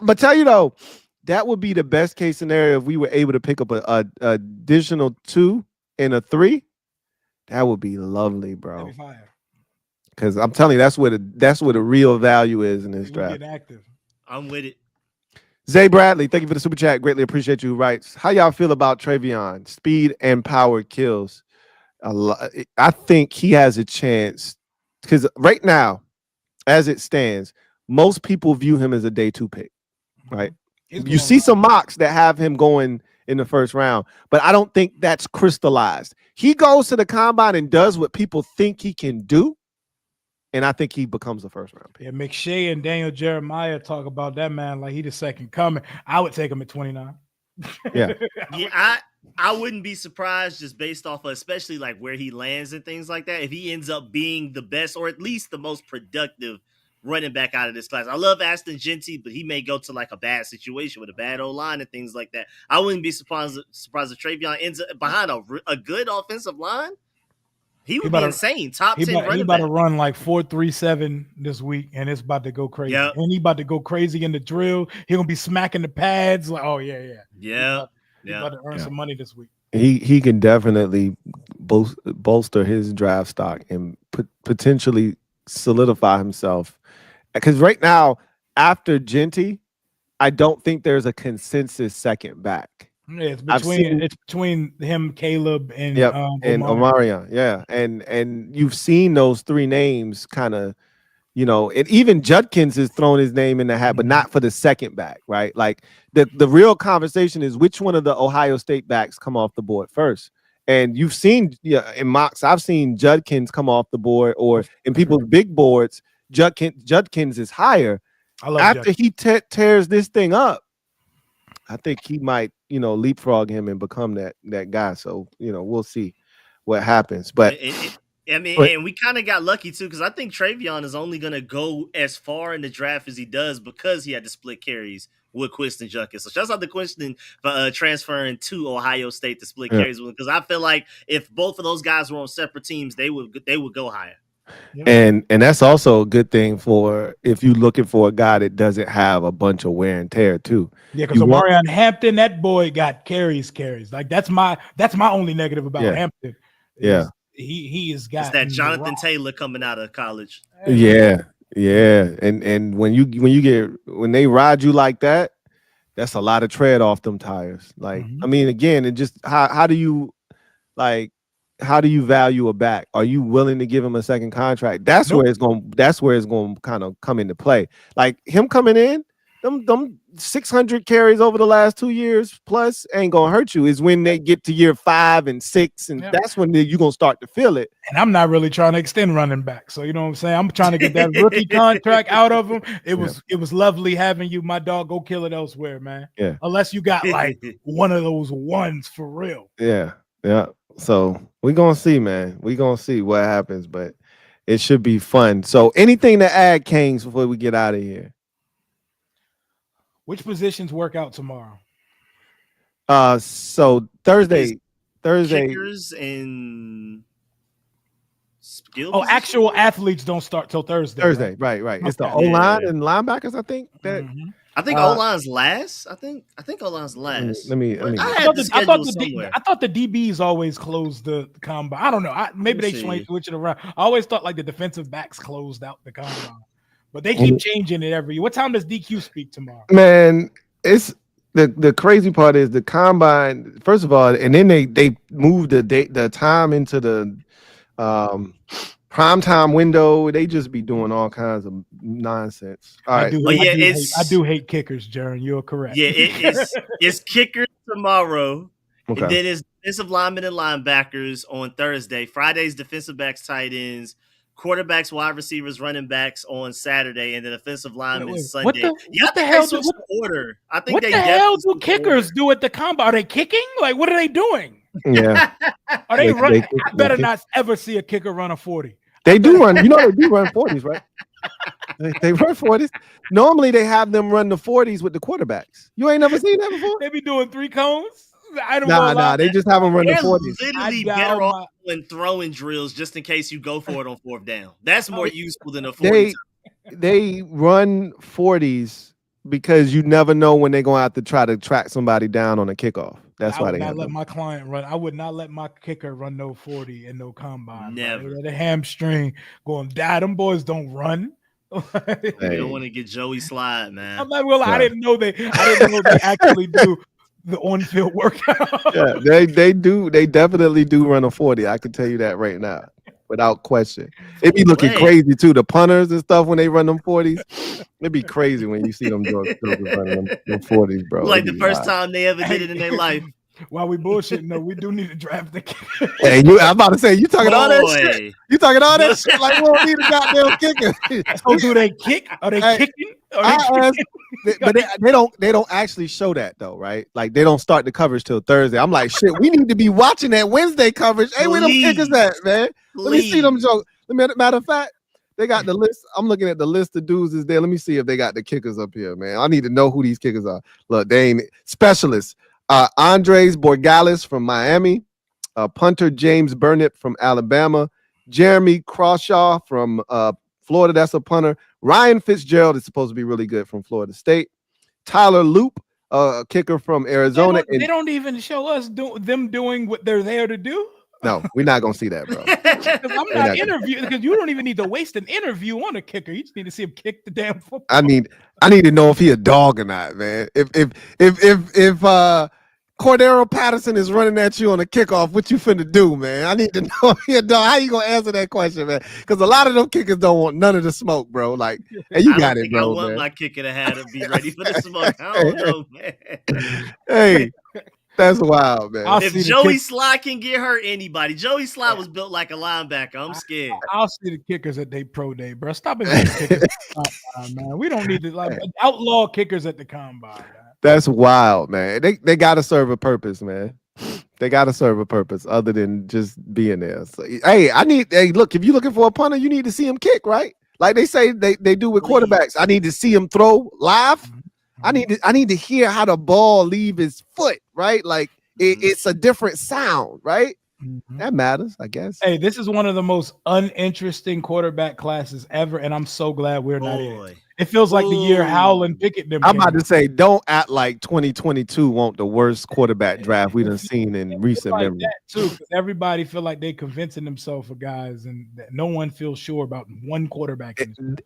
But tell you though, that would be the best case scenario if we were able to pick up a additional 2 and a 3. That would be lovely, That'd bro. be fire. Because I'm telling you, that's where the real value is in this We draft. get active. I'm with it. Zay Bradley, thank you for the super chat. Greatly appreciate you. Writes, how y'all feel about Travion? Speed and power kills. I think he has a chance because right now, as it stands, most people view him as a day 2 pick, right? You see some mocks that have him going in the first round, but I don't think that's crystallized. He goes to the combine and does what people think he can do, and I think he becomes a first round pick. Yeah, McShay and Daniel Jeremiah talk about that man like he the second coming. I would take him at 29. Yeah. Yeah, I wouldn't be surprised just based off of especially like where he lands and things like that. If he ends up being the best or at least the most productive running back out of this class. I love Aston Genty, but he may go to like a bad situation with a bad O-line and things like that. I wouldn't be surprised if Travion ends up behind a good offensive line. He would be insane. Top 10 running back. He about to run like 4.37 this week, and it's about to go crazy. Yep. And he about to go crazy in the drill. He gonna be smacking the pads. Like, oh yeah. He about to earn some money this week. He can definitely bolster his draft stock and potentially solidify himself. Because right now, after Genty, I don't think there's a consensus second back. Yeah, it's between him, Caleb, and Omarion. Yeah, and you've seen those 3 names kind of, and even Judkins has thrown his name in the hat, but not for the second back, right? Like the real conversation is which one of the Ohio State backs come off the board first. And you've seen in mocks, I've seen Judkins come off the board, or in people's big boards, Judkins is higher. After he tears this thing up, I think he might, leapfrog him and become that guy. So, we'll see what happens. But and we kind of got lucky too, because I think Travion is only going to go as far in the draft as he does because he had to split carries with Quiston Judkins. So shouts out to Quiston for transferring to Ohio State to split carries with him, because I feel like if both of those guys were on separate teams, they would go higher. And that's also a good thing for if you're looking for a guy that doesn't have a bunch of wear and tear too. Yeah, because Omarion Hampton, that boy got carries. Like that's my only negative about Hampton. He has got that Jonathan Taylor coming out of college. Yeah. And when they ride you like that, that's a lot of tread off them tires. Like, I mean, again, it just how do you value a back? Are you willing to give him a second contract? That's where it's going to kind of come into play. Like him coming in, them 600 carries over the last 2 years plus ain't gonna hurt you. Is when they get to year 5 and 6, and that's when you're gonna start to feel it. And I'm not really trying to extend running back, so you know what I'm saying. I'm trying to get that rookie contract out of him. It was lovely having you, my dog. Go kill it elsewhere, man. Yeah. Unless you got like one of those ones for real. Yeah. So we're gonna see, man. We're gonna see what happens, but it should be fun. So anything to add, Kings, before we get out of here? Which positions work out tomorrow? So Thursday kickers and skill. Oh, actual athletes don't start till Thursday. Right. It's the O-line and linebackers, I think. I think O-line's last. I think O-line's last. Let me. I thought the DBs always closed the combine. I don't know. Maybe they switch it around. I always thought like the defensive backs closed out the combine. But they keep changing it every year. What time does DQ speak tomorrow? Man, it's the crazy part is the combine, first of all, and then they moved the time into the prime time window. They just be doing all kinds of nonsense. All right. I do hate kickers, Jaron. You're correct. Yeah, it's kickers tomorrow. Okay. And then it's defensive linemen and linebackers on Thursday. Friday's defensive backs, tight ends. Quarterbacks, wide receivers, running backs on Saturday, and then offensive linemen Sunday. What the hell do order? I think what the hell do kickers do at the combine? Are they kicking? Like, what are they doing? Yeah. Are they running? I better not ever see a kicker run a 40. They do run. They do run 40s, right? They run 40s. Normally, they have them run the 40s with the quarterbacks. You ain't never seen that before? They be doing 3 cones. I don't know. Nah, they just have them run the 40s. Literally better off in throwing drills just in case you go for it on 4th down. That's more useful than a 40. They run 40s because you never know when they're going to have to try to track somebody down on a kickoff. That's I why would they not have let them. my client run. I would not let my kicker run no 40 and no combine. Never. The hamstring going, Dad, them boys don't run. We don't Hey. want to get Joey Slide, man. I'm not well, Yeah. I didn't know they actually do the on-field workout. Yeah, they do. They definitely do run a 40. I can tell you that right now, without question. It be looking Play. crazy too. The punters and stuff when they run them 40s, it'd be crazy when you see them jokers running them 40s, bro. Like It'd the be first wild. time they ever did it in their life. While we bullshitting, no, we do need to draft the kicker. Hey, I'm about to say you talking all that shit. Boy. You talking all that shit like we don't need a goddamn kicker. So do they kick? Are they Hey, kicking? Are I they asked, but they don't actually show that though, right? Like they don't start the coverage till Thursday. I'm like, shit, we need to be watching that Wednesday coverage. Hey, where them kickers at, man? Let me see them jokes. Matter of fact, they got the list. I'm looking at the list of dudes is there. Let me see if they got the kickers up here, man. I need to know who these kickers are. Look, they ain't specialists. Andres Borgales from Miami, punter James Burnett from Alabama, Jeremy Crawshaw from Florida, that's a punter. Ryan Fitzgerald is supposed to be really good from Florida State. Tyler Loop, a kicker from Arizona. They don't even show us them doing what they're there to do. No, we're not gonna see that, bro. Because I'm not interviewing. Because you don't even need to waste an interview on a kicker. You just need to see him kick the damn football. I need to know if he a dog or not, man. If Cordero Patterson is running at you on a kickoff, what you finna do, man? I need to know if he a dog. How you gonna answer that question, man? Because a lot of them kickers don't want none of the smoke, bro. Like, hey, you got it, bro. I want my kicker to have to be ready for the smoke. I don't know, man. Hey, that's wild, man. If Joey Slide can get hurt, anybody. Joey Slide was built like a linebacker. I'm scared. I'll see the kickers at their pro day, bro. Stop it, kickers at the combine, man. We don't need to outlaw kickers at the combine, man. That's wild, man. They got to serve a purpose, man. They got to serve a purpose other than just being there. So, hey, look, if you're looking for a punter, you need to see him kick, right? Like they say they do with quarterbacks. I need to see him throw live. I need to hear how the ball leave his foot, right? Like it's a different sound, right? That matters, I guess. Hey, this is one of the most uninteresting quarterback classes ever, and I'm so glad we're not in. It feels like the year Howell and Pickett. I'm about to say, don't act like 2022 won't the worst quarterback draft we done seen in recent memory. That too, because everybody feel like they convincing themselves for guys, and no one feels sure about one quarterback.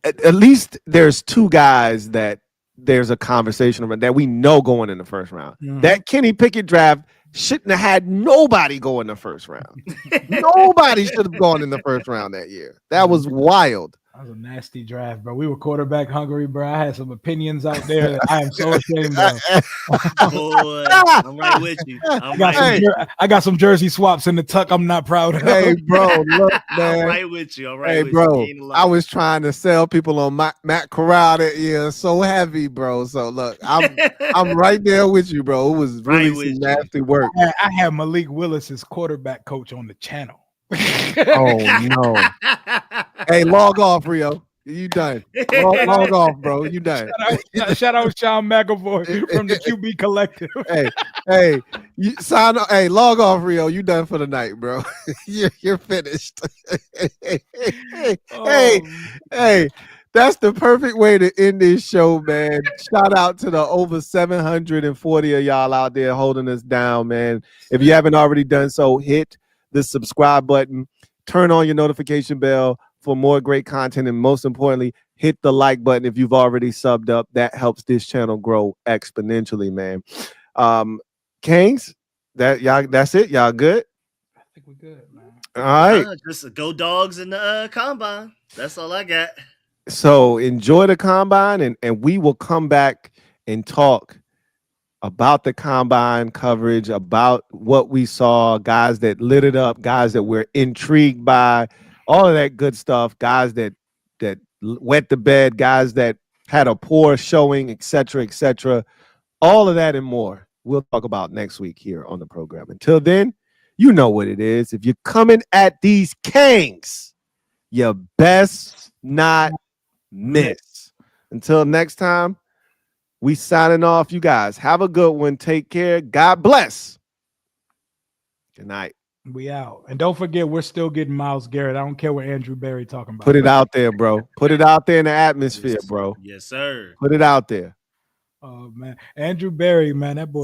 At least there's two guys that there's a conversation about that we know going in the first round. That Kenny Pickett draft shouldn't have had nobody go in the first round. Nobody should have gone in the first round that year. That was wild. That was a nasty draft, bro. We were quarterback hungry, bro. I had some opinions out there that I am so ashamed of. Boy, I'm right with you. I got some jersey swaps in the tuck I'm not proud of. Hey, bro, look, man. I'm right with you. Hey, bro, I was trying to sell people on Matt Corral that year so heavy, bro. So, look, I'm right there with you, bro. It was really some nasty work. I had Malik Willis as quarterback coach on the channel. Oh, no. Hey, log off, Rio. You done. Log off, bro. You done. Shout out Sean McAvoy from the QB Collective. Hey, you sign up. Hey, log off, Rio. You done for the night, bro. You're finished. Hey, that's the perfect way to end this show, man. Shout out to the over 740 of y'all out there holding us down, man. If you haven't already done so, hit the subscribe button, turn on your notification bell for more great content, and most importantly, hit the like button if you've already subbed up. That helps this channel grow exponentially, man. Kings, that's it. Y'all good? I think we're good, man. All right. Just go dogs in the combine. That's all I got. So enjoy the combine, and we will come back and talk about the combine coverage, about what we saw, guys that lit it up, guys that we're intrigued by, all of that good stuff, guys that wet the bed, guys that had a poor showing, etc., etc. All of that and more we'll talk about next week here on the program. Until then, you know what it is. If you're coming at these Kings, you best not miss. Until next time, we signing off. You guys have a good one. Take care. God bless. Good night. We out. And don't forget, we're still getting Myles Garrett. I don't care what Andrew Berry talking about. Put it out there, bro. Put it out there in the atmosphere, bro. Yes, sir. Put it out there. Oh, man. Andrew Berry, man, that boy.